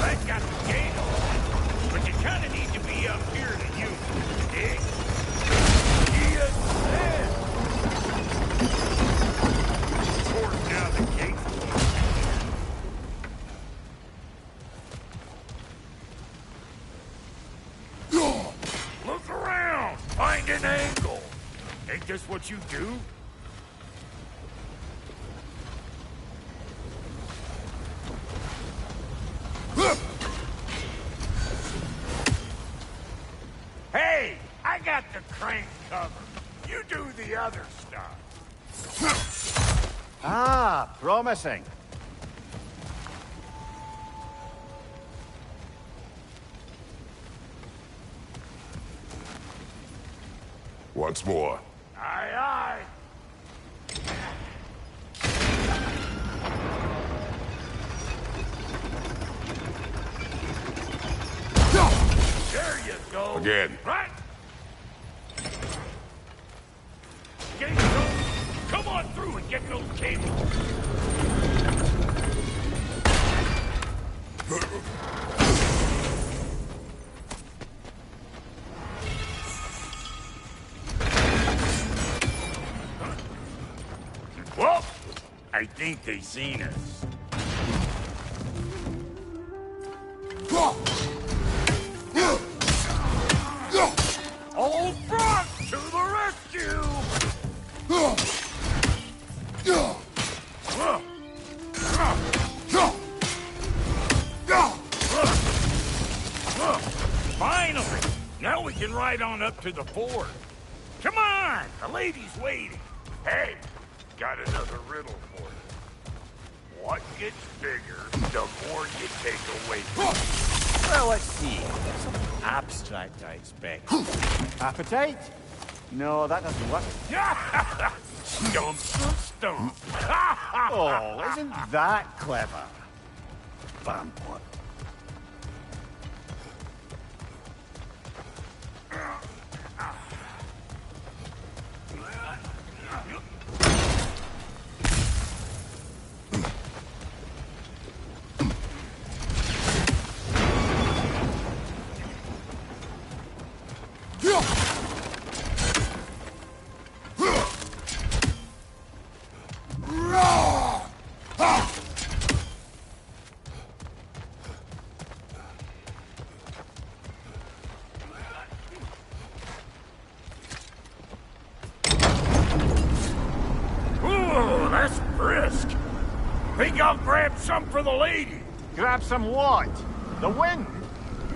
That got the gate open, but you kind of need to be up here to use it, dig? Yes, of course, now the gate's closed. Look around! Find an angle! Ain't this what you do? Hey! I got the crank covered. You do the other stuff. Ah, promising. Once more. Aye, aye. There you go. Again. Right. Gates open. Come on through and get those cables. Well, I think they seen us. Old Brock to the rescue! Finally! Now we can ride on up to the fort. Come on! The lady's waiting. Hey, got another riddle for you. What gets bigger, the more you take away from it. Well, let's see. Something abstract, I expect. Appetite? No, that doesn't work. Stump, stump. Oh, isn't that clever? Vampire. Ooh, that's brisk. Think I'll grab some for the lady. Grab some what? The wind?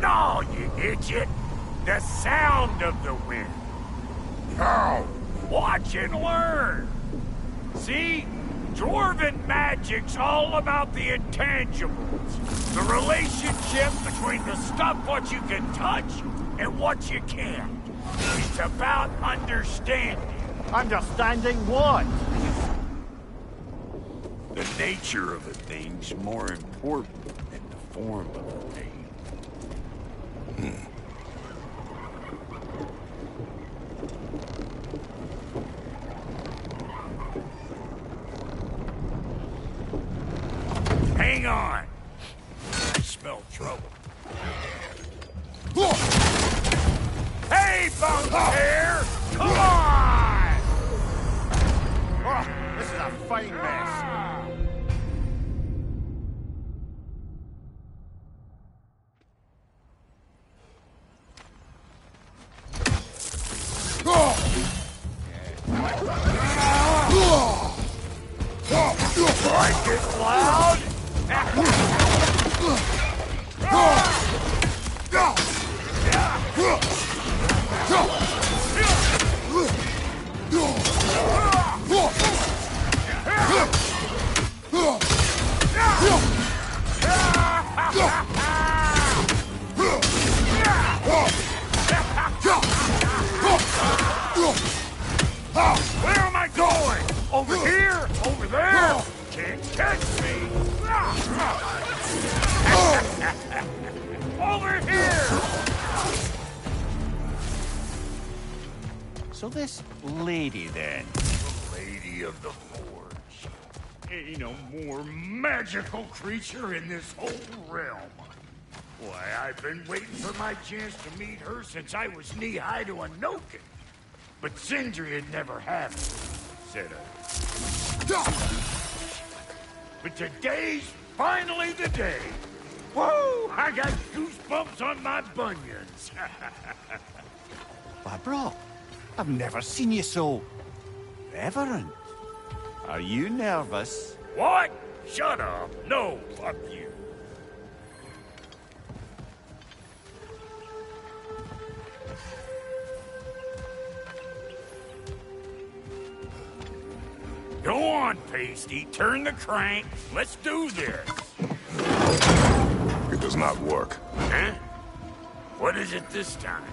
No, you idiot. The sound of the wind. How? Watch and learn. See? Dwarven magic's all about the intangibles. The relationship between the stuff what you can touch and what you can't. It's about understanding. Understanding what? The nature of a thing's more important than the form of a thing. Hang on. I smell trouble. Hey, Bunkhair! Come on! Oh, this is a fine mess. Like it loud? So this lady, then? The Lady of the Forge. Ain't no more magical creature in this whole realm. Why, I've been waiting for my chance to meet her since I was knee-high to a Noken. But Sindri had never happened, said I. But today's finally the day. Whoa! I got goosebumps on my bunions. Why, bro, I've never seen you so reverent. Are you nervous? What? Shut up. No, fuck you. Go on, Pasty. Turn the crank. Let's do this. It does not work. Huh? What is it this time?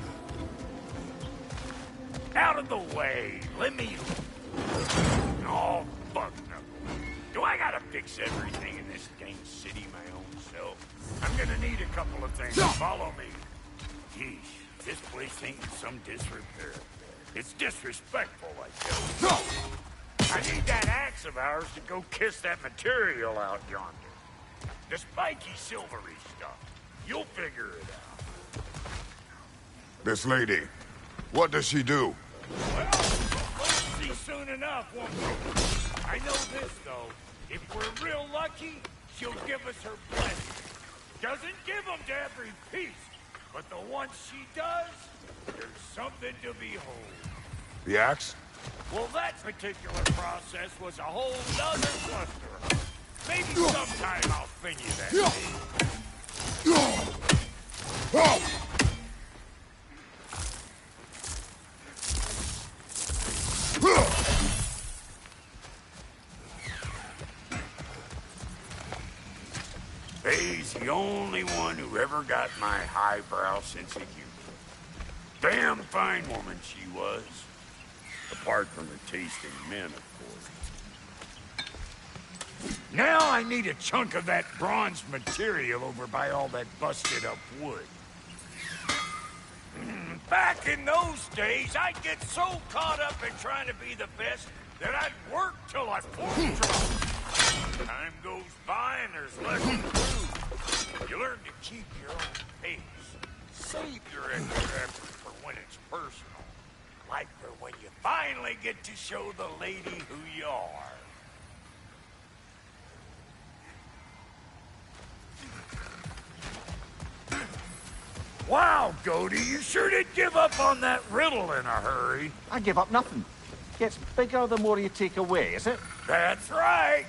Out of the way. Let me... Oh, fuck no. Do I gotta fix everything in this dang city my own self? I'm gonna need a couple of things. Follow me. Geesh, this place ain't in some disrepair. It's disrespectful, I tell you. I need that axe of ours to go kiss that material out yonder. The spiky silvery stuff. You'll figure it out. This lady, what does she do? Well, we'll see soon enough, won't we? I know this, though. If we're real lucky, she'll give us her blessing. Doesn't give them to every piece, but the ones she does, there's something to behold. The axe? Well, that particular process was a whole nother cluster. Maybe sometime I'll fin you that. Faye's the only one who ever got my highbrow sense of humor. Damn fine woman she was. Apart from her tasting men, of course. Now I need a chunk of that bronze material over by all that busted up wood. Back in those days, I'd get so caught up in trying to be the best that I'd work till I fork drunk. Time goes by and there's less to do. You learn to keep your own pace. Save your extra effort for when it's personal. Like for when you finally get to show the lady who you are. Wow, Goody, you sure did give up on that riddle in a hurry. I give up nothing. Gets bigger the more you take away, is it? That's right.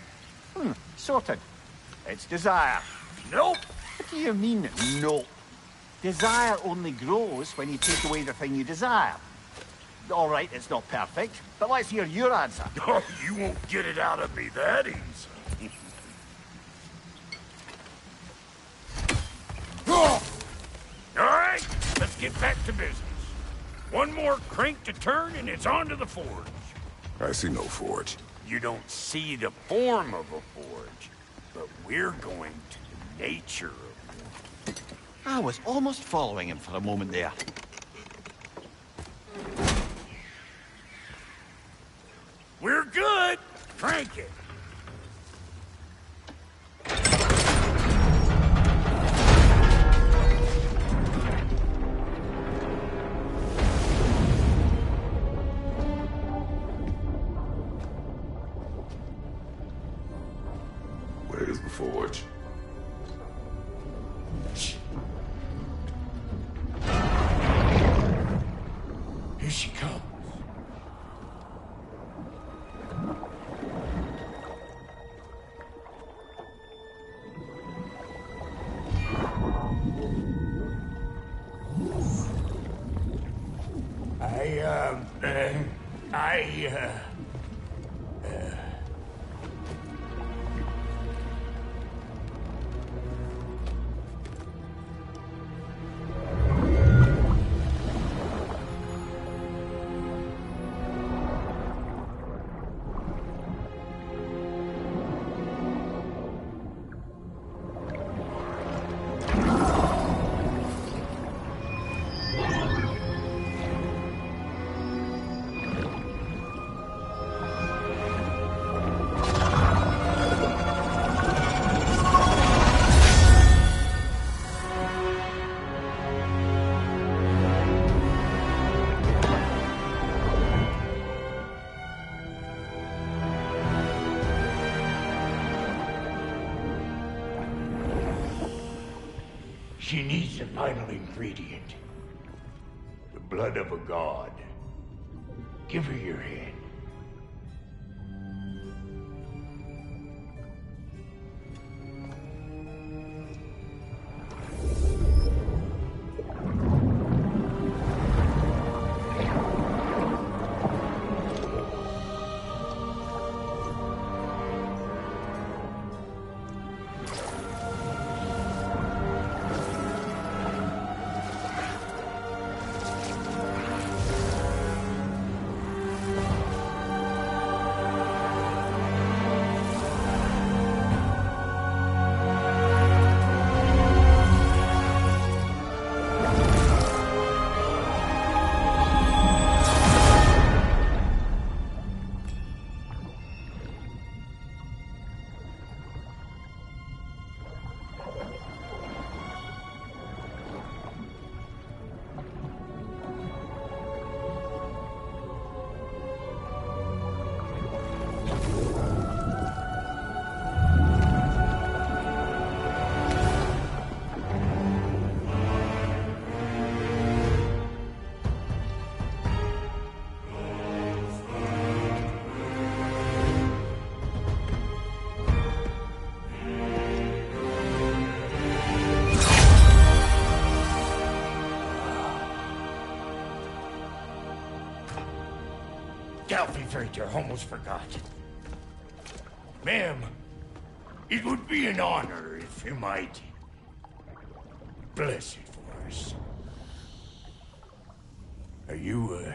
Sorted. It's desire. Nope. What do you mean, nope? Desire only grows when you take away the thing you desire. All right, it's not perfect, but let's hear your answer. Oh, you won't get it out of me that easy. All right, let's get back to business. One more crank to turn and it's on to the forge. I see no forge. You don't see the form of a forge, but we're going to the nature of one. I was almost following him for a moment there. We're good. Crank it. Where's the forge? Here she comes. She needs the final ingredient. The blood of a god. Give her your hand. I almost forgot. Ma'am, it would be an honor if you might bless it for us. Are you,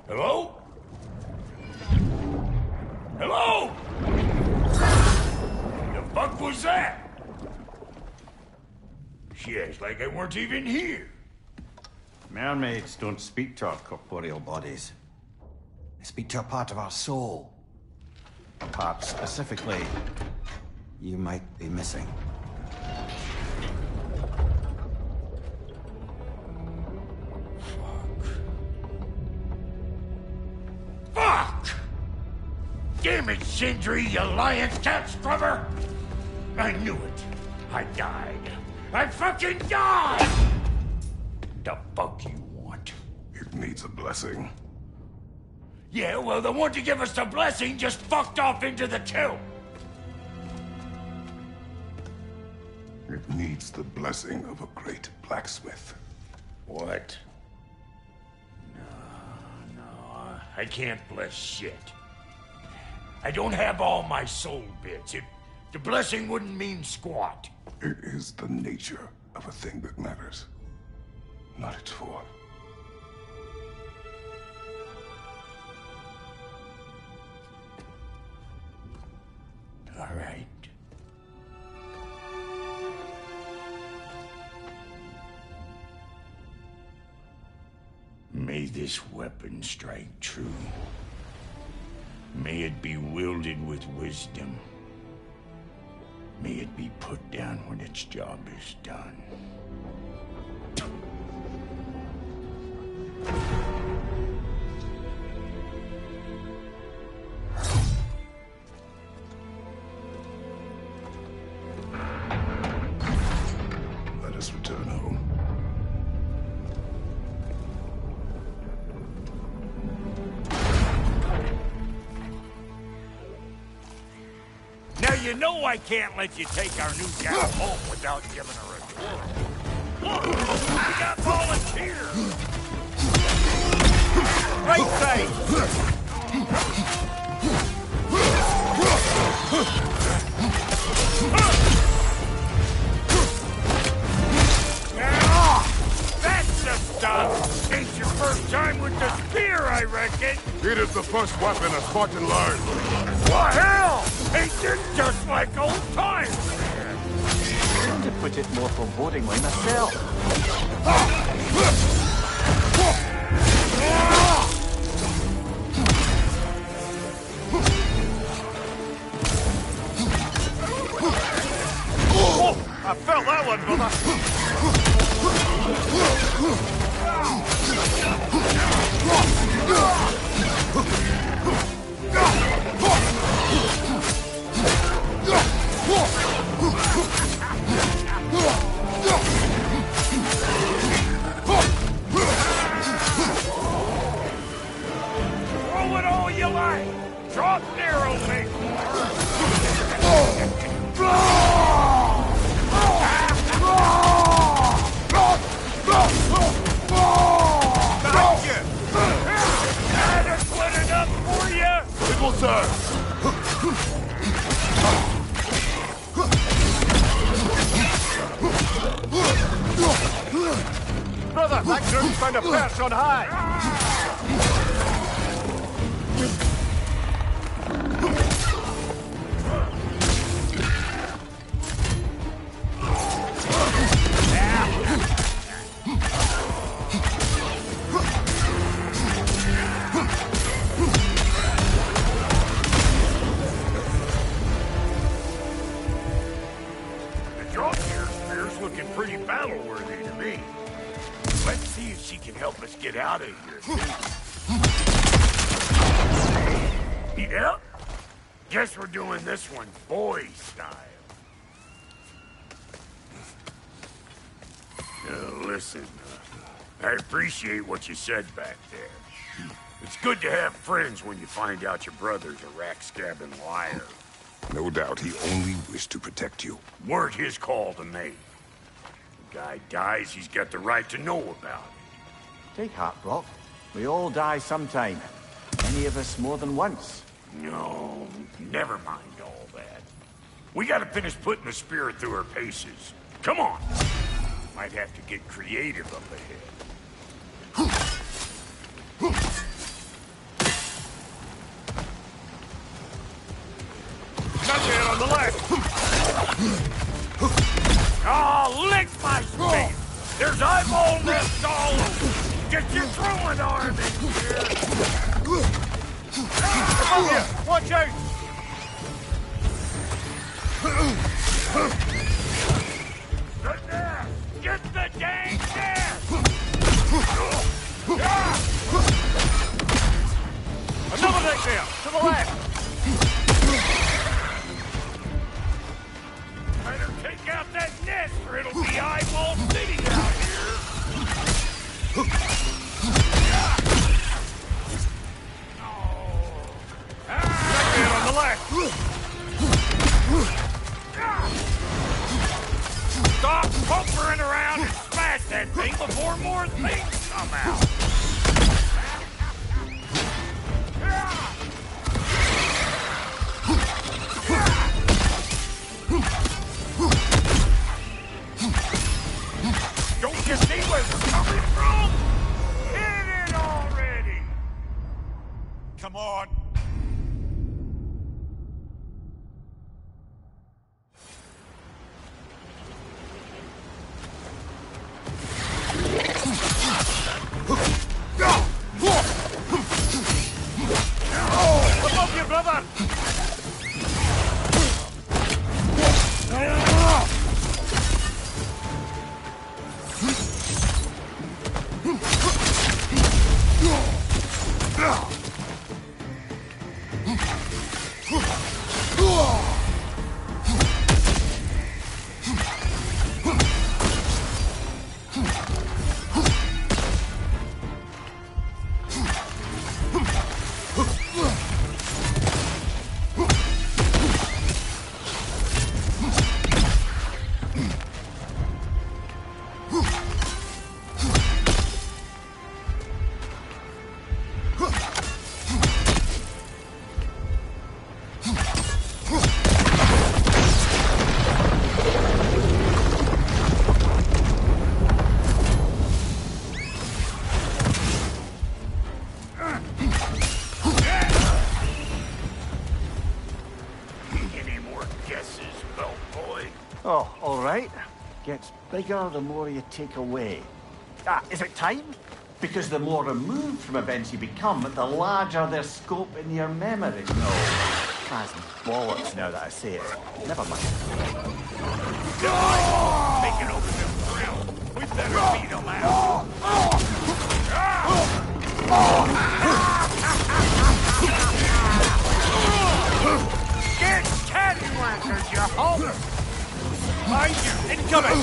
hello? Hello? The fuck was that? She acts like I weren't even here. Mermaids don't speak to our corporeal bodies. They speak to a part of our soul. A part specifically you might be missing. Fuck! Damn it, Sindri, you lion's cat scrubber! I knew it. I died. I fucking died! The fuck you want? It needs a blessing. Yeah, well, the one to give us the blessing just fucked off into the tomb. It needs the blessing of a great blacksmith. What? No, I can't bless shit. I don't have all my soul bits. The blessing wouldn't mean squat. It is the nature of a thing that matters, not its form. All right. May this weapon strike true. May it be wielded with wisdom. May it be put down when its job is done. Let us return home. Now you know I can't let you take our new gal home without giving her a tour. Look, we got volunteers. Right side. That's the stuff. Ain't your first time with the spear, I reckon. It is the first weapon a Spartan learned. What hell? Ain't this just like old times? To put it more forebodingly myself. Oh, I felt that one, brother. Brother, that group's found a perch on high! The Drawgear spear's looking pretty battle-worthy to me. Let's see if she can help us get out of here, too. Yep. Guess we're doing this one boy style. Listen, I appreciate what you said back there. It's good to have friends when you find out your brother's a rack-scabbing liar. No doubt he only wished to protect you. Weren't his call to make. The guy dies, he's got the right to know about it. Take heart, Brock. We all die sometime. Any of us more than once. No, never mind all that. We gotta finish putting the spirit through her paces. Come on! Might have to get creative up ahead. Nothing on the left! Oh, lick my space! There's eyeball nests all over! Get your throwing arm in here! Above you! Watch out! Good there! Get the dang nest! Another deck there! To the left! Better take out that nest or it'll be eyeball city out here! On the left! Stop pumpering around and smash that thing before more things come out! Don't you see where they're coming from? Hit it already! Come on. Above you, brother! Any more guesses, belt boy? Oh, all right. Gets bigger the more you take away. Ah, is it time? Because the more removed from events you become, the larger their scope in your memory. No, that's bollocks now that I say it. Never mind. Taking over the ground. We better beat them out. Get cattywankers, you homer! Mind you, incoming!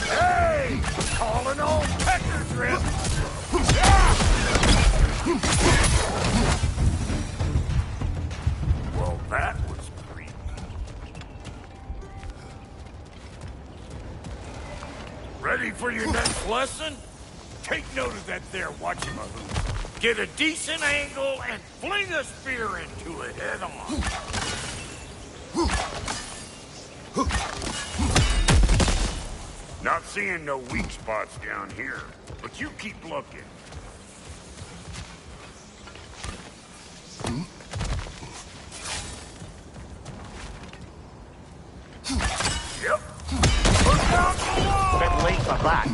Hey! Calling on Pecker Drip! Ready for your next lesson? Take note of that there whatchamahoo. Get a decent angle and fling a spear into it head on. Not seeing no weak spots down here, but you keep looking. Yep. Put down the wall! Bit late for that.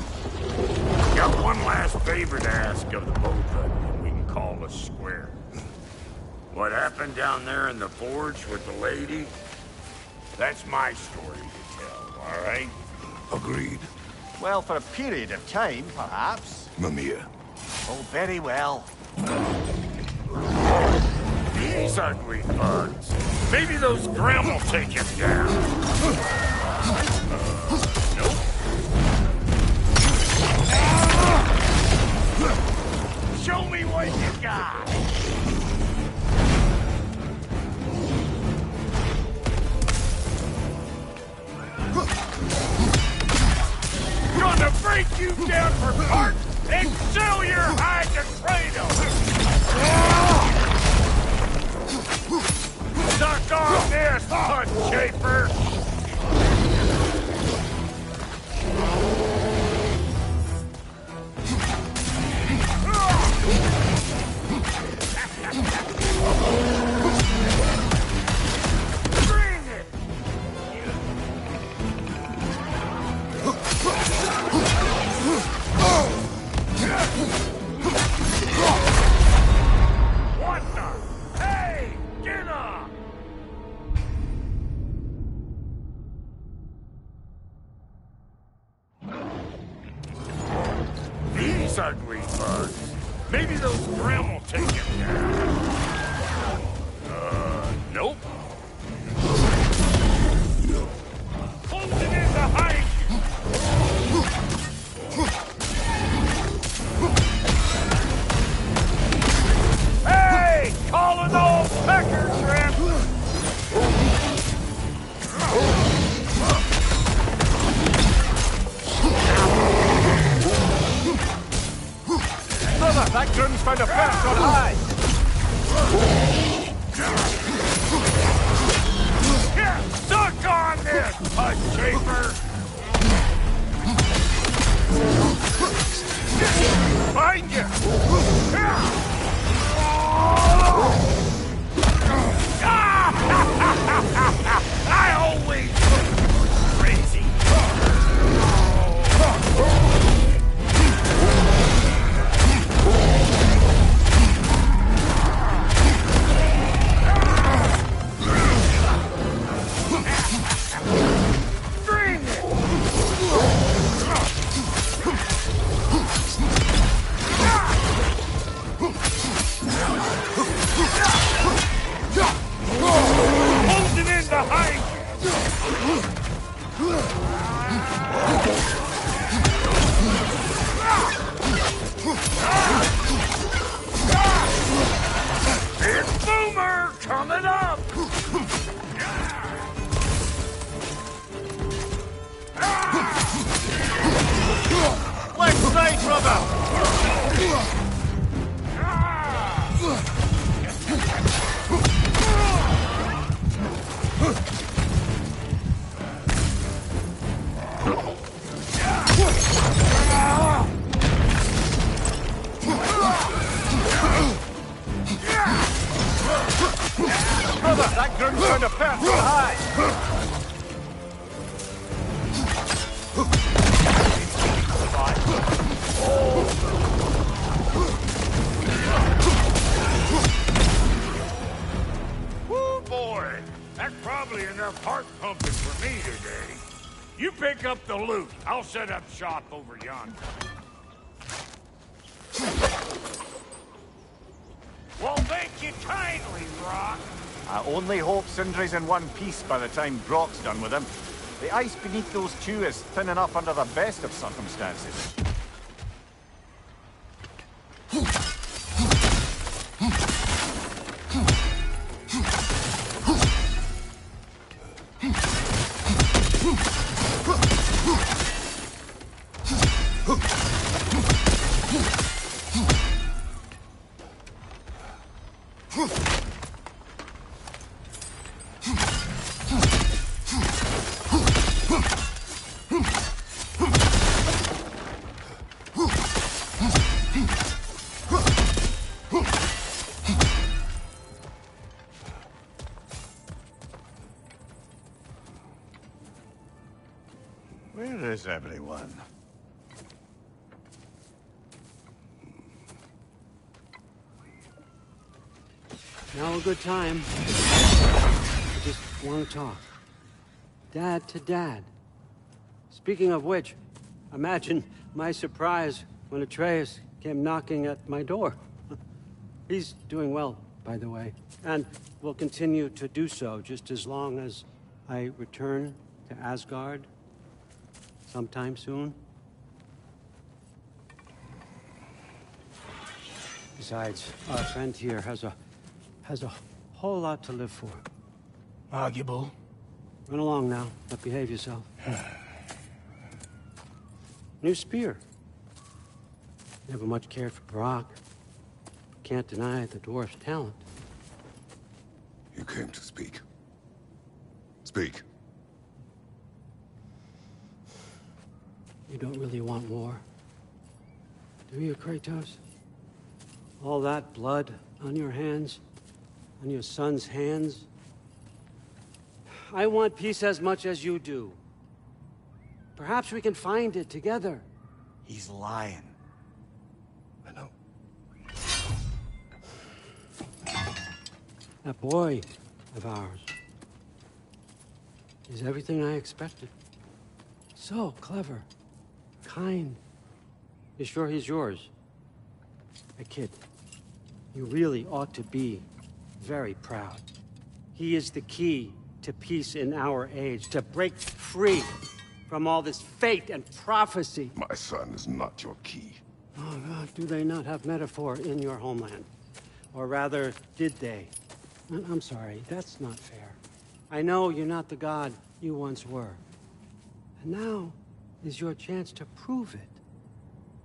Got one last favor to ask of the both of you. We can call us square. What happened down there in the forge with the lady? That's my story to tell, all right? Agreed. Well, for a period of time, perhaps. Mimir. Oh, very well. These ugly bugs. Maybe those Grim will take him down. Nope. Show me what you got. Gonna break you down for parts and sell your hide to Kratos! Suck on this, butt chafer! Bring it! What the? Hey! Get up! These ugly bugs. Maybe those Grim will take him down. Nope. Closing in behind you! Hey! Calling all pecker trip! Brother, that Grim's found a perch on high! Here, suck on this, butt chafer! Find you! I always look crazy! Bring Closing in behind Big Boomer coming up! Left side, brother! Brother, that Grim's found a perch on high! Woo, boy! That's probably enough heart pumping for me today. You pick up the loot. I'll set up shop over yonder. Well, thank you kindly, Rock. I only hope Sindri's in one piece by the time Brock's done with him. The ice beneath those two is thin enough under the best of circumstances. Where is everyone? Now a good time. I just want to talk. Dad to Dad. Speaking of which, imagine my surprise when Atreus came knocking at my door. He's doing well, by the way, and will continue to do so just as long as I return to Asgard sometime soon. Besides, our friend here has a whole lot to live for. Arguable. Run along now, but behave yourself. New spear. Never much cared for Brock. Can't deny the dwarf's talent. You came to speak. Speak. You don't really want war, do you, Kratos? All that blood on your hands, on your son's hands. I want peace as much as you do. Perhaps we can find it together. He's lying. I know. That boy of ours is everything I expected. So clever, kind. You sure he's yours? A kid. You really ought to be very proud. He is the key to peace in our age, to break free from all this fate and prophecy. My son is not your key. Oh, God, do they not have metaphor in your homeland? Or rather, did they? I'm sorry, that's not fair. I know you're not the god you once were. And now is your chance to prove it.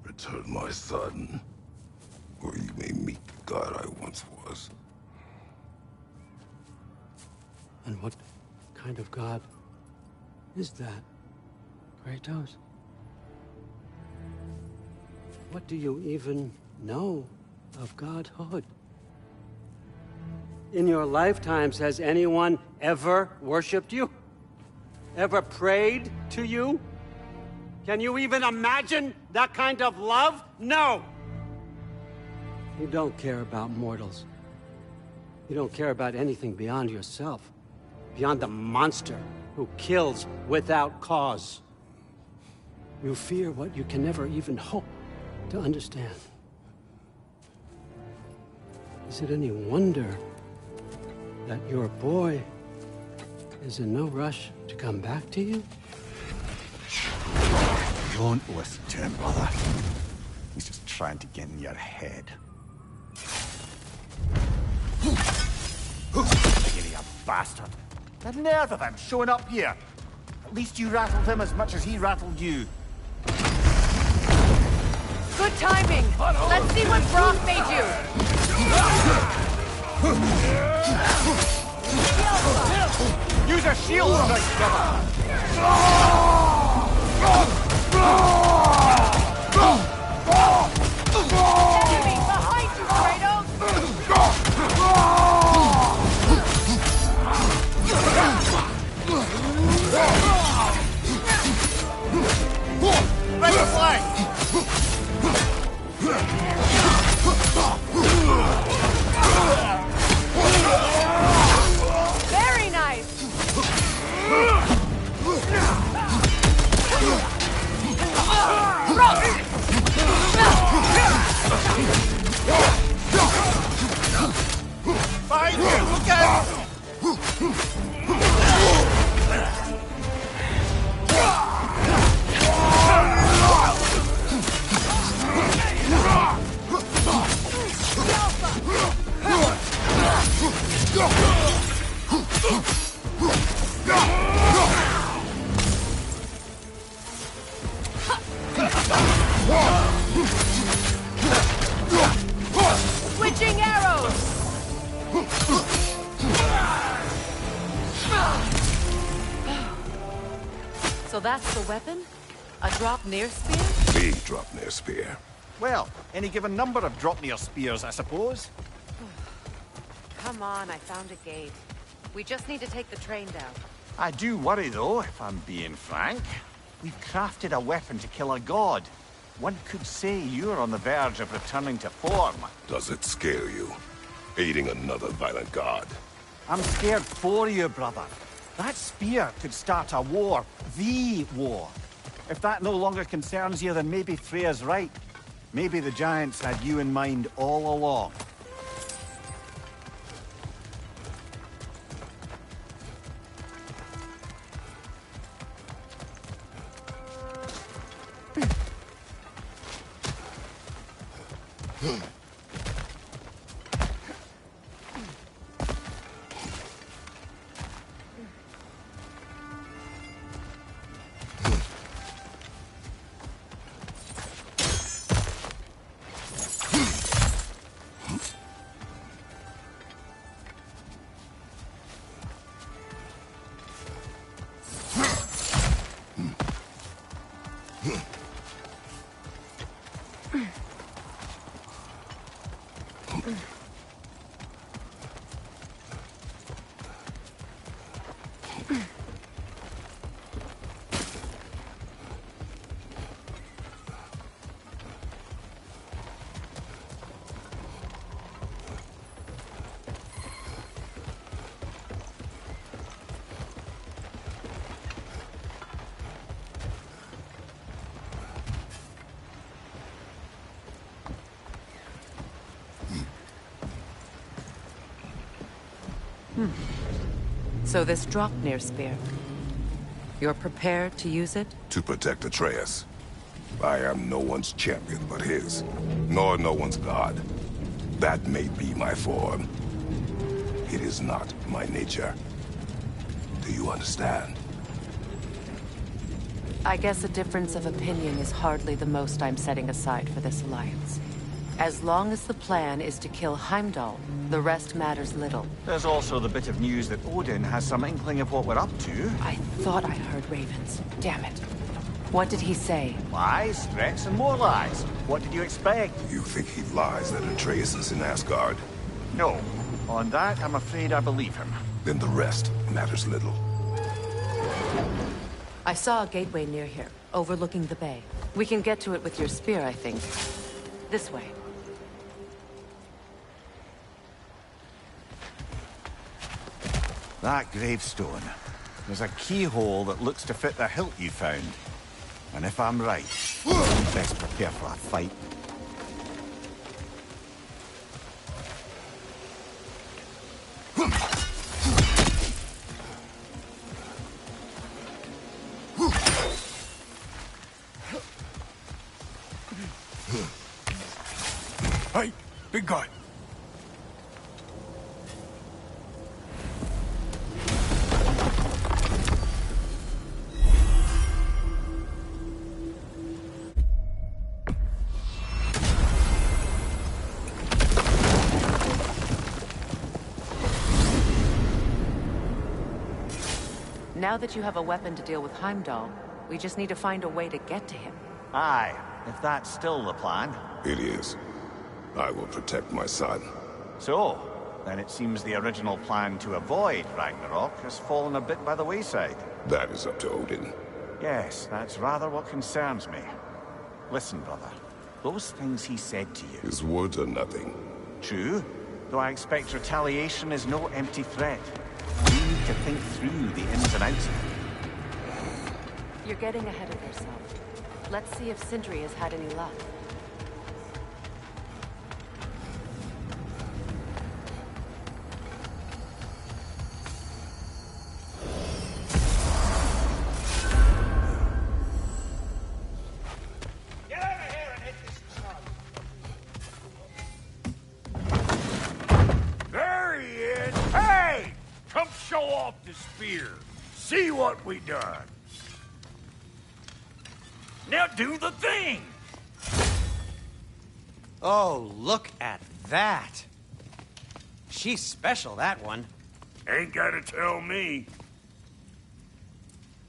Return my son, or you may meet the god I once was. And what kind of god is that, Kratos? What do you even know of godhood? In your lifetimes, has anyone ever worshipped you? Ever prayed to you? Can you even imagine that kind of love? No! You don't care about mortals. You don't care about anything beyond yourself. Beyond the monster who kills without cause. You fear what you can never even hope to understand. Is it any wonder that your boy is in no rush to come back to you? Don't listen to him, brother. He's just trying to get in your head. You bastard. The nerve of him showing up here. At least you rattled him as much as he rattled you. Good timing! Let's see what Brock made you! Use a shield strike, brother! Enemy behind you, Kratos! Right flank! Very nice! Behind you! Look out! Switching arrows! So that's the weapon? A Draupnir spear? The Draupnir spear. Well, any given number of Draupnir spears, I suppose. Come on, I found a gate. We just need to take the train down. I do worry, though, if I'm being frank. We've crafted a weapon to kill a god. One could say you're on the verge of returning to form. Does it scare you? Aiding another violent god? I'm scared for you, brother. That spear could start a war. The war. If that no longer concerns you, then maybe Freya's right. Maybe the Giants had you in mind all along. So this Draupnir spear, you're prepared to use it? To protect Atreus. I am no one's champion but his, nor no one's god. That may be my form. It is not my nature. Do you understand? I guess a difference of opinion is hardly the most I'm setting aside for this alliance. As long as the plan is to kill Heimdall, the rest matters little. There's also the bit of news that Odin has some inkling of what we're up to. I thought I heard ravens. Damn it. What did he say? Lies, threats, and more lies. What did you expect? You think he lies that Atreus is in Asgard? No. On that, I'm afraid I believe him. Then the rest matters little. I saw a gateway near here, overlooking the bay. We can get to it with your spear, I think. This way. That gravestone. There's a keyhole that looks to fit the hilt you found. And if I'm right, best prepare for a fight. Hey, big guy. Now that you have a weapon to deal with Heimdall, we just need to find a way to get to him. Aye, if that's still the plan. It is. I will protect my son. So, then it seems the original plan to avoid Ragnarok has fallen a bit by the wayside. That is up to Odin. Yes, that's rather what concerns me. Listen, brother. Those things he said to you... His words are nothing. True, though I expect retaliation is no empty threat. You need to think through the ins and outs of it. You're getting ahead of yourself. Let's see if Sindri has had any luck. There he is. Hey! Come show off the spear. See what we done. Now do the thing. Oh, look at that. She's special, that one. Ain't gotta tell me.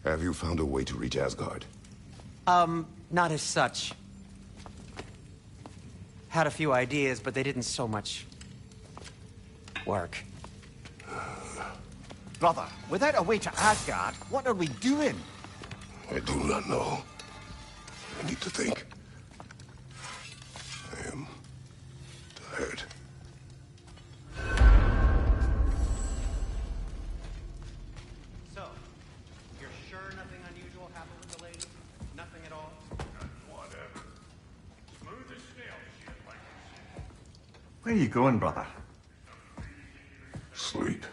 Have you found a way to reach Asgard? Not as such. Had a few ideas, but they didn't so much work. Brother, without a way to Asgard, what are we doing? I do not know. I need to think. I am tired. So, you're sure nothing unusual happened with the lady? Nothing at all? Whatever. Smooth as snail shit, like I said. Where are you going, brother? Sleep.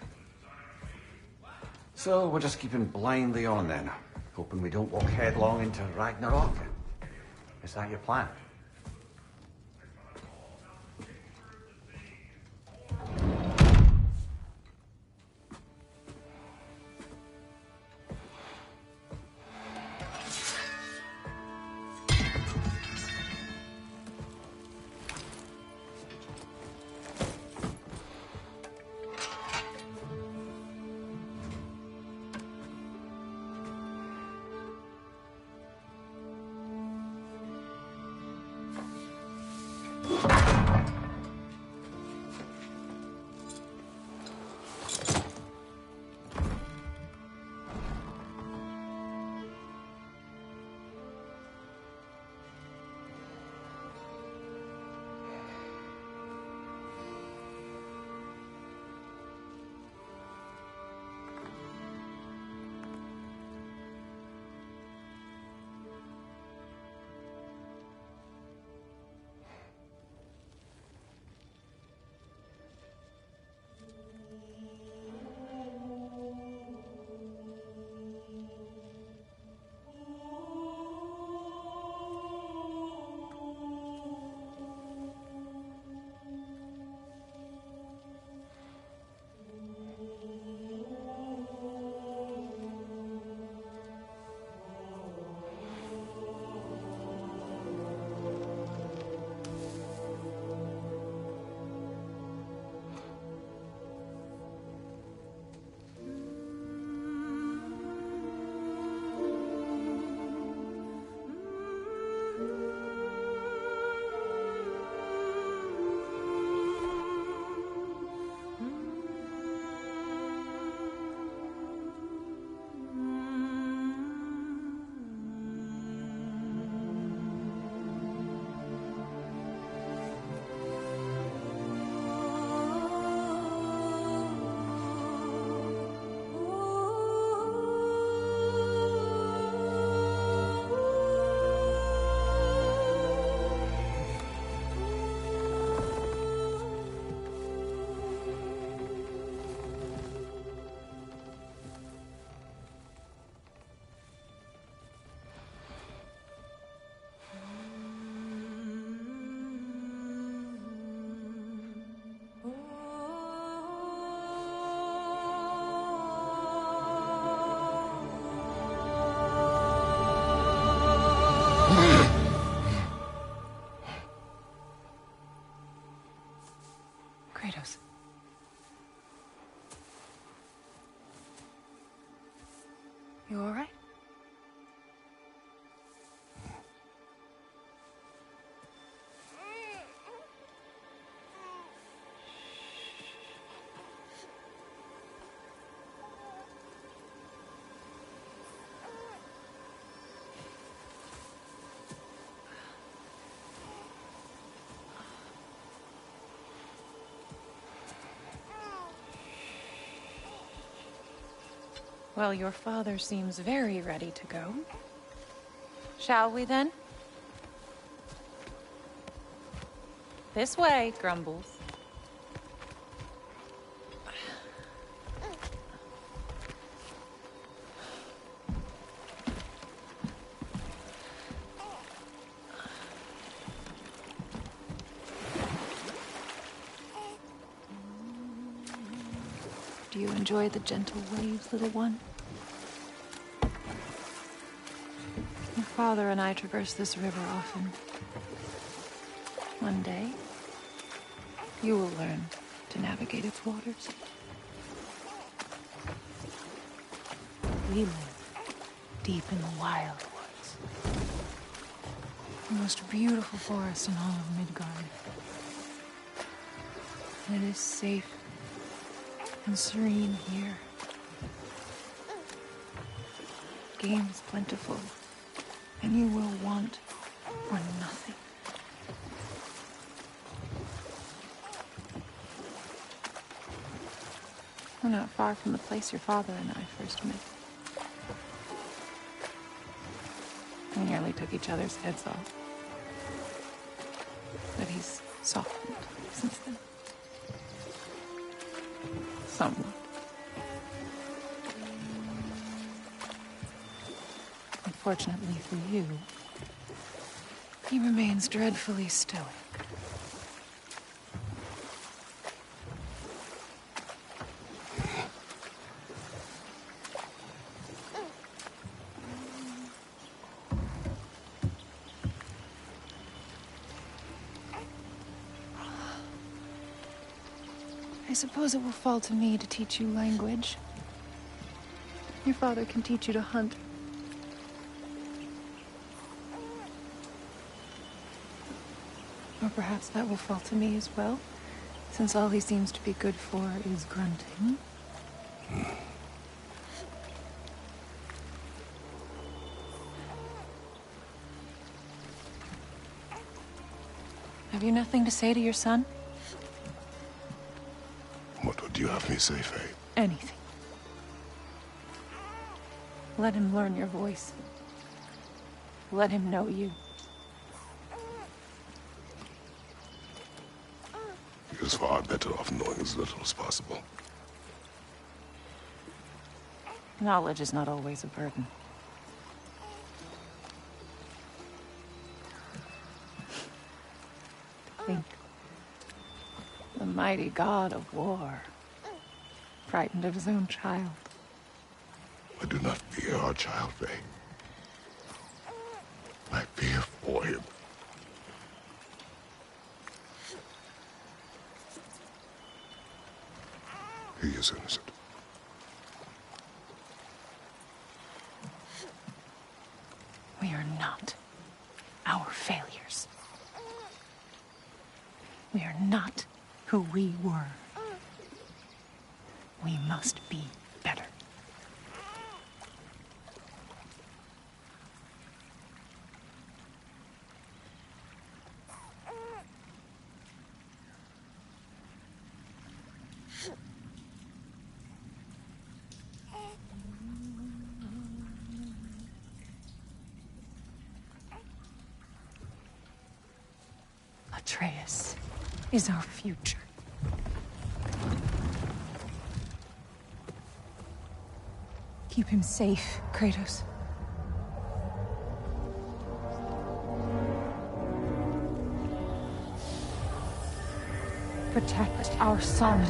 So, we're just keeping blindly on then, hoping we don't walk headlong into Ragnarok. Is that your plan? Kratos. You all right? Well, your father seems very ready to go. Shall we then? This way, Grumbles. Do you enjoy the gentle waves, little one? Your father and I traverse this river often. One day, you will learn to navigate its waters. We live deep in the wild woods. The most beautiful forest in all of Midgard. And it is safe and serene here. game is plentiful, and you will want for nothing. We're not far from the place your father and I first met. We nearly took each other's heads off. But he's softened since then. Somewhat. Unfortunately for you, he remains dreadfully stoic. I suppose it will fall to me to teach you language. Your father can teach you to hunt. Or perhaps that will fall to me as well, since all he seems to be good for is grunting. Have you nothing to say to your son? What would you have me say, Faye? Anything. Let him learn your voice. Let him know you. He is far better off knowing as little as possible. Knowledge is not always a burden. Think. The mighty god of war, frightened of his own child. I do not fear our child, Faye. I fear for him. He is innocent. We are not our failures. We are not who we were. We must be better. Atreus is our future. Keep him safe, Kratos. Protect our son.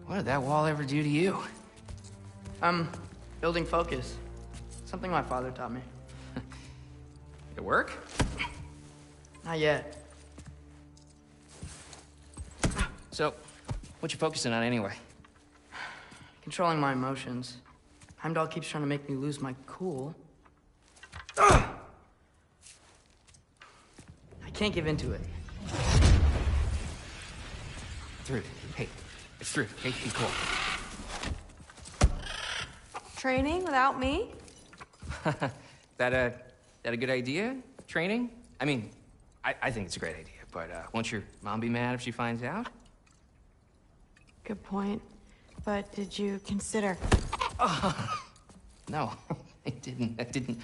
What did that wall ever do to you? Building focus. Something my father taught me. It work? Not yet. So, what you focusing on anyway? Controlling my emotions. Heimdall keeps trying to make me lose my cool. I can't give in to it. Thrud, hey. It's Thrud. Hey, be cool. Training without me? That a good idea? Training? I mean, I think it's a great idea, but won't your mom be mad if she finds out? Good point. But did you consider? No, it didn't. That didn't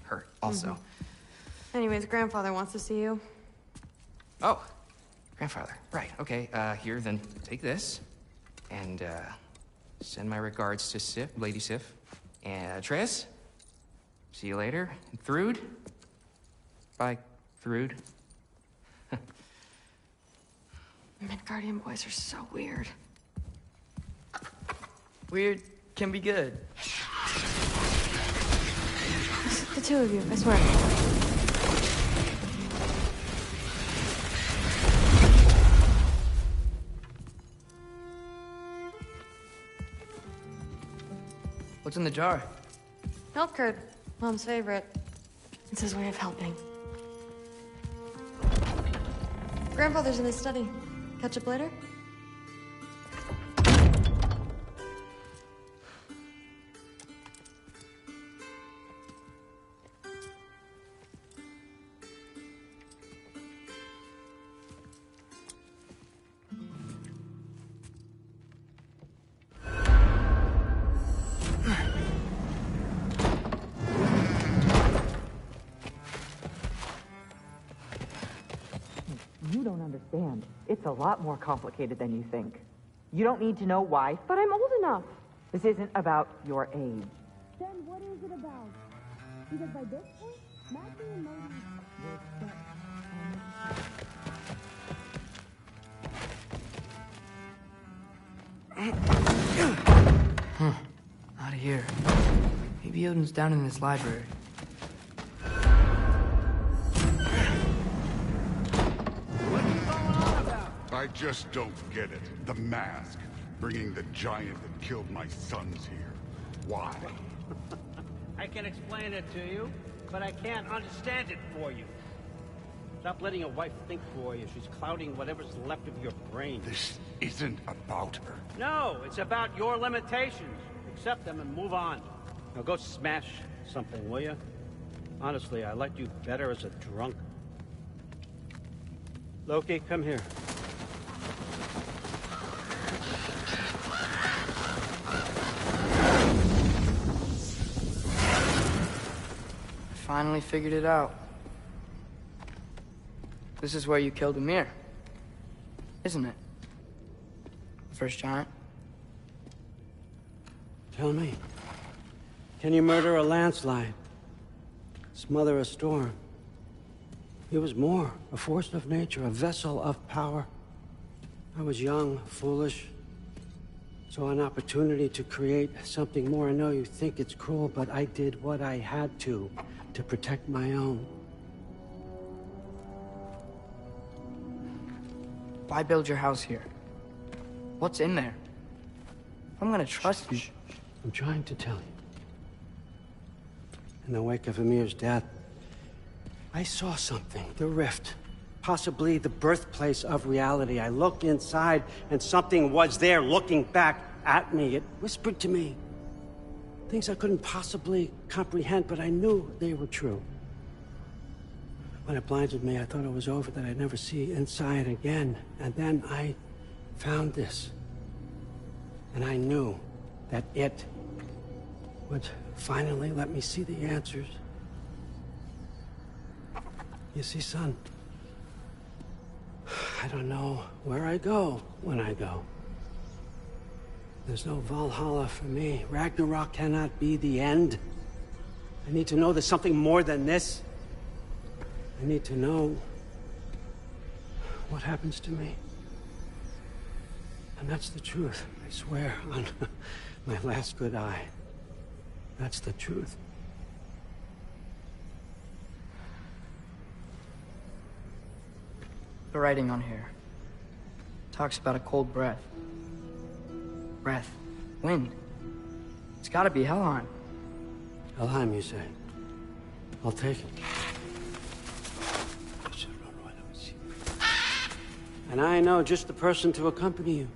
hurt, also. Anyways, grandfather wants to see you. Oh, grandfather. Right, okay. Here, then take this. And, send my regards to Sif, Lady Sif. And, Triss? See you later. And Thrud? Bye, Thrud. Midgardian boys are so weird. Weird can be good. The two of you, I swear. What's in the jar? Milk curd, Mom's favorite. It's his way of helping. Grandfather's in his study. Catch up later? You don't understand. It's a lot more complicated than you think. You don't need to know why. But I'm old enough. This isn't about your age. Then what is it about? Because by this point, Matthew and Moses were set Huh. Not here. Maybe Odin's down in this library. I just don't get it. The mask. Bringing the giant that killed my sons here. Why? I can explain it to you, but I can't understand it for you. Stop letting your wife think for you. She's clouding whatever's left of your brain. This isn't about her. No, it's about your limitations. Accept them and move on. Now go smash something, will you? Honestly, I liked you better as a drunk. Loki, come here. Finally figured it out. This is where you killed Ymir, isn't it? The first giant? Tell me, can you murder a landslide? Smother a storm? It was more, a force of nature, a vessel of power. I was young, foolish, saw an opportunity to create something more. I know you think it's cruel, but I did what I had to protect my own. Why build your house here? What's in there? I'm gonna trust you. I'm trying to tell you. In the wake of Ymir's death, I saw something. The rift. Possibly the birthplace of reality. I looked inside, and something was there looking back at me. It whispered to me things I couldn't possibly comprehend, but I knew they were true. When it blinded me, I thought it was over, that I'd never see inside again. And then I found this. And I knew that it would finally let me see the answers. You see, son, I don't know where I go when I go. There's no Valhalla for me. Ragnarok cannot be the end. I need to know there's something more than this. I need to know what happens to me. And that's the truth, I swear, on my last good eye. That's the truth. The writing on here talks about a cold breath. Breath. Wind. It's gotta be Helheim. Helheim, you say? I'll take it. And I know just the person to accompany you.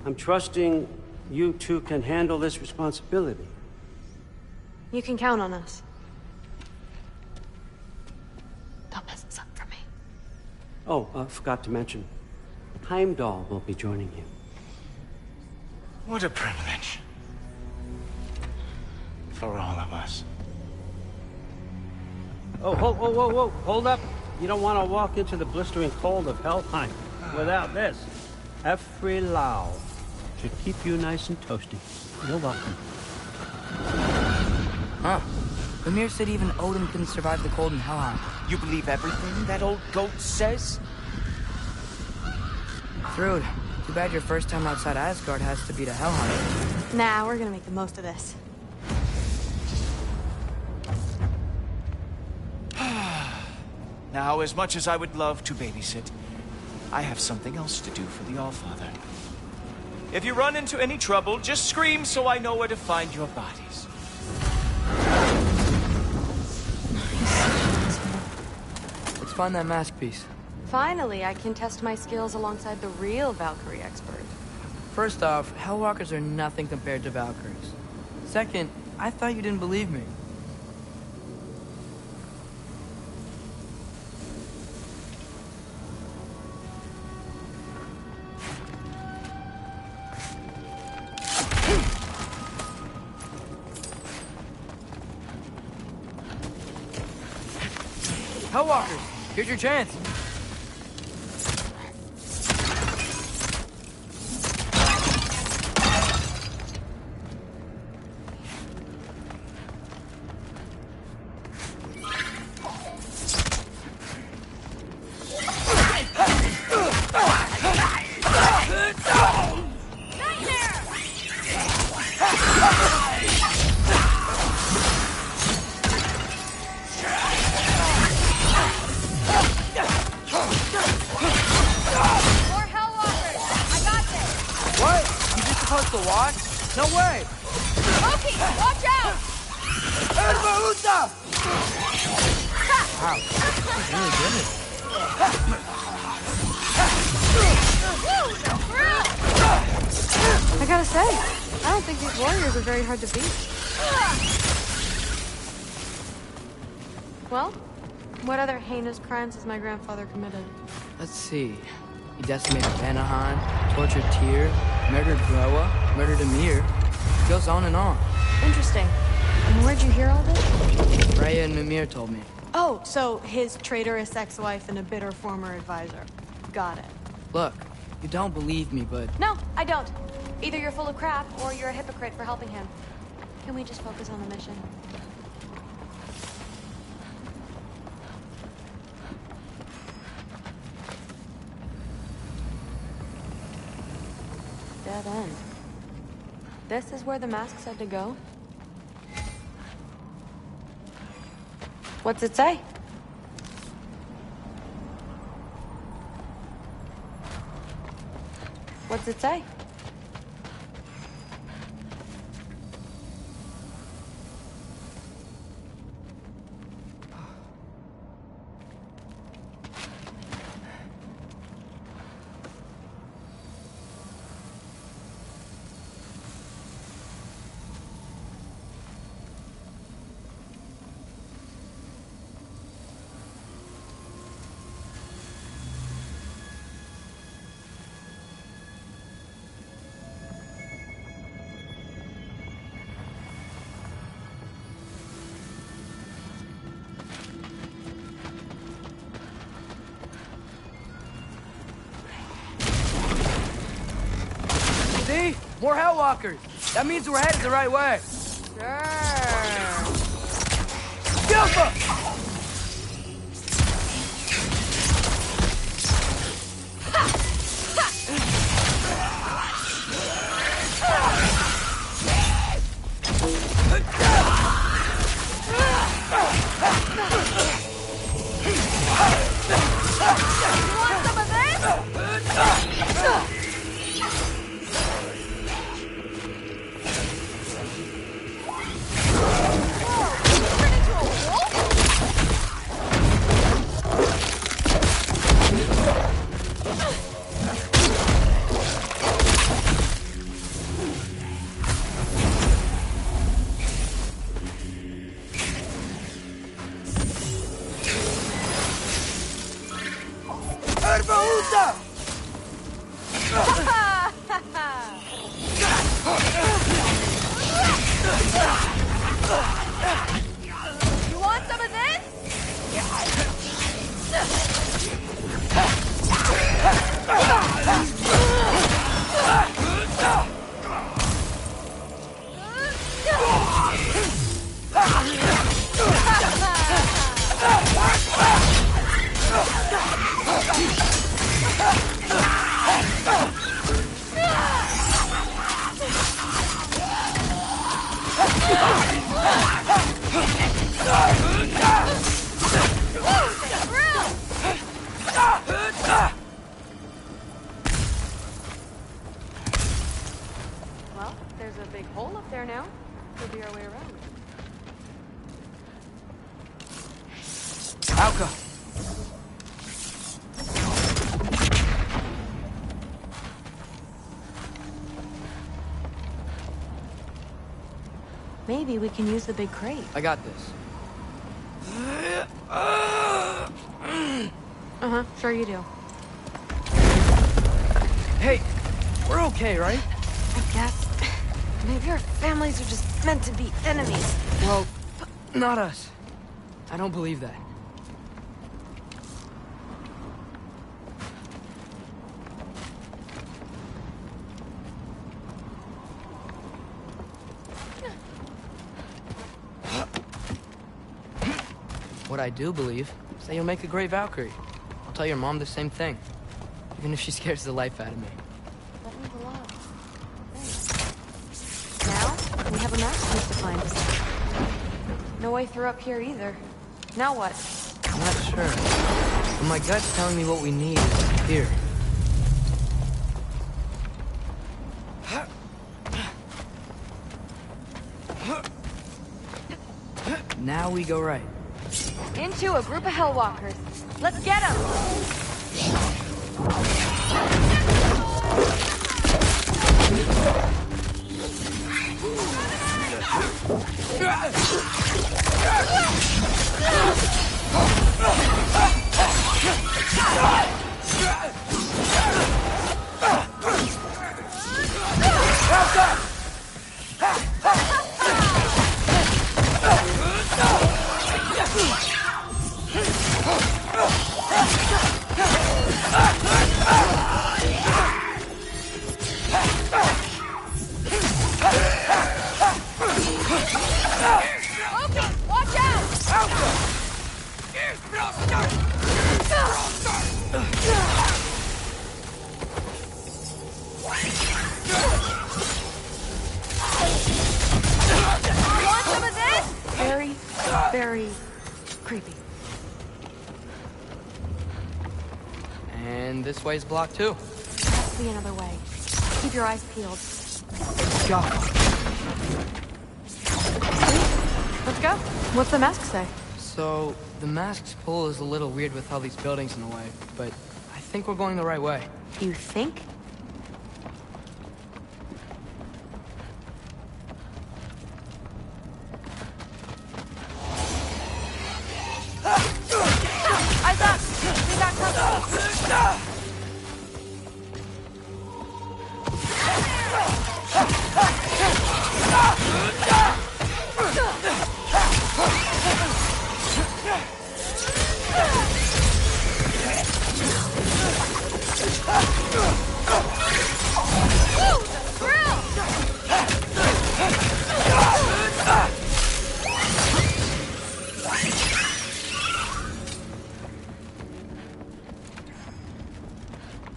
I'm trusting you two can handle this responsibility. You can count on us. Don't mess this up for me. Oh, forgot to mention. Heimdall will be joining you. What a privilege. For all of us. Oh, whoa. Hold up. You don't want to walk into the blistering cold of Helheim without this. Every Lau should keep you nice and toasty. You're welcome. Huh. Mimir said even Odin couldn't survive the cold in Helheim. You believe everything that old goat says? Thrud, too bad your first time outside Asgard has to be to Helheim. Nah, we're gonna make the most of this. Now, as much as I would love to babysit, I have something else to do for the Allfather. If you run into any trouble, just scream so I know where to find your bodies. Let's find that mask piece. Finally, I can test my skills alongside the real Valkyrie expert. First off, Hellwalkers are nothing compared to Valkyries. Second, I thought you didn't believe me. Hellwalkers, here's your chance. No way! Loki, watch out! Wow, he's really good at it. I gotta say, I don't think these warriors are very hard to beat. Well, what other heinous crimes has my grandfather committed? Let's see. He decimated Vanaheim, tortured Tyr, murdered Groa, murdered Ymir. It goes on and on. Interesting. And where'd you hear all this? Freya and Mimir told me. Oh, so his traitorous ex-wife and a bitter former advisor. Got it. Look, you don't believe me, but... No, I don't. Either you're full of crap, or you're a hypocrite for helping him. Can we just focus on the mission? Dead end. This is where the mask said to go? What's it say? What's it say? See? More Hellwalkers! That means we're headed the right way! Gilfa! You want some of this? Well, there's a big hole up there now. Could be our way around. Alka! Maybe we can use the big crate. I got this. Uh-huh, sure you do. Hey, we're okay, right? I guess. Maybe our families are just meant to be enemies. Well, not us. I don't believe that. What I do believe is that you'll make a great Valkyrie. I'll tell your mom the same thing, even if she scares the life out of me. That means a lot. Thanks. Now, we have a masterpiece to find. No way through up here either. Now what? I'm not sure, but my gut's telling me what we need is here. Now we go right. Into a group of Hellwalkers. Let's get them! Watch out! Want some of this? Very, very creepy. And this way's blocked too. There has to be another way. Keep your eyes peeled. God. Let's go. What's the mask say? So, the mask's pull is a little weird with all these buildings in the way, but I think we're going the right way. You think? Eyes up! We got company!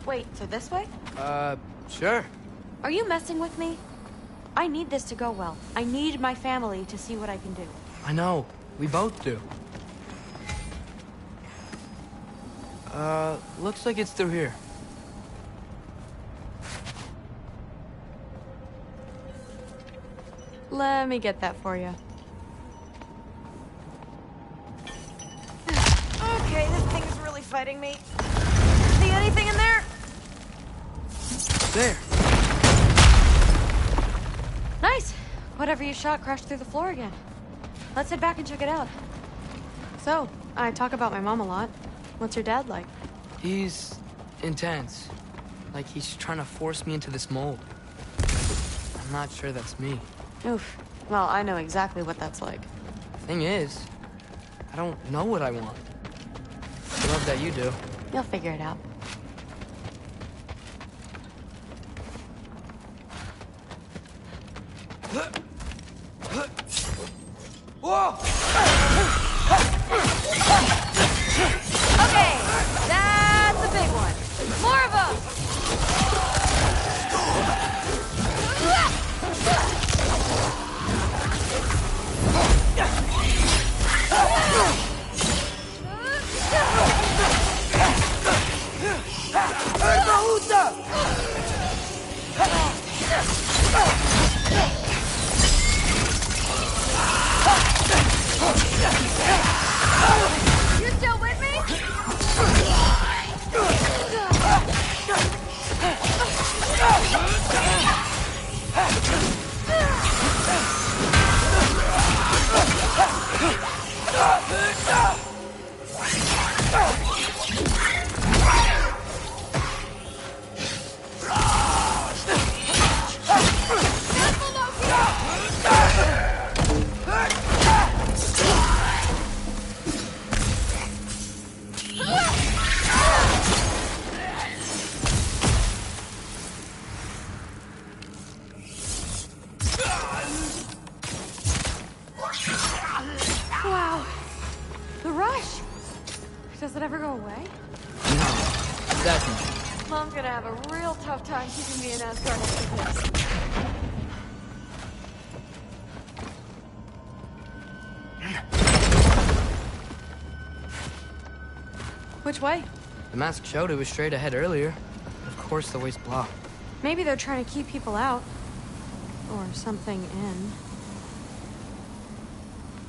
Wait, so this way? Sure. Are you messing with me? I need this to go well. I need my family to see what I can do. I know. We both do. Looks like it's through here. Let me get that for you. Okay, this thing is really fighting me. See anything in there? There. Nice. Whatever you shot crashed through the floor again. Let's head back and check it out. So, I talk about my mom a lot. What's your dad like? He's intense. Like he's trying to force me into this mold. I'm not sure that's me. Oof. Well, I know exactly what that's like. Thing is, I don't know what I want. I love that you do. You'll figure it out. Okay, that's a big one. More of them. You still with me? Wow. The rush. Does it ever go away? No, doesn't. Mom's gonna have a real tough time keeping me in Asgard after this. Which way? The mask showed it was straight ahead earlier. Of course the way's blocked. Maybe they're trying to keep people out. Or something in.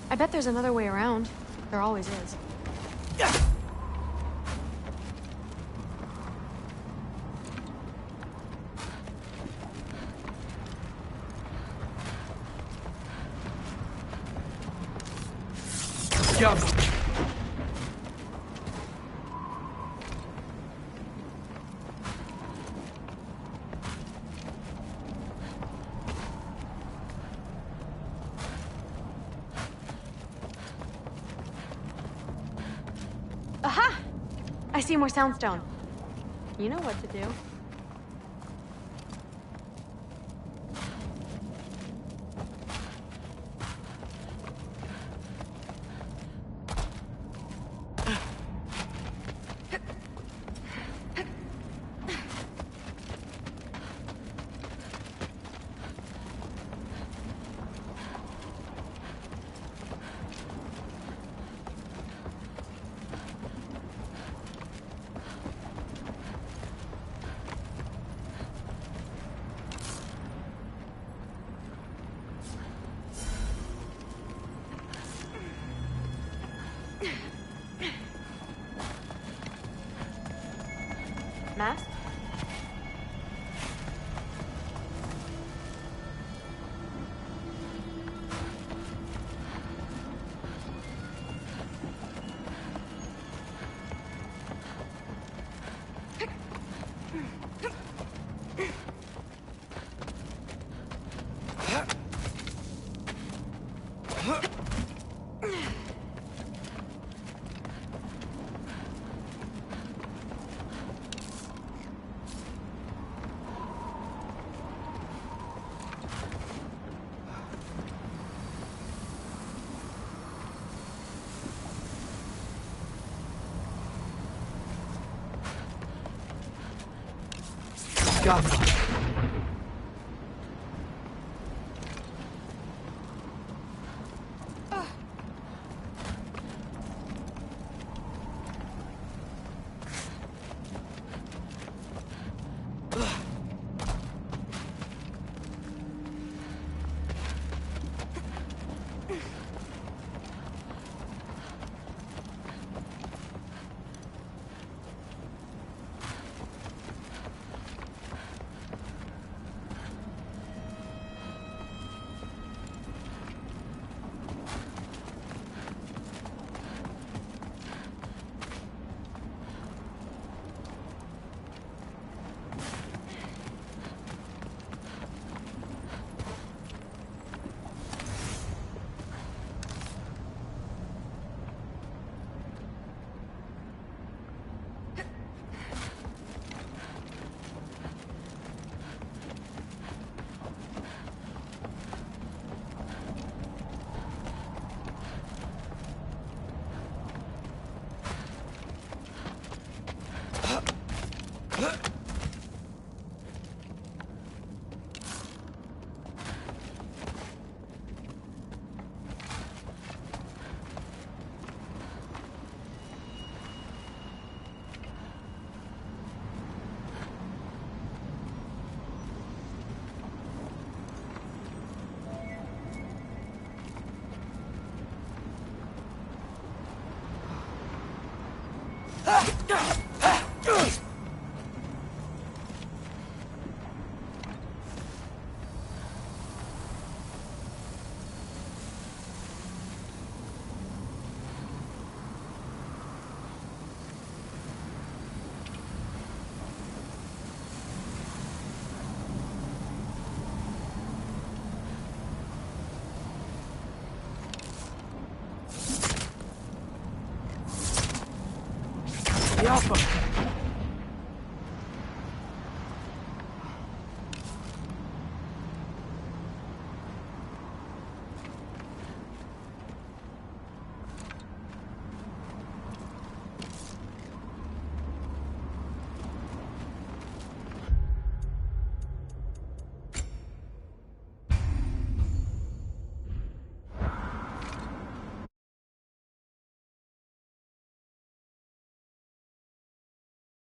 I bet there's another way around. There always is. Jump! Aha! I see more soundstone. You know what to do. Mask? Got it. The Alpha!